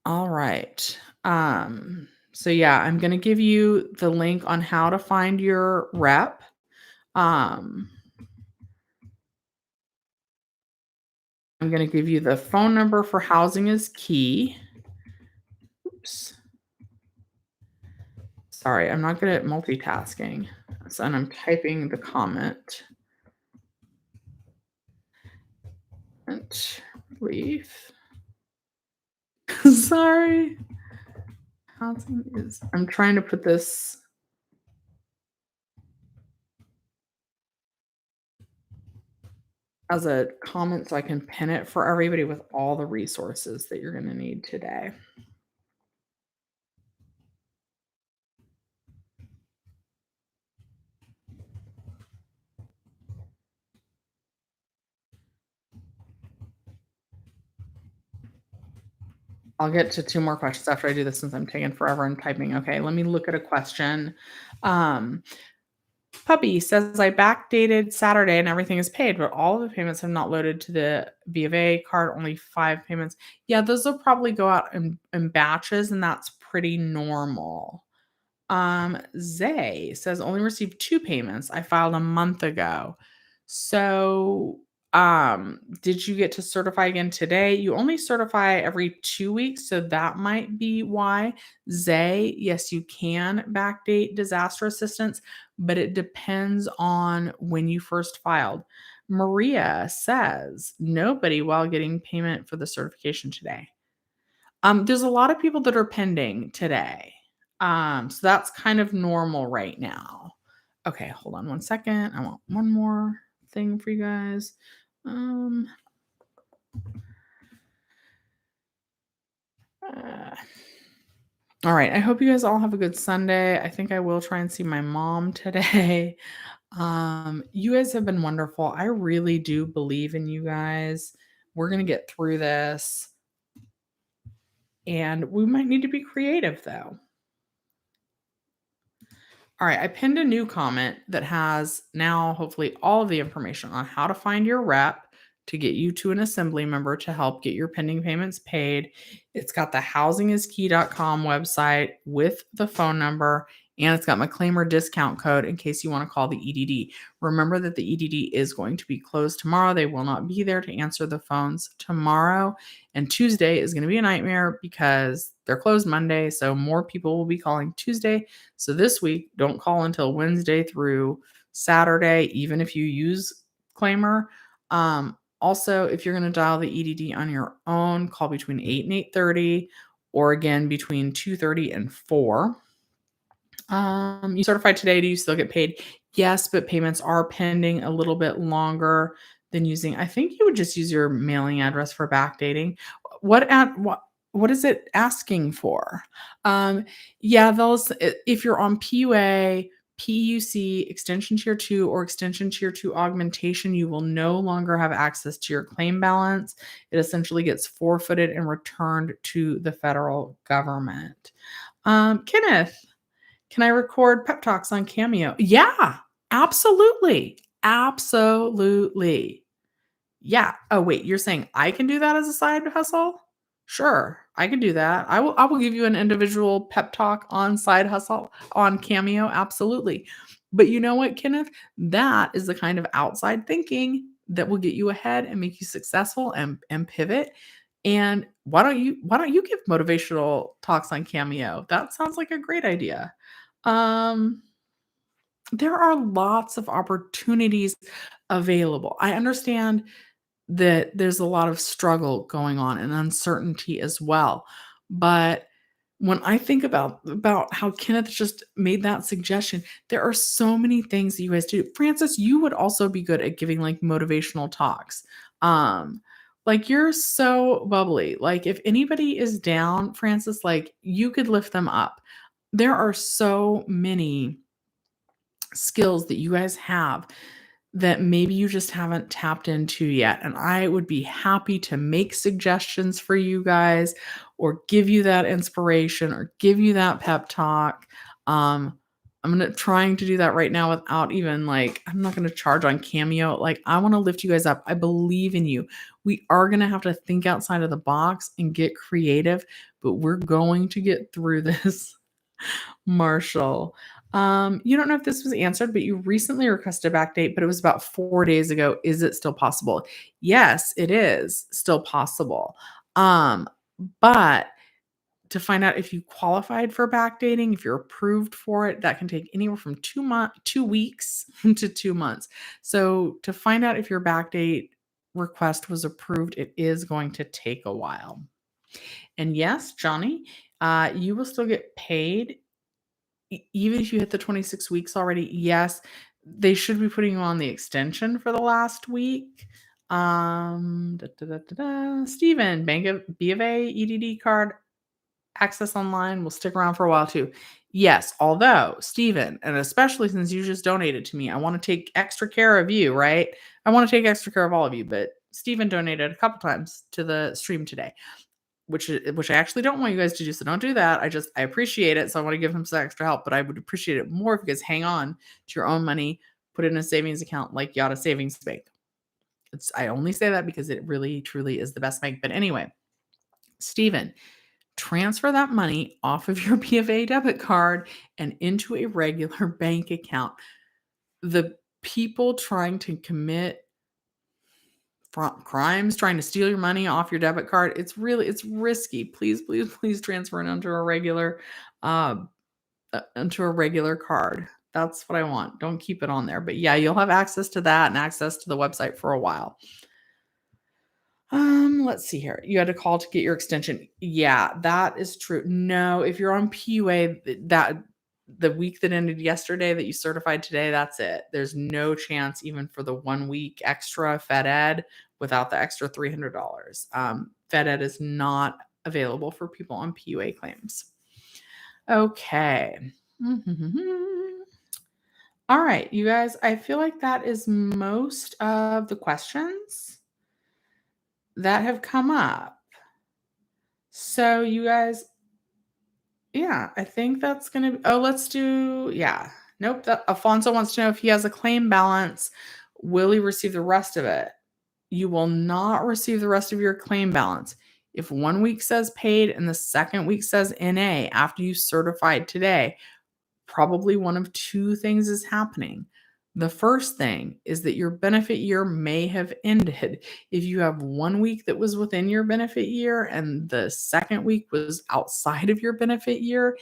All right. So yeah, I'm going to give you the link on how to find your rep. I'm going to give you the phone number for Housing is Key. Oops. Sorry, I'm not good at multitasking. So, and I'm typing the comment. Rent relief. Sorry. Housing is. I'm trying to put this as a comment so I can pin it for everybody with all the resources that you're going to need today. I'll get to 2 more questions after I do this since I'm taking forever and typing. Okay, let me look at a question. Um, Puppy says, I backdated Saturday and everything is paid, but all of the payments have not loaded to the B of A card, only 5 payments. Yeah, those will probably go out in batches, and that's pretty normal. Zay says, only received 2 payments. I filed a month ago. So, did you get to certify again today? You only certify every 2 weeks, so that might be why. Zay, yes, you can backdate disaster assistance, but it depends on when you first filed. Maria says, nobody while getting payment for the certification today. There's a lot of people that are pending today. So that's kind of normal right now. Okay, hold on one second. I want one more thing for you guys. Uh, all right. I hope you guys all have a good Sunday. I think I will try and see my mom today. You guys have been wonderful. I really do believe in you guys. We're gonna get through this. And we might need to be creative though. All right, I pinned a new comment that has now hopefully all of the information on how to find your rep to get you to an assembly member to help get your pending payments paid. It's got the housingiskey.com website with the phone number, and it's got my claimer discount code in case you want to call the EDD. Remember that the EDD is going to be closed tomorrow. They will not be there to answer the phones tomorrow. And Tuesday is going to be a nightmare because they're closed Monday. So more people will be calling Tuesday. So this week, don't call until Wednesday through Saturday, even if you use Claimer. Also, if you're going to dial the EDD on your own, call between 8 and 8:30, or again between 2:30 and 4. You certified today, do you still get paid? Yes, but payments are pending a little bit longer than using. I think you would just use your mailing address for backdating. What is it asking for? Yeah, those if you're on PUA, PUC, Extension Tier 2, or Extension Tier 2 augmentation, you will no longer have access to your claim balance. It essentially gets forfeited and returned to the federal government. Kenneth, can I record pep talks on Cameo? Yeah, absolutely. Absolutely. Yeah. Oh, wait, you're saying I can do that as a side hustle? Sure, I can do that. I will give you an individual pep talk on side hustle on Cameo, absolutely. But you know what, Kenneth? That is the kind of outside thinking that will get you ahead and make you successful and pivot. And why don't you give motivational talks on Cameo? That sounds like a great idea. Um there are lots of opportunities available. I understand that there's a lot of struggle going on and uncertainty as well. But when I think about how Kenneth just made that suggestion, there are so many things that you guys do. Francis, you would also be good at giving like motivational talks. Like you're so bubbly. Like if anybody is down, Francis, like you could lift them up. There are so many skills that you guys have that maybe you just haven't tapped into yet. And I would be happy to make suggestions for you guys or give you that inspiration or give you that pep talk. Trying to do that right now without even like, I'm not going to charge on Cameo. Like, I want to lift you guys up. I believe in you. We are going to have to think outside of the box and get creative, but we're going to get through this. Marshall. You don't know if this was answered, but you recently requested a back date, but it was about 4 days ago. Is it still possible? Yes, it is still possible. But to find out if you qualified for backdating, if you're approved for it, that can take anywhere from 2 weeks to 2 months. So to find out if your backdate request was approved, it is going to take a while. And yes, Johnny, you will still get paid even if you hit the 26 weeks already. Yes, they should be putting you on the extension for the last week. Stephen, B of A EDD card access online will stick around for a while too. Yes, although Stephen, and especially since you just donated to me, I want to take extra care of you, right? I want to take extra care of all of you, but Stephen donated a couple times to the stream today, which I actually don't want you guys to do. So don't do that. I appreciate it. So I want to give him some extra help, but I would appreciate it more if you guys hang on to your own money, put it in a savings account like Yada Savings Bank. I only say that because it really, truly is the best bank. But anyway, Stephen, transfer that money off of your B of A debit card and into a regular bank account. The people trying to commit crimes, trying to steal your money off your debit card, it's risky. Please transfer it onto a regular card. That's what I want. Don't keep it on there. But yeah, you'll have access to that and access to the website for a while. Let's see here. You had to call to get your extension. Yeah, that is true. No, if you're on PUA, that the week that ended yesterday that you certified today, that's it. There's no chance even for the 1 week extra Fed Ed without the extra $300. Fed Ed is not available for people on PUA claims. Okay. All right, you guys, I feel like that is most of the questions that have come up. So you guys, yeah, I think that's going to, let's do, yeah. Nope. Alfonso wants to know if he has a claim balance, will he receive the rest of it? You will not receive the rest of your claim balance. If 1 week says paid and the second week says NA after you certified today, probably one of two things is happening. The first thing is that your benefit year may have ended. If you have 1 week that was within your benefit year and the second week was outside of your benefit year,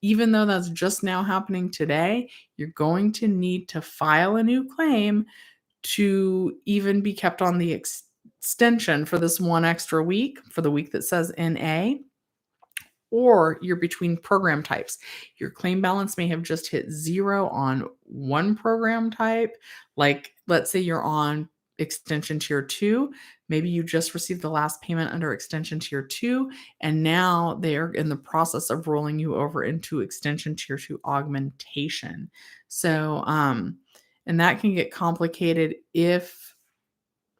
even though that's just now happening today, you're going to need to file a new claim to even be kept on the extension for this one extra week, for the week that says NA. Or you're between program types. Your claim balance may have just hit 0 on one program type. Like, let's say you're on extension tier 2. Maybe you just received the last payment under extension tier 2, and now they're in the process of rolling you over into extension tier 2 augmentation. So, and that can get complicated if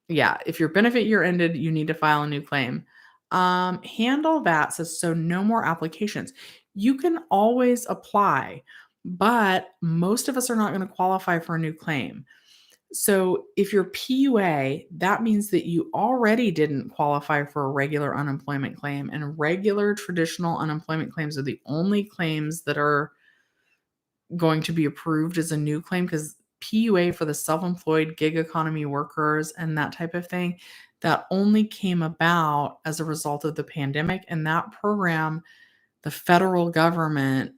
your benefit year ended, you need to file a new claim. Handle that says, so no more applications. You can always apply, but most of us are not going to qualify for a new claim. So if you're PUA, that means that you already didn't qualify for a regular unemployment claim, and regular traditional unemployment claims are the only claims that are going to be approved as a new claim, because PUA for the self-employed gig economy workers and that type of thing, that only came about as a result of the pandemic. And that program, the federal government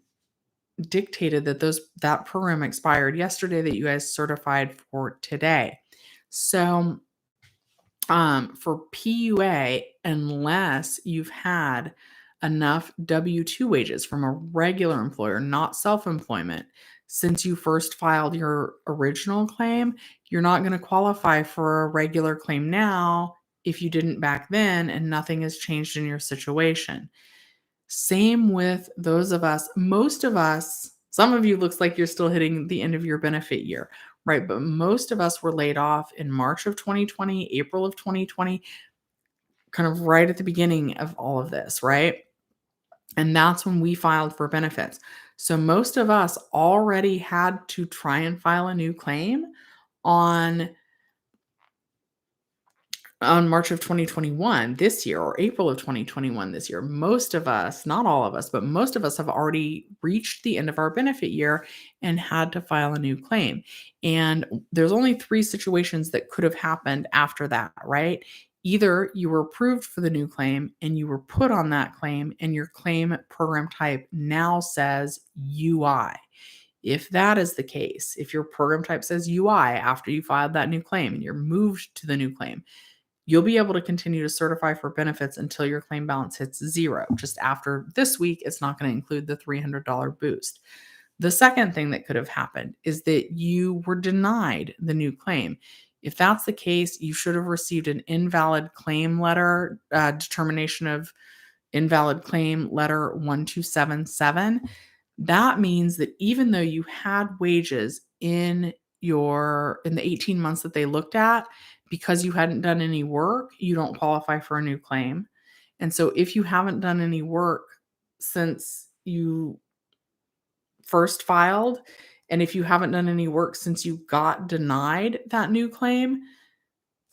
dictated that program expired yesterday, that you guys certified for today. So for PUA, unless you've had enough W-2 wages from a regular employer, not self-employment, since you first filed your original claim, you're not going to qualify for a regular claim now if you didn't back then and nothing has changed in your situation. Same with those of us, most of us, some of you looks like you're still hitting the end of your benefit year, right? But most of us were laid off in March of 2020, April of 2020, kind of right at the beginning of all of this, right? And that's when we filed for benefits. So most of us already had to try and file a new claim on March of 2021 this year, or April of 2021 this year. Most of us, not all of us, but most of us have already reached the end of our benefit year and had to file a new claim. And there's only 3 situations that could have happened after that, right? Either you were approved for the new claim and you were put on that claim, and your claim program type now says UI. If that is the case, if your program type says UI after you filed that new claim and you're moved to the new claim, you'll be able to continue to certify for benefits until your claim balance hits 0. Just after this week, it's not going to include the $300 boost. The second thing that could have happened is that you were denied the new claim. If that's the case, you should have received an invalid claim letter, determination of invalid claim letter 1277. That means that even though you had wages in the 18 months that they looked at, because you hadn't done any work, you don't qualify for a new claim. And so if you haven't done any work since you first filed, and if you haven't done any work since you got denied that new claim,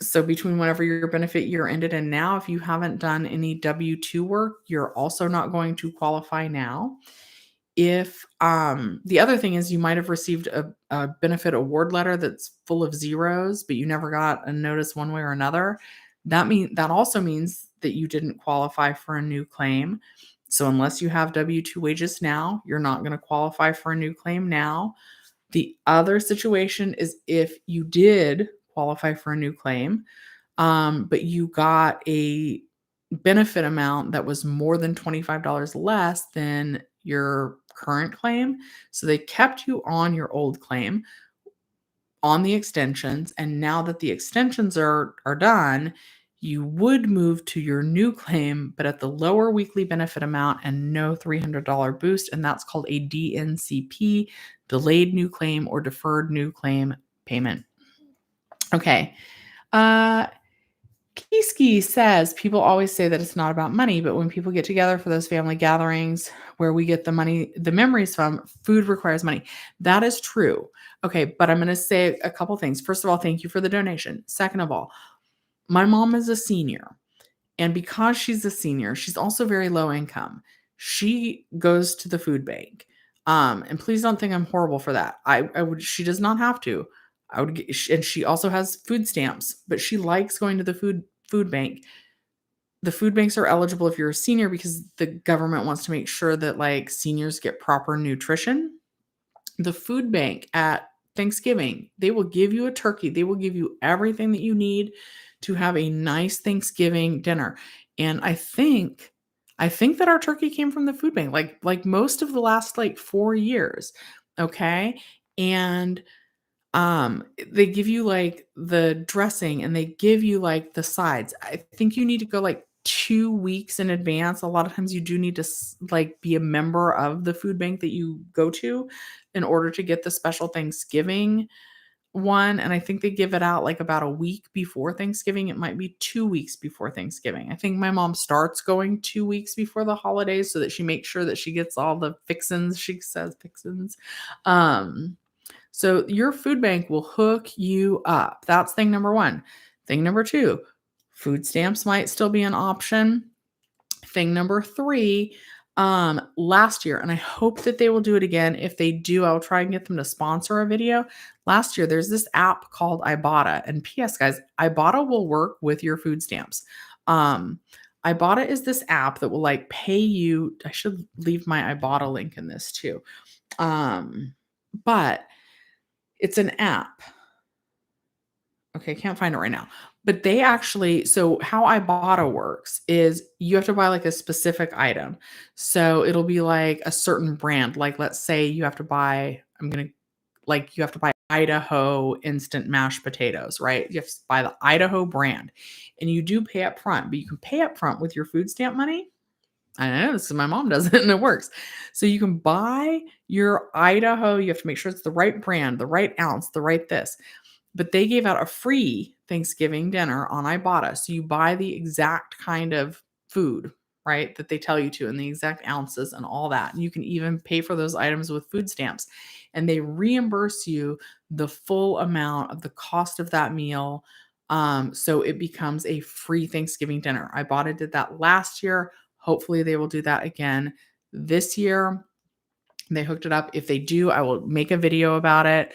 so between whenever your benefit year ended and now, if you haven't done any W-2 work, you're also not going to qualify now. If the other thing is, you might have received a benefit award letter that's full of zeros, but you never got a notice one way or another. That also means that you didn't qualify for a new claim. So unless you have W-2 wages now, you're not going to qualify for a new claim now. The other situation is if you did qualify for a new claim, but you got a benefit amount that was more than $25 less than your current claim. So they kept you on your old claim on the extensions, and now that the extensions are done, you would move to your new claim, but at the lower weekly benefit amount and no $300 boost, and that's called a DNCP, delayed new claim or deferred new claim payment. Okay. Kiski says people always say that it's not about money, but when people get together for those family gatherings where we get the memories from, food requires money. That is true. Okay, but I'm going to say a couple things. First of all, thank you for the donation. Second of all, my mom is a senior, and because she's a senior, she's also very low income. She goes to the food bank. And please don't think I'm horrible for that. She does not have to. And she also has food stamps, but she likes going to the food bank. The food banks are eligible if you're a senior because the government wants to make sure that seniors get proper nutrition. The food bank at Thanksgiving, they will give you a turkey. They will give you everything that you need to have a nice Thanksgiving dinner. And I think that our turkey came from the food bank, like most of the last 4 years. Okay. And They give you, like, the dressing, and they give you, like, the sides. I think you need to go, like, 2 weeks in advance. A lot of times you do need to like, be a member of the food bank that you go to in order to get the special Thanksgiving one, and I think they give it out, like, about a week before Thanksgiving. It might be 2 weeks before Thanksgiving. I think my mom starts going 2 weeks before the holidays so that she makes sure that she gets all the fixins, she says fixins. Um so your food bank will hook you up. That's thing number 1. Thing number 2, food stamps might still be an option. Thing number 3, last year, and I hope that they will do it again. If they do, I'll try and get them to sponsor a video. Last year, there's this app called Ibotta, and PS, guys, Ibotta will work with your food stamps. Um, Ibotta is this app that will like pay you. I should leave my Ibotta link in this too. But it's an app. Okay, can't find it right now. But they actually so how Ibotta works is you have to buy, like, a specific item. So it'll be, like, a certain brand. Like, let's say you have to buy you have to buy Idaho instant mashed potatoes, right? You have to buy the Idaho brand, and you do pay up front, but you can pay up front with your food stamp money. I know this 'cause my mom does it and it works. So you can buy your Idaho, you have to make sure it's the right brand, the right ounce, the right this. But they gave out a free Thanksgiving dinner on Ibotta. So you buy the exact kind of food, right, that they tell you to and the exact ounces and all that. And you can even pay for those items with food stamps. And they reimburse you the full amount of the cost of that meal. So it becomes a free Thanksgiving dinner. Ibotta did that last year. Hopefully they will do that again this year. They hooked it up. If they do, I will make a video about it.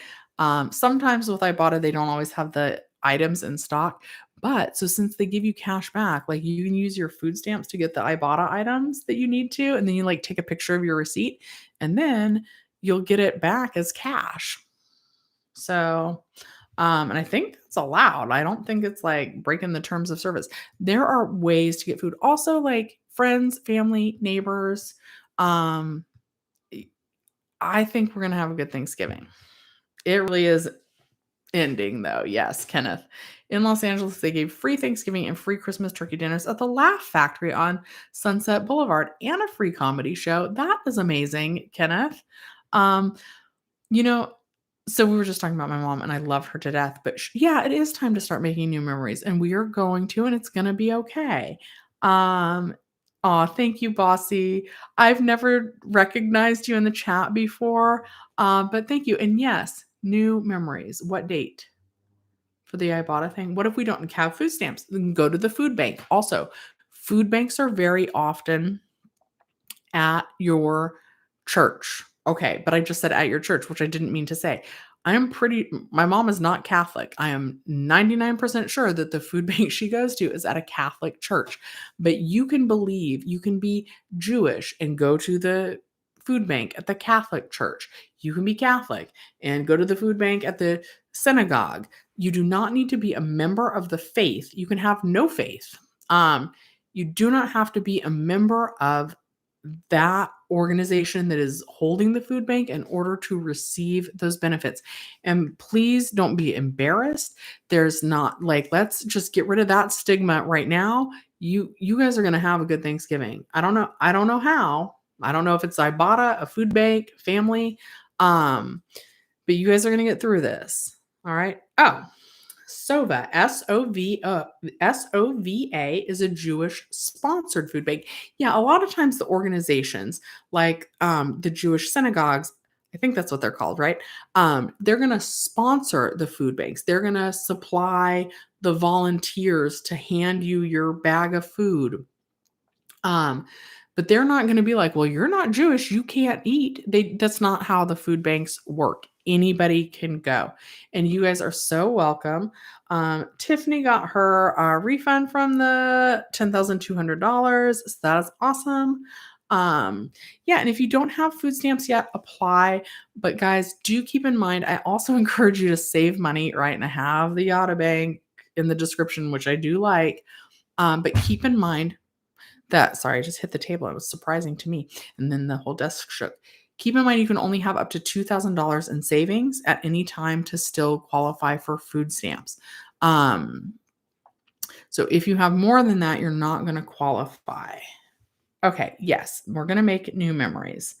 Sometimes with Ibotta, they don't always have the items in stock. But so since they give you cash back, like you can use your food stamps to get the Ibotta items that you need to, and then you like take a picture of your receipt, and then you'll get it back as cash. So, and I think that's allowed. I don't think it's like breaking the terms of service. There are ways to get food. Also, like friends, family, neighbors. Um, I think we're gonna have a good Thanksgiving. It really is ending though. Yes, Kenneth. In Los Angeles, they gave free Thanksgiving and free Christmas turkey dinners at the Laugh Factory on Sunset Boulevard and a free comedy show. That is amazing, Kenneth. Um, you know, so we were just talking about my mom and I love her to death, but yeah, it is time to start making new memories and we are going to, and it's going to be okay. Um, oh, thank you, Bossy. I've never recognized you in the chat before, but thank you. And yes, new memories. What date for the Ibotta thing? What if we don't have food stamps? Then go to the food bank. Also, food banks are very often at your church. Okay, but I just said at your church, which I didn't mean to say. My mom is not Catholic. I am 99% sure that the food bank she goes to is at a Catholic church. But you can be Jewish and go to the food bank at the Catholic church. You can be Catholic and go to the food bank at the synagogue. You do not need to be a member of the faith. You can have no faith. You do not have to be a member of that organization that is holding the food bank in order to receive those benefits. And please don't be embarrassed. There's not like let's just get rid of that stigma right now. You guys are going to have a good Thanksgiving. I don't know how. I don't know if it's Ibotta, a food bank, family. But you guys are going to get through this. All right? Oh, Sova, SOVA is a Jewish sponsored food bank. Yeah, a lot of times the organizations like the Jewish synagogues, I think that's what they're called, right? They're going to sponsor the food banks. They're going to supply the volunteers to hand you your bag of food. But they're not going to be like, well, you're not Jewish, you can't eat. That's not how the food banks work. Anybody can go. And you guys are so welcome. Tiffany got her refund from the $10,200. So that's awesome. Yeah, and if you don't have food stamps yet, apply. But guys, do keep in mind, I also encourage you to save money, right? And I have the Yada Bank in the description, which I do like. But keep in mind, sorry, I just hit the table. It was surprising to me. And then the whole desk shook. Keep in mind you can only have up to $2,000 in savings at any time to still qualify for food stamps. So if you have more than that, you're not going to qualify. Okay, yes, we're going to make new memories.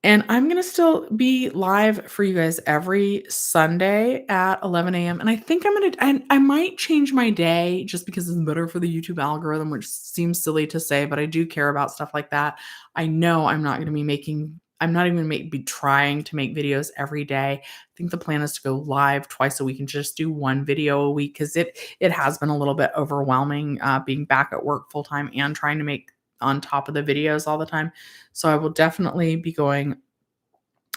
And I'm going to still be live for you guys every Sunday at 11 a.m. And I think I might change my day just because it's better for the YouTube algorithm, which seems silly to say, but I do care about stuff like that. I know I'm not going to be I'm not even going to be trying to make videos every day. I think the plan is to go live twice a week and just do one video a week because it has been a little bit overwhelming being back at work full time and trying to make on top of the videos all the time. So I will definitely be going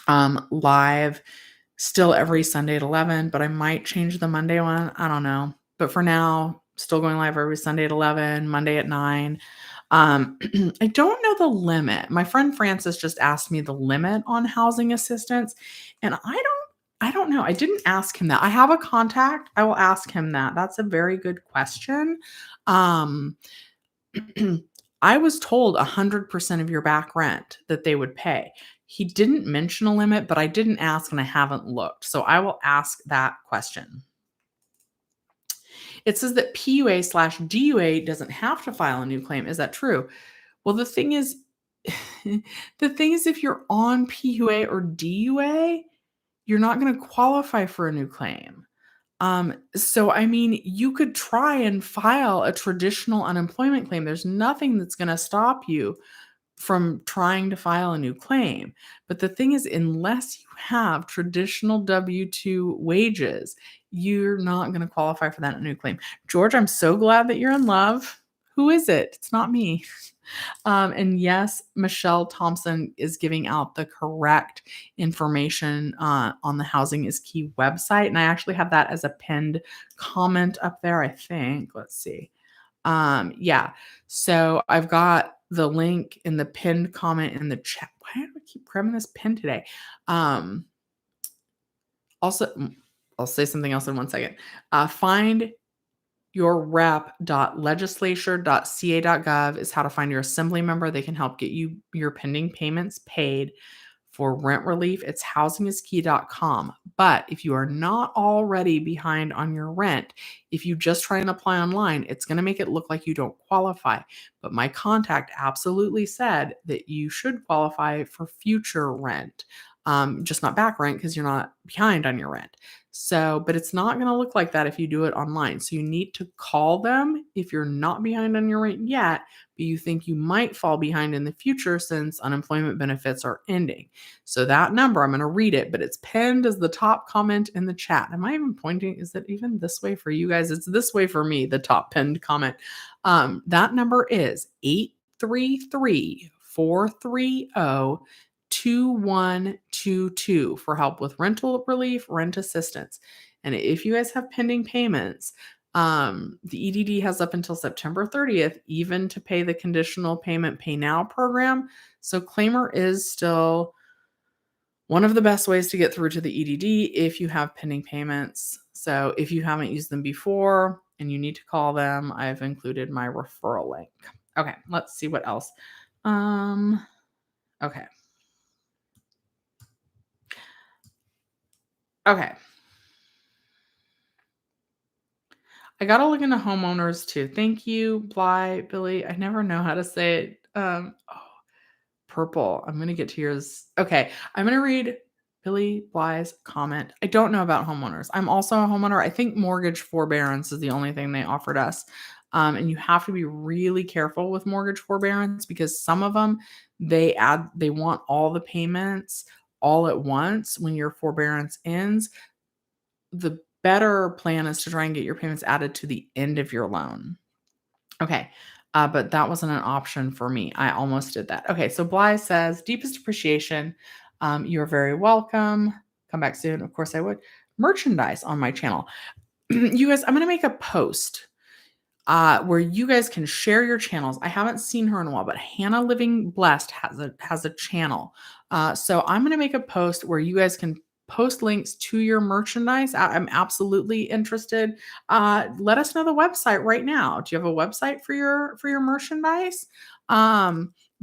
live still every Sunday at 11, but I might change the Monday one. I don't know. But for now, still going live every Sunday at 11, Monday at 9. I don't know the limit. My friend Francis just asked me the limit on housing assistance, and I don't know. I didn't ask him that. I have a contact. I will ask him that. That's a very good question. Um, I was told 100% of your back rent that they would pay. He didn't mention a limit, but I didn't ask and I haven't looked. So I will ask that question. It says that PUA/DUA doesn't have to file a new claim. Is that true? Well, the thing is, if you're on PUA or DUA, you're not going to qualify for a new claim. So I mean, you could try and file a traditional unemployment claim. There's nothing that's going to stop you from trying to file a new claim. But the thing is, unless you have traditional W-2 wages, you're not going to qualify for that new claim. George, I'm so glad that you're in love. Who is it? It's not me. And yes, Michelle Thompson is giving out the correct information on the Housing is Key website. And I actually have that as a pinned comment up there, I think. Let's see. Yeah. So I've got the link in the pinned comment in the chat. Why do I keep grabbing this pin today? Also, I'll say something else in 1 second. Find your rep.legislature.ca.gov is how to find your assembly member. They can help get you your pending payments paid for rent relief. It's housingiskey.com. But if you are not already behind on your rent, if you just try and apply online, it's going to make it look like you don't qualify. But my contact absolutely said that you should qualify for future rent. Just not back rent because you're not behind on your rent. So, but it's not going to look like that if you do it online. So you need to call them if you're not behind on your rent yet, but you think you might fall behind in the future since unemployment benefits are ending. So that number, I'm going to read it, but it's pinned as the top comment in the chat. Am I even pointing? Is it even this way for you guys? It's this way for me, the top pinned comment. That number is 833-430-2122 for help with rental relief, rent assistance. And if you guys have pending payments, the EDD has up until September 30th, even to pay the conditional payment pay now program. So claimer is still one of the best ways to get through to the EDD if you have pending payments. So if you haven't used them before and you need to call them, I've included my referral link. Okay, let's see what else. Okay. Okay. I gotta look into homeowners too. Thank you, Bly, Billy. I never know how to say it. Purple. I'm gonna get to yours. Okay, I'm gonna read Billy Bly's comment. I don't know about homeowners. I'm also a homeowner. I think mortgage forbearance is the only thing they offered us. And you have to be really careful with mortgage forbearance because some of them they want all the payments all at once when your forbearance ends. The better plan is to try and get your payments added to the end of your loan. Okay. But that wasn't an option for me. I almost did that. Okay. So Bly says, deepest appreciation. You're very welcome. Come back soon. Of course I would. Merchandise on my channel. You guys, I'm going to make a post where you guys can share your channels. I haven't seen her in a while, but Hannah Living Blessed has a channel. So I'm going to make a post where you guys can post links to your merchandise. I'm absolutely interested. Let us know the website right now. Do you have a website for your merchandise?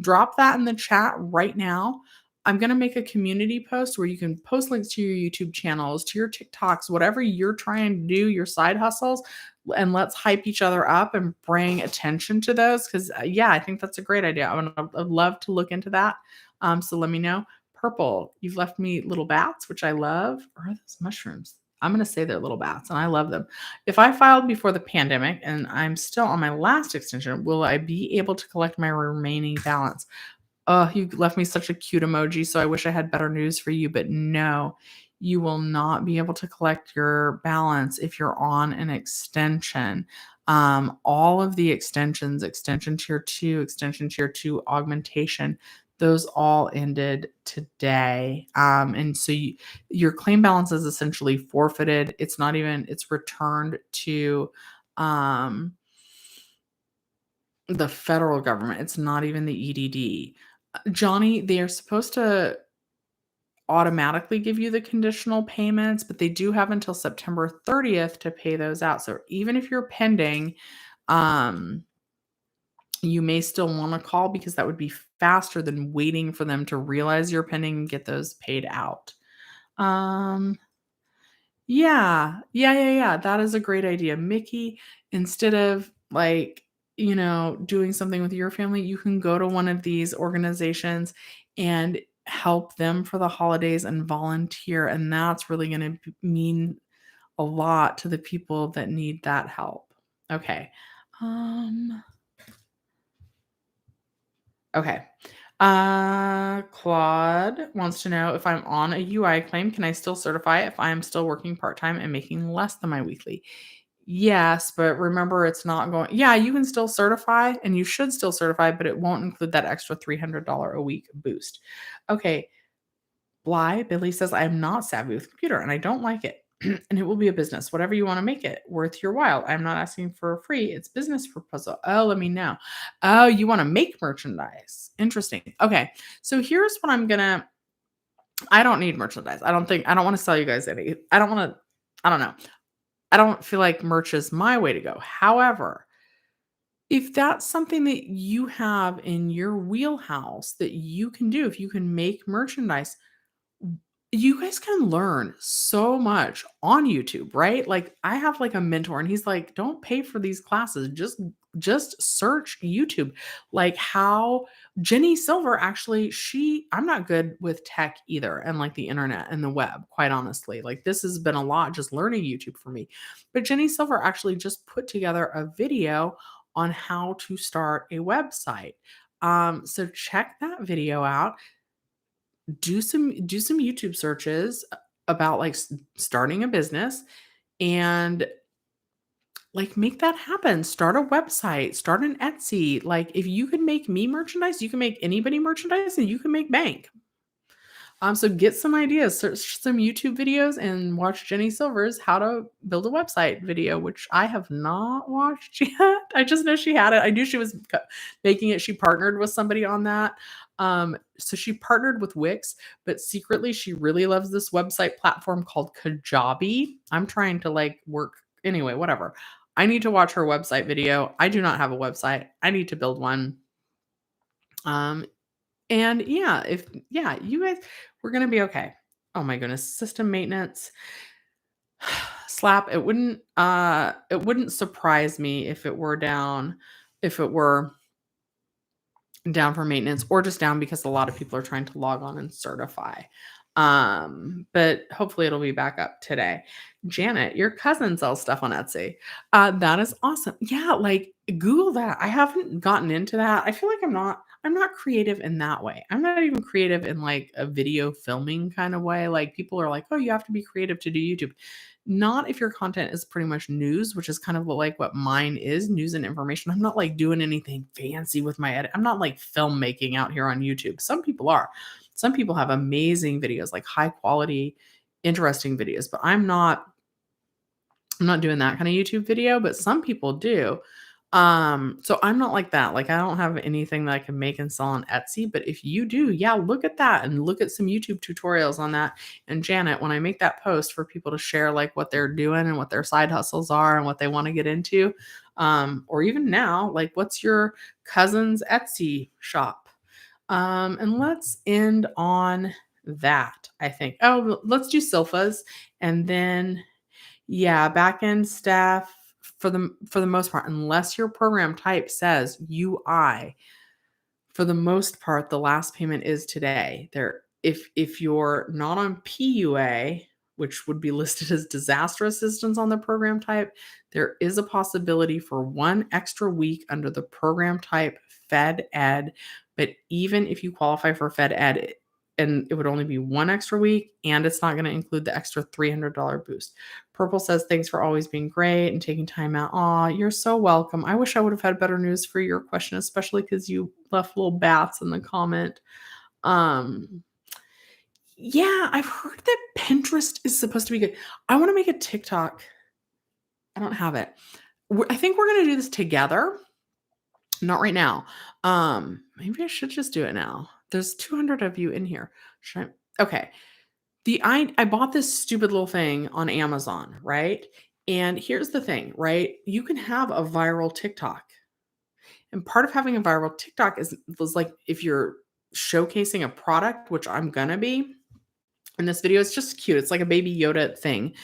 drop that in the chat right now. I'm going to make a community post where you can post links to your YouTube channels, to your TikToks, whatever you're trying to do, your side hustles, and let's hype each other up and bring attention to those. Because, yeah, I think that's a great idea. I'd love to look into that. So let me know. Purple, you've left me little bats, which I love. Or are those mushrooms? I'm going to say they're little bats, and I love them. If I filed before the pandemic and I'm still on my last extension, will I be able to collect my remaining balance? Oh, you left me such a cute emoji, so I wish I had better news for you, but no, you will not be able to collect your balance if you're on an extension. All of the extensions, extension tier 2 augmentation, those all ended today. And so your claim balance is essentially forfeited. It's not even, it's returned to the federal government. It's not even the EDD. Johnny, they are supposed to automatically give you the conditional payments, but they do have until September 30th to pay those out. So even if you're pending, um, you may still want to call because that would be faster than waiting for them to realize you're pending and get those paid out. Um, yeah. That is a great idea. Mickey, instead of doing something with your family, you can go to one of these organizations and help them for the holidays and volunteer. And that's really going to mean a lot to the people that need that help. Okay. Um, okay. Claude wants to know if I'm on a UI claim, can I still certify if I'm still working part-time and making less than my weekly? Yes, but remember it's not going, yeah, you can still certify and you should still certify, but it won't include that extra $300 a week boost. Okay. Billy says, I'm not savvy with computer and I don't like it. And it will be a business. Whatever you want to make it worth your while. I'm not asking for free. It's business proposal. Oh, let me know. Oh, you want to make merchandise. Interesting. Okay. So here's what I don't need merchandise. I don't want to sell you guys any. I don't know. I don't feel like merch is my way to go. However, if that's something that you have in your wheelhouse that you can do, if you can make merchandise, you guys can learn so much on YouTube, right? Like I have like a mentor and he's like, "Don't pay for these classes. Just search YouTube." Like how Jenny Silver actually I'm not good with tech either and like the internet and the web, quite honestly. Like this has been a lot just learning YouTube for me. But Jenny Silver actually just put together a video on how to start a website. So check that video out, do some YouTube searches about like starting a business and like make that happen. Start a website, start an Etsy. Like if you can make me merchandise, you can make anybody merchandise and you can make bank. So get some ideas, search some YouTube videos and watch Jenny Silver's how to build a website video, which I have not watched yet. I just know she had it. I knew she was making it. She partnered with somebody on that. So she partnered with Wix, but secretly she really loves this website platform called Kajabi. I'm trying to like work anyway, whatever. I need to watch her website video. I do not have a website. I need to build one. Um, and you guys, we're gonna be okay. Oh my goodness, system maintenance. Slap, it wouldn't surprise me if it were down for maintenance or just down because a lot of people are trying to log on and certify. But hopefully it'll be back up today. Janet, your cousin sells stuff on Etsy. That is awesome. Yeah, like Google that. I haven't gotten into that. I feel like I'm not creative in that way. I'm not even creative in like a video filming kind of way. Like people are like, "Oh, you have to be creative to do YouTube." Not if your content is pretty much news, which is kind of like what mine is, news and information. I'm not like doing anything fancy with my edit. I'm not like filmmaking out here on YouTube. Some people are. Some people have amazing videos, like high quality, interesting videos, but I'm not doing that kind of YouTube video, but some people do. So I'm not like that. Like I don't have anything that I can make and sell on Etsy, but if you do, yeah, look at that and look at some YouTube tutorials on that. And Janet, when I make that post for people to share like what they're doing and what their side hustles are and what they want to get into, or even now, like what's your cousin's Etsy shop? And let's end on that, I think. Oh, let's do SILFAs and then yeah, backend staff for the most part, unless your program type says UI, for the most part, the last payment is today. If you're not on PUA, which would be listed as disaster assistance on the program type, there is a possibility for one extra week under the program type Fed Ed. But even if you qualify for Fed Ed, and it would only be one extra week, and it's not going to include the extra $300 boost. Purple says, thanks for always being great and taking time out. Aw, you're so welcome. I wish I would have had better news for your question, especially because you left little bats in the comment. Um, yeah, I've heard that Pinterest is supposed to be good. I want to make a TikTok. I don't have it. I think we're going to do this together. Not right now. Maybe I should just do it now. There's 200 of you in here. Should I? Okay. I bought this stupid little thing on Amazon, right? And here's the thing, right? You can have a viral TikTok. And part of having a viral TikTok was like if you're showcasing a product, which I'm gonna be in this video, it's just cute. It's like a baby Yoda thing.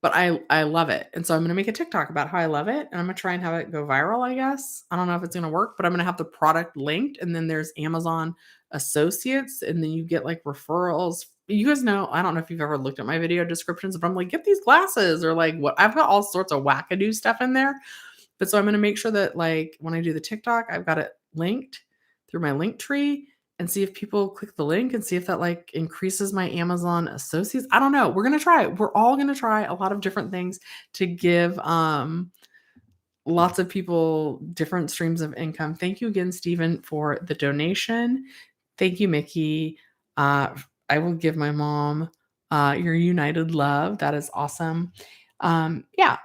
But I love it. And so I'm gonna make a TikTok about how I love it. And I'm gonna try and have it go viral, I guess. I don't know if it's gonna work, but I'm gonna have the product linked. And then there's Amazon associates, and then you get like referrals. You guys know, I don't know if you've ever looked at my video descriptions, but I'm like, get these glasses or like what I've got all sorts of wackadoo stuff in there. But so I'm gonna make sure that like when I do the TikTok, I've got it linked through my link tree and see if people click the link and see if that like increases my Amazon associates. I don't know. We're gonna try. We're all gonna try a lot of different things to give lots of people different streams of income. Thank you again, Stephen, for the donation. Thank you, Mickey. I will give my mom your united love. That is awesome. Yeah,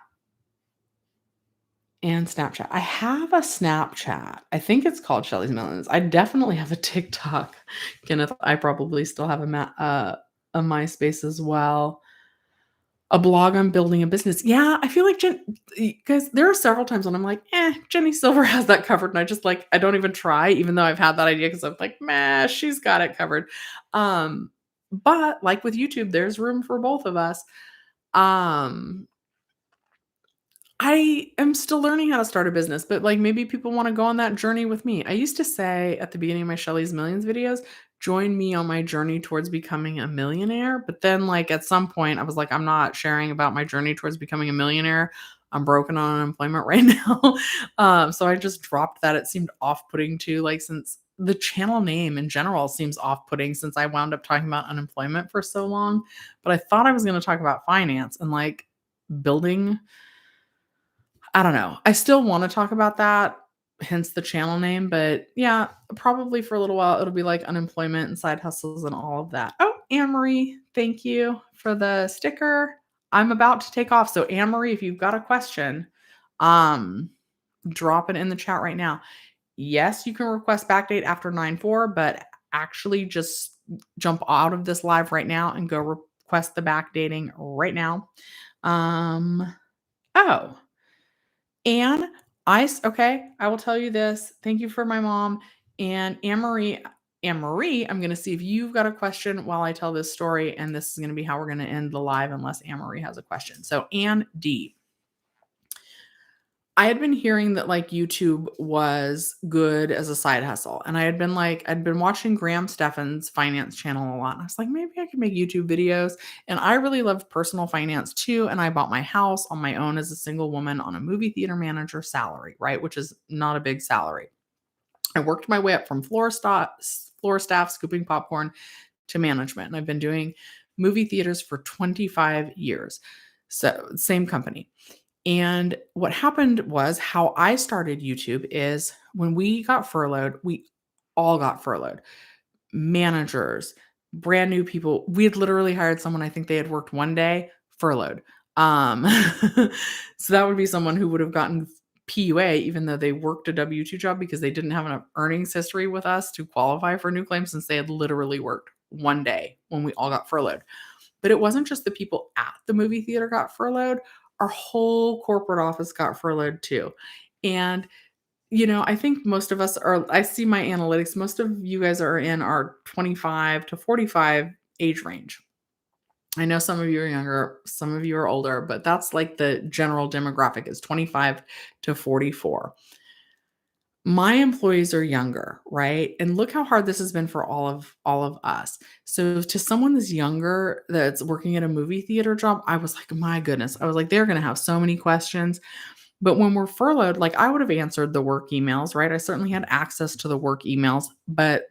and Snapchat. I have a Snapchat. I think it's called Shelly's Melons. I definitely have a TikTok. Kenneth, I probably still have a MySpace as well. A blog on building a business. Yeah, I feel like because there are several times when I'm like, Jenny Silver has that covered. And I just like, I don't even try, even though I've had that idea because I'm like, meh, she's got it covered. But like with YouTube, there's room for both of us. I am still learning how to start a business, but like maybe people want to go on that journey with me. I used to say at the beginning of my Shelly's Millions videos, join me on my journey towards becoming a millionaire. But then, like, at some point, I was like, I'm not sharing about my journey towards becoming a millionaire. I'm broken on unemployment right now. So I just dropped that. It seemed off putting too, like, since the channel name in general seems off putting since I wound up talking about unemployment for so long. But I thought I was going to talk about finance and like building. I don't know. I still wanna talk about that, hence the channel name, but yeah, probably for a little while, it'll be like unemployment and side hustles and all of that. Oh, Anne-Marie, thank you for the sticker. I'm about to take off, so Anne-Marie, if you've got a question, um, drop it in the chat right now. Yes, you can request backdate after 9/4, but actually just jump out of this live right now and go request the backdating right now. Oh. And okay, I will tell you this. Thank you for my mom and Anne-Marie, I'm going to see if you've got a question while I tell this story. And this is going to be how we're going to end the live unless Anne-Marie has a question. So Anne D. I had been hearing that like YouTube was good as a side hustle. And I'd been watching Graham Stephan's finance channel a lot. And I was like, maybe I could make YouTube videos. And I really loved personal finance too. And I bought my house on my own as a single woman on a movie theater manager salary, right? Which is not a big salary. I worked my way up from floor staff, scooping popcorn to management. And I've been doing movie theaters for 25 years. So same company. And what happened was how I started YouTube is when we got furloughed, we all got furloughed. Managers, brand new people. We had literally hired someone, I think they had worked one day, furloughed. Um, so that would be someone who would have gotten PUA even though they worked a W-2 job because they didn't have enough earnings history with us to qualify for new claims since they had literally worked one day when we all got furloughed. But it wasn't just the people at the movie theater got furloughed. Our whole corporate office got furloughed too. And I think most of us are I see my analytics, most of you guys are in our 25 to 45 age range. I know some of you are younger, some of you are older, but that's like the general demographic is 25 to 44. My employees are younger, right? And look how hard this has been for all of us. So to someone that's younger that's working at a movie theater job, I was like, my goodness. I was like, they're gonna have so many questions. But when we're furloughed, like I would have answered the work emails, right? I certainly had access to the work emails, but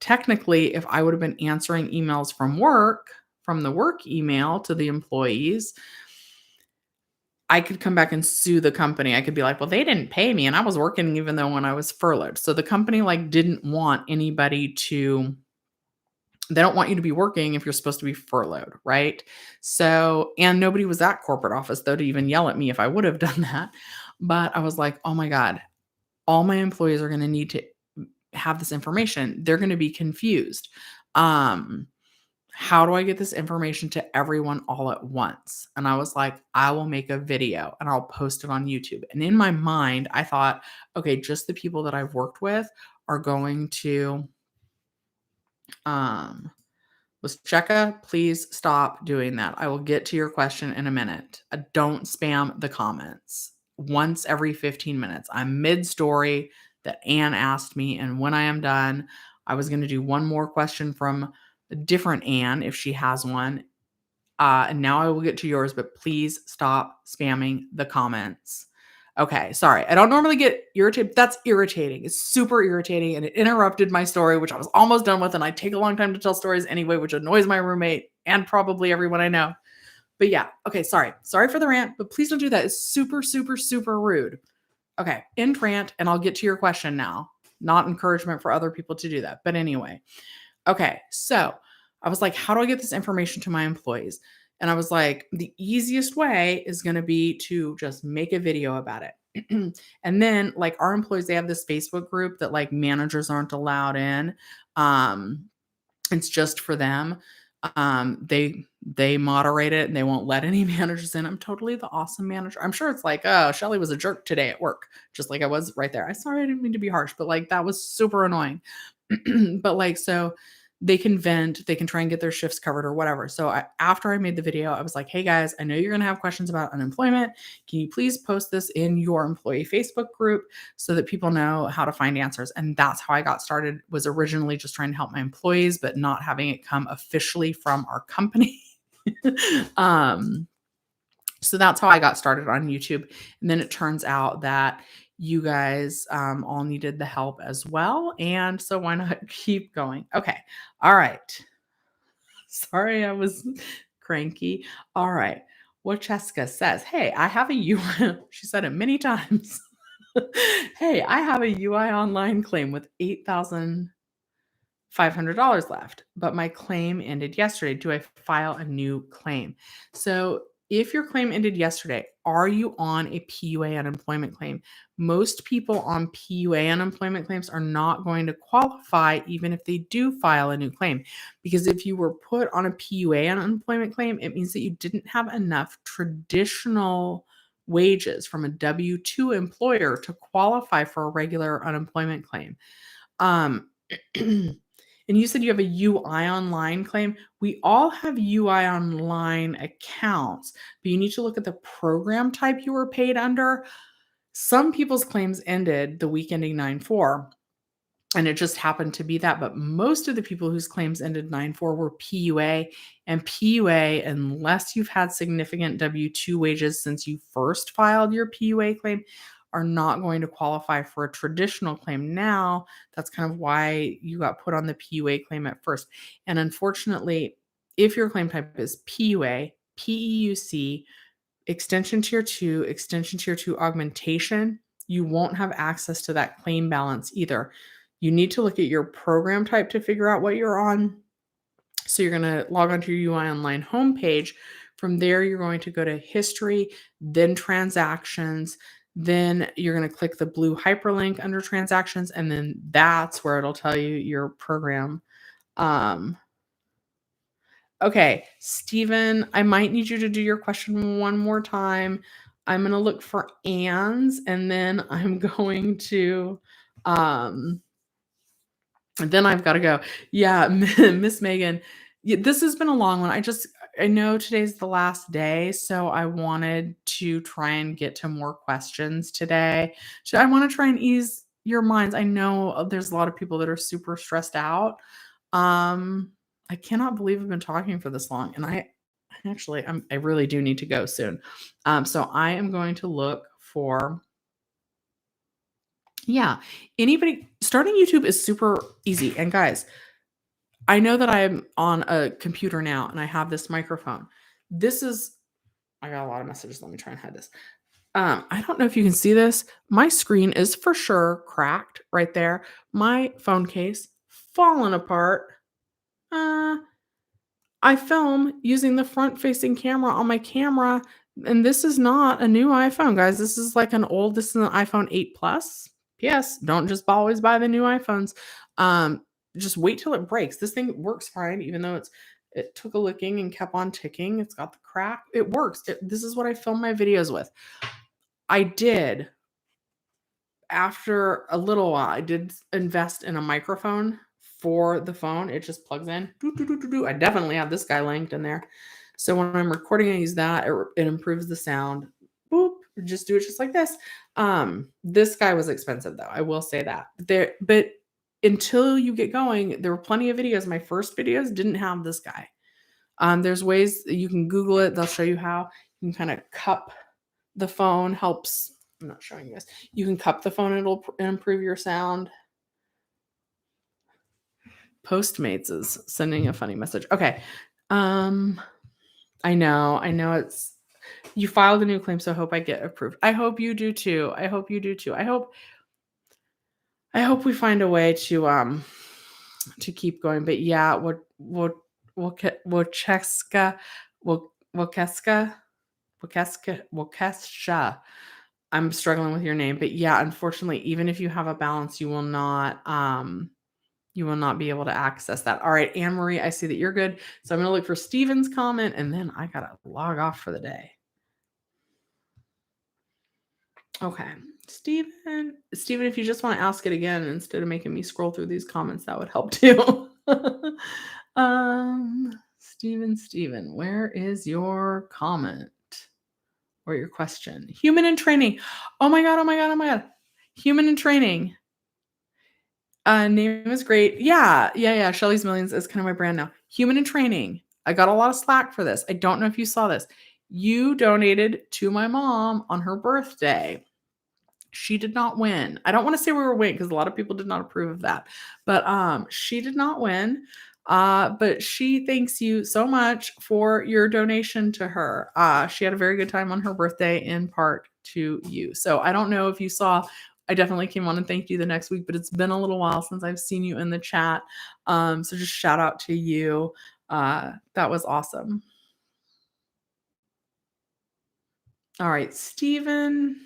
technically, if I would have been answering emails from work, from the work email to the employees, I could come back and sue the company. I could be like, "Well, they didn't pay me and I was working even though when I was furloughed." So the company like didn't want anybody to they don't want you to be working if you're supposed to be furloughed, right? So, and nobody was at corporate office though to even yell at me if I would have done that. But I was like, "Oh my god, all my employees are going to need to have this information. They're going to be confused. Um how do I get this information to everyone all at once?" And I was like, I will make a video and I'll post it on YouTube. And in my mind, I thought, okay, just the people that I've worked with are going to um was Checka, please stop doing that. I will get to your question in a minute. Don't spam the comments once every 15 minutes. I'm mid story that Anne asked me. And when I am done, I was going to do one more question from a different Anne if she has one. And now I will get to yours, but please stop spamming the comments. Okay, sorry. I don't normally get irritated. That's irritating. It's super irritating. And it interrupted my story, which I was almost done with. And I take a long time to tell stories anyway, which annoys my roommate and probably everyone I know. But yeah, okay, sorry. Sorry for the rant, but please don't do that. It's super, super, super rude. Okay, end rant, and I'll get to your question now. Not encouragement for other people to do that. But anyway, okay, so I was like, how do I get this information to my employees? And I was like, the easiest way is going to be to just make a video about it. And then, like, our employees, they have this Facebook group that like managers aren't allowed in. Um, it's just for them. They moderate it and they won't let any managers in. I'm totally the awesome manager. I'm sure it's like, oh, Shelly was a jerk today at work, just like I was right there. I sorry, I didn't mean to be harsh, but like that was super annoying. But like, so they can vent, they can try and get their shifts covered or whatever. So after I made the video, I was like, hey guys, I know you're going to have questions about unemployment. Can you please post this in your employee Facebook group so that people know how to find answers? And that's how I got started, was originally just trying to help my employees, but not having it come officially from our company. um, so that's how I got started on YouTube. And then it turns out that you guys all needed the help as well. And so why not keep going? Okay. All right. Sorry, I was cranky. All right. Well, Cheska says, hey, I have a UI. She said it many times. Hey, I have a UI online claim with 8,000 $500 left, but my claim ended yesterday. Do I file a new claim? So, if your claim ended yesterday, are you on a PUA unemployment claim? Most people on PUA unemployment claims are not going to qualify even if they do file a new claim. Because if you were put on a PUA unemployment claim, it means that you didn't have enough traditional wages from a W 2 employer to qualify for a regular unemployment claim. Um, And you said you have a UI online claim. We all have UI online accounts, but you need to look at the program type you were paid under. Some people's claims ended the week ending 9/4, and it just happened to be that. But most of the people whose claims ended 9/4 were PUA, and PUA, unless you've had significant W-2 wages since you first filed your PUA claim, are not going to qualify for a traditional claim now. That's kind of why you got put on the PUA claim at first. And unfortunately, if your claim type is PUA, PEUC, extension tier 2 augmentation, you won't have access to that claim balance either. You need to look at your program type to figure out what you're on. So you're going to log onto your UI Online homepage. From there, you're going to go to history, then transactions. Then you're going to click the blue hyperlink under transactions, and then that's where it'll tell you your program. Okay, Stephen, I might need you to do your question one more time. I'm going to look for Ann's, and then I'm going to, and then I've got to go. Yeah, Miss Megan, this has been a long one. I know today's the last day, so I wanted to try and get to more questions today. So I want to try and ease your minds. I know there's a lot of people that are super stressed out. Um, I cannot believe I've been talking for this long, and I really do need to go soon. So I am going to look for, yeah, anybody. Starting YouTube is super easy, and guys, I know that I'm on a computer now and I have this microphone. I got a lot of messages. Let me try and hide this. I don't know if you can see this. My screen is for sure cracked right there. My phone case fallen apart. Uh, I film using the front facing camera on my camera. And this is not a new iPhone, guys. This is an iPhone 8 Plus. P.S. Don't just always buy the new iPhones. Um, just wait till it breaks. This thing works fine, even though it took a licking and kept on ticking. It's got the crack. It works. This is what I film my videos with. After a little while, I did invest in a microphone for the phone. It just plugs in. I definitely have this guy linked in there. So when I'm recording, I use that. It improves the sound. Boop. Just do it just like this. This guy was expensive though. I will say that. But until you get going, there were plenty of videos. My first videos didn't have this guy. There's ways you can Google it. They'll show you how you can kind of cup the phone. Helps. I'm not showing you this. You can cup the phone. It'll improve your sound. Postmates is sending a funny message. Okay. I know you filed a new claim, so I hope I get approved. I hope you do too. I hope we find a way to keep going. But yeah, Wojcieska, Wojcieska. I'm struggling with your name, but yeah, unfortunately, even if you have a balance, you will not be able to access that. All right, Anne Marie, I see that you're good. So I'm going to look for Steven's comment, and then I got to log off for the day. Okay. Steven, if you just want to ask it again instead of making me scroll through these comments, that would help too. Steven, where is your comment or your question? Human in training. Oh my God. Human in training. Name is great. Yeah. Shelly's Millions is kind of my brand now. Human in training. I got a lot of slack for this. I don't know if you saw this. You donated to my mom on her birthday. She did not win. I don't want to say we were winning because a lot of people did not approve of that. But she did not win. But she thanks you so much for your donation to her. She had a very good time on her birthday in part to you. So I don't know if you saw, I definitely came on and thanked you the next week, but it's been a little while since I've seen you in the chat. So just shout out to you. That was awesome. All right, Steven.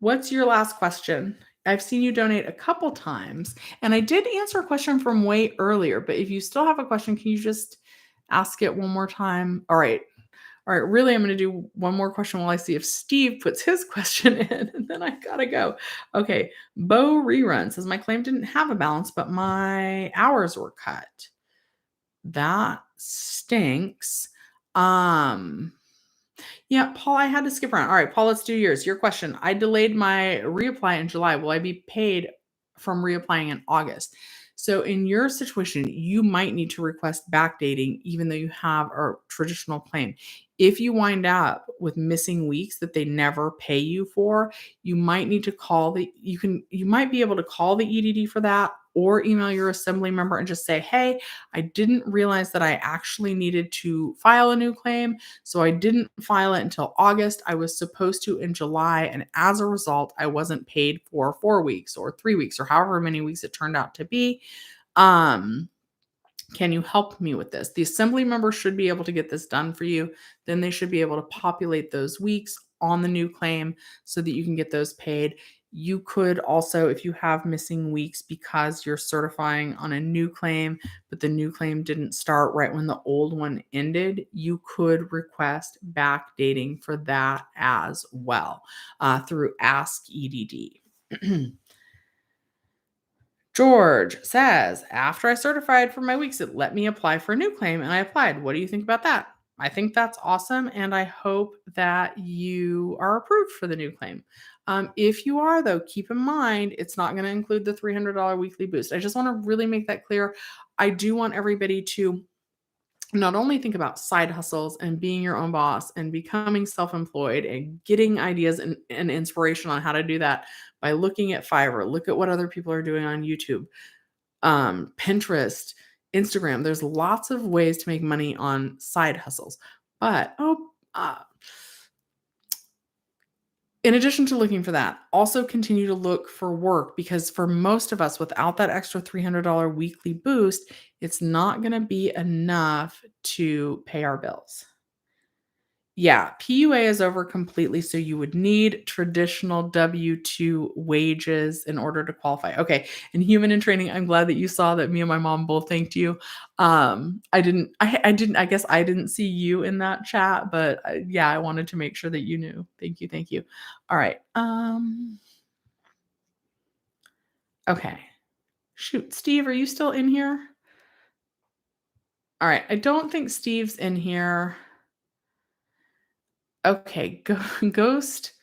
What's your last question? I've seen you donate a couple times, and I did answer a question from way earlier, but if you still have a question, can you just ask it one more time? All right. Really, I'm going to do one more question while I see if Steve puts his question in, and then I got to go. Okay. Bo Rerun says, my claim didn't have a balance, but my hours were cut. That stinks. Yeah, Paul, I had to skip around. All right, Paul, let's do yours. Your question. I delayed my reapply in July. Will I be paid from reapplying in August? So in your situation, you might need to request backdating even though you have a traditional claim. If you wind up with missing weeks that they never pay you for, you might need to you might be able to call the EDD for that or email your assembly member and just say, hey, I didn't realize that I actually needed to file a new claim. So I didn't file it until August. I was supposed to in July. And as a result, I wasn't paid for 4 weeks or 3 weeks or however many weeks it turned out to be. Can you help me with this? The assembly member should be able to get this done for you. Then they should be able to populate those weeks on the new claim so that you can get those paid. You could also, if you have missing weeks because you're certifying on a new claim, but the new claim didn't start right when the old one ended, you could request backdating for that as well through Ask EDD. George says, after I certified for my weeks, it let me apply for a new claim and I applied. What do you think about that? I think that's awesome. And I hope that you are approved for the new claim. If you are, though, keep in mind it's not going to include the $300 weekly boost. I just want to really make that clear. I do want everybody to not only think about side hustles and being your own boss and becoming self-employed and getting ideas and inspiration on how to do that by looking at Fiverr, look at what other people are doing on YouTube, Pinterest, Instagram. There's lots of ways to make money on side hustles. But in addition to looking for that, also continue to look for work, because for most of us, without that extra $300 weekly boost, it's not going to be enough to pay our bills. Yeah, PUA is over completely, so you would need traditional W-2 wages in order to qualify. Okay, and human in training, I'm glad that you saw that me and my mom both thanked you. I guess I didn't see you in that chat, but yeah, I wanted to make sure that you knew. Thank you, thank you. All right. Okay. Shoot, Steve, are you still in here? All right, I don't think Steve's in here. Okay, Ghost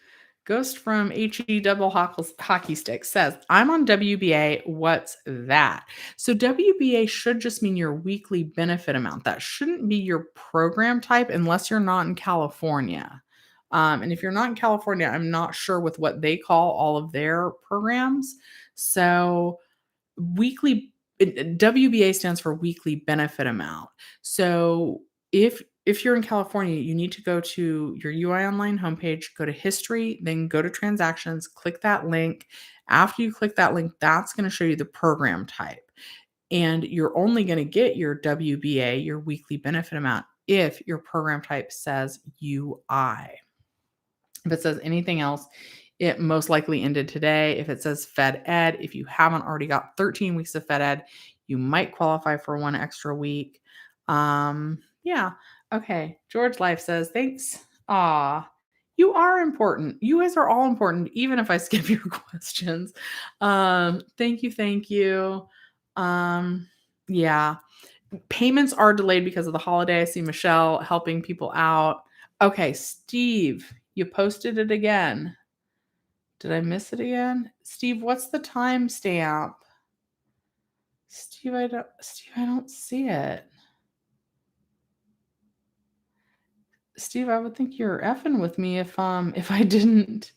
from HE double hockey stick says, I'm on WBA. What's that? So WBA should just mean your weekly benefit amount. That shouldn't be your program type unless you're not in California. And if you're not in California, I'm not sure with what they call all of their programs. So weekly WBA stands for weekly benefit amount. So if you're in California, you need to go to your UI Online homepage, go to history, then go to transactions, click that link. After you click that link, that's going to show you the program type. And you're only going to get your WBA, your weekly benefit amount, if your program type says UI. If it says anything else, it most likely ended today. If it says Fed Ed, if you haven't already got 13 weeks of Fed Ed, you might qualify for one extra week. Yeah. Okay. George Life says, thanks. Aw, you are important. You guys are all important, even if I skip your questions. Thank you. Thank you. Yeah. Payments are delayed because of the holiday. I see Michelle helping people out. Okay, Steve, you posted it again. Did I miss it again? Steve, what's the timestamp? Steve, I don't see it. Steve, I would think you're effing with me if I didn't,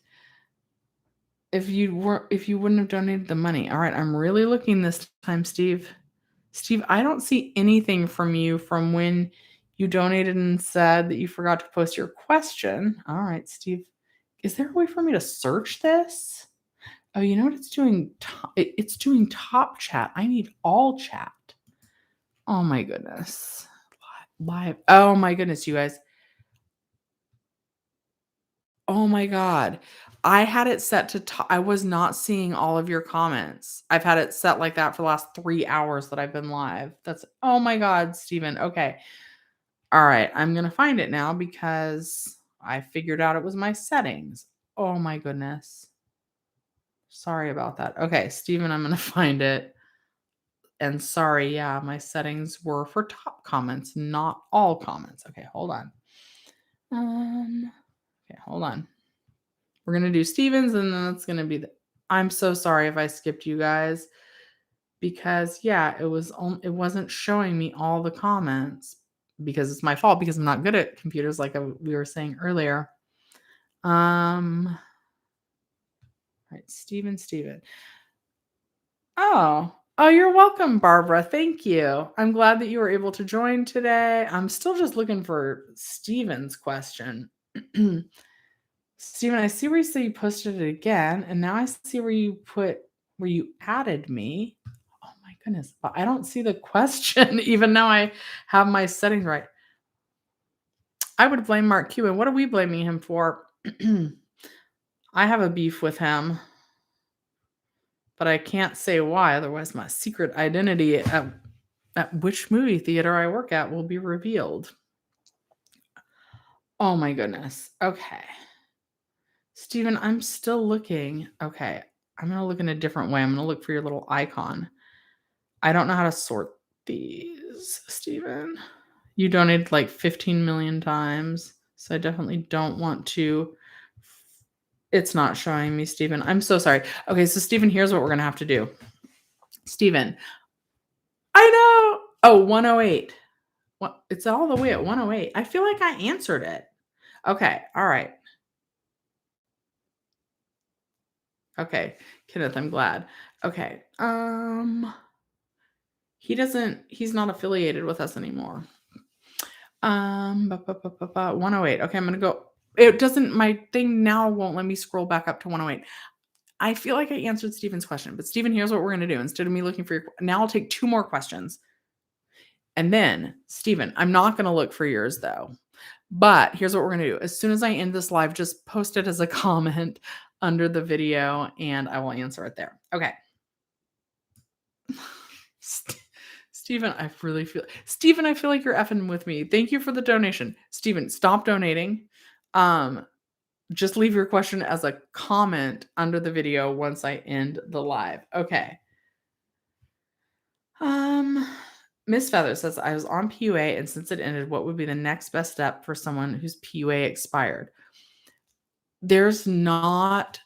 if you wouldn't have donated the money. All right, I'm really looking this time, Steve. Steve, I don't see anything from you from when you donated and said that you forgot to post your question. All right, Steve. Is there a way for me to search this? Oh, you know what it's doing? It's doing top chat. I need all chat. Oh my goodness. Live. Oh my goodness, you guys. Oh my God. I had it set to top. I was not seeing all of your comments. I've had it set like that for the last 3 hours that I've been live. Oh my God, Steven. Okay. All right. I'm going to find it now because I figured out it was my settings. Oh my goodness. Sorry about that. Okay, Steven, I'm going to find it. And sorry, yeah, my settings were for top comments, not all comments. Okay, hold on. Okay, hold on. We're gonna do Stevens, and then it's gonna be the. I'm so sorry if I skipped you guys, because yeah, it wasn't showing me all the comments because it's my fault because I'm not good at computers, like we were saying earlier. Right, Steven. Oh, you're welcome, Barbara. Thank you. I'm glad that you were able to join today. I'm still just looking for Steven's question. Steven, I see where you say you posted it again, and now I see where you added me. Oh my goodness. But I don't see the question, even though I have my settings right. I would blame Mark Cuban. What are we blaming him for? I have a beef with him. but I can't say why. Otherwise, my secret identity at which movie theater I work at will be revealed. Oh my goodness. Okay. Steven, I'm still looking. Okay. I'm going to look in a different way. I'm going to look for your little icon. I don't know how to sort these, Steven. You donated like 15 million times. So I definitely don't want to. It's not showing me, Steven. I'm so sorry. Okay, so Steven, here's what we're going to have to do. Steven, I know. Oh, 108. What? It's all the way at 108. I feel like I answered it. Okay. All right. Okay. Kenneth, I'm glad. Okay. He's not affiliated with us anymore. 108. Okay, I'm gonna go. It doesn't, my thing now won't let me scroll back up to 108. I feel like I answered Steven's question, but Steven, here's what we're gonna do. Instead of me looking for your, now I'll take 2 more questions. And then, Steven, I'm not gonna look for yours though. But here's what we're gonna do. As soon as I end this live, just post it as a comment under the video and I will answer it there. Okay. Steven, I feel like you're effing with me. Thank you for the donation. Steven, stop donating. Just leave your question as a comment under the video once I end the live. Okay. Miss Feather says, I was on PUA and since it ended, what would be the next best step for someone whose PUA expired? There's not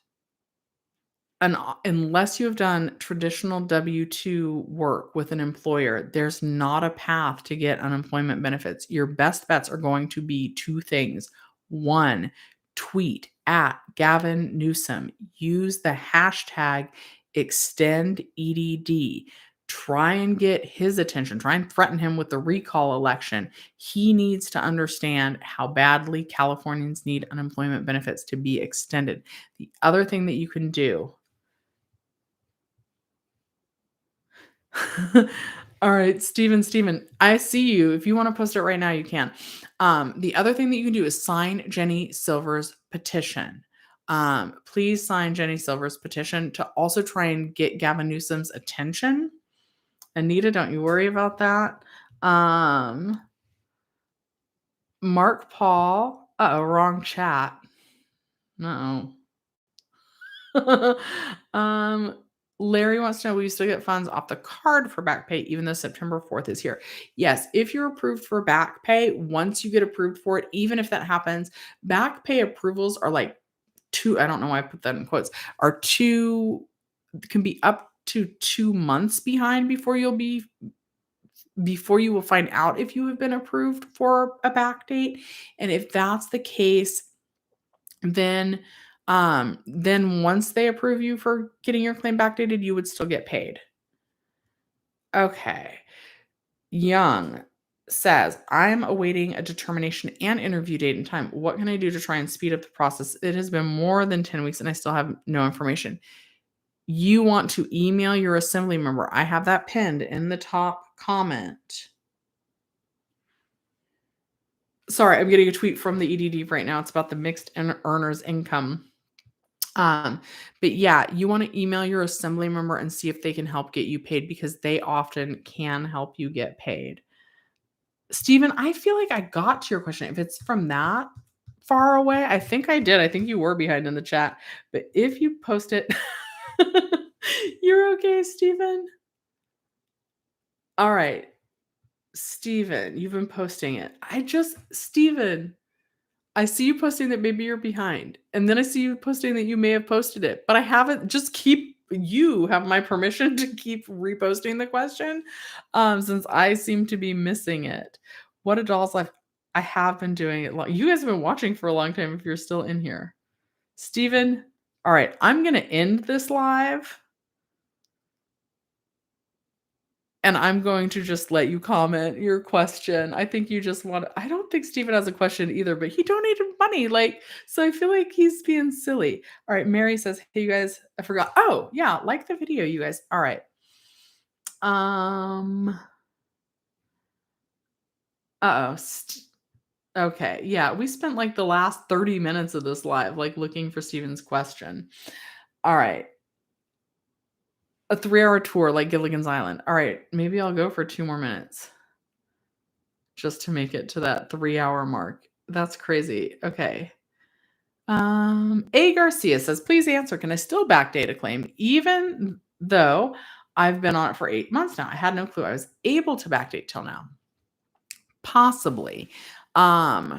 unless you have done traditional W-2 work with an employer, there's not a path to get unemployment benefits. Your best bets are going to be 2 things. 1, tweet at Gavin Newsom. Use the hashtag #ExtendEDD. Try and get his attention. Try and threaten him with the recall election. He needs to understand how badly Californians need unemployment benefits to be extended. The other thing that you can do. All right, Steven, I see you. If you want to post it right now, you can. The other thing that you can do is sign Jenny Silver's petition. Please sign Jenny Silver's petition to also try and get Gavin Newsom's attention. Anita, don't you worry about that. Mark Paul. Wrong chat. Larry wants to know, will you still get funds off the card for back pay even though September 4th is here? Yes, if you're approved for back pay, once you get approved for it, even if that happens, back pay approvals are like 2, I don't know why I put that in quotes, can be up to 2 months behind before you will find out if you have been approved for a back date. And if that's the case, then once they approve you for getting your claim backdated, you would still get paid. Okay. Young says, I'm awaiting a determination and interview date and time. What can I do to try and speed up the process? It has been more than 10 weeks and I still have no information. You want to email your assembly member. I have that pinned in the top comment. Sorry, I'm getting a tweet from the EDD right now. It's about the mixed earners income. But yeah, you want to email your assembly member and see if they can help get you paid because they often can help you get paid. Steven, I feel like I got to your question. If it's from that far away, I think I did. I think you were behind in the chat. But if you post it, you're okay, Steven. All right. Steven, you've been posting it. Steven, I see you posting that maybe you're behind. And then I see you posting that you may have posted it, but I haven't. You have my permission to keep reposting the question since I seem to be missing it. What a doll's life. I have been doing it long. You guys have been watching for a long time if you're still in here. Steven, all right, I'm going to end this live. And I'm going to just let you comment your question. I think you just I don't think Steven has a question either, but he donated money. So I feel like he's being silly. All right. Mary says, hey, you guys, I forgot. Oh, yeah. Like the video, you guys. All right. Okay. Yeah. We spent like the last 30 minutes of this live, looking for Steven's question. All right. A 3-hour tour like Gilligan's Island. All right, maybe I'll go for 2 more minutes just to make it to that 3-hour mark. That's crazy. Okay. A. Garcia says, please answer. Can I still backdate a claim even though I've been on it for 8 months now? I had no clue I was able to backdate till now. Possibly. But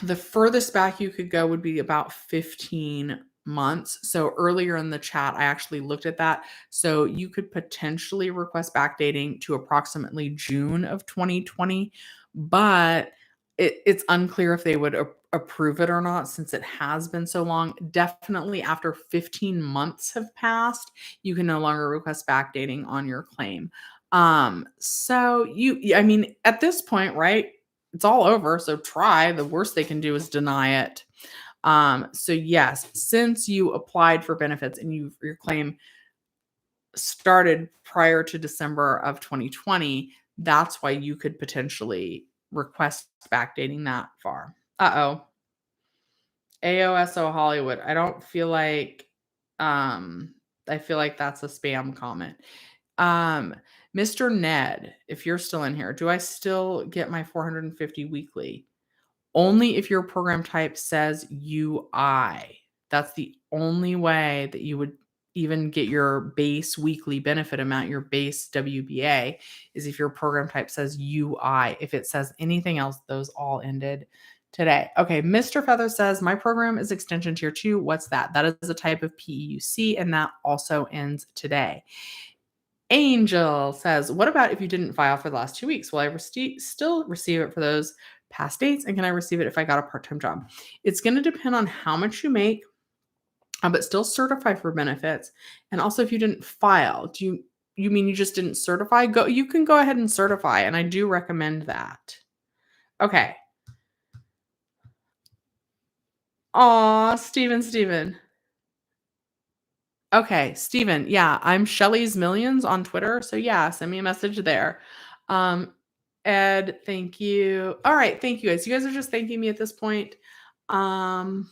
the furthest back you could go would be about 15 months. So earlier in the chat, I actually looked at that. So you could potentially request backdating to approximately June of 2020, but it's unclear if they would approve it or not since it has been so long. Definitely after 15 months have passed, you can no longer request backdating on your claim. So I mean, at this point, right? It's all over. So try. The worst they can do is deny it. So yes, since you applied for benefits and your claim started prior to December of 2020, that's why you could potentially request backdating that far. Uh-oh. AOSO Hollywood. I feel like that's a spam comment. Mr. Ned, if you're still in here, do I still get my 450 weekly? Only if your program type says UI. That's the only way that you would even get your base weekly benefit amount, your base WBA, is if your program type says UI. If it says anything else, those all ended today. Okay, Mr. Feather says, my program is extension tier 2. What's that? That is a type of PEUC, and that also ends today. Angel says, what about if you didn't file for the last 2 weeks? Will I still receive it for those past dates? And can I receive it if I got a part-time job? It's going to depend on how much you make, but still certify for benefits. And also if you didn't file, you mean you just didn't certify? You can go ahead and certify, and I do recommend that. Okay. Aw, Steven. Okay, Steven. Yeah, I'm Shelly's Millions on Twitter. So yeah, send me a message there. Ed, thank you. All right, thank you guys. You guys are just thanking me at this point. All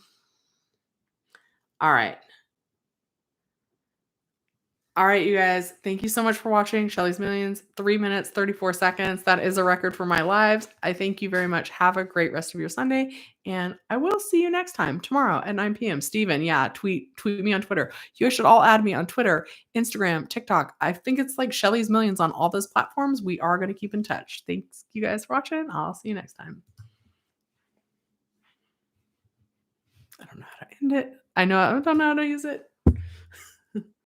right. All right, you guys. Thank you so much for watching Shelly's Millions. 3 minutes, 34 seconds. That is a record for my lives. I thank you very much. Have a great rest of your Sunday. And I will see you next time tomorrow at 9 p.m. Steven, yeah, tweet me on Twitter. You guys should all add me on Twitter, Instagram, TikTok. I think it's like Shelly's Millions on all those platforms. We are going to keep in touch. Thanks you guys for watching. I'll see you next time. I don't know how to end it. I don't know how to use it.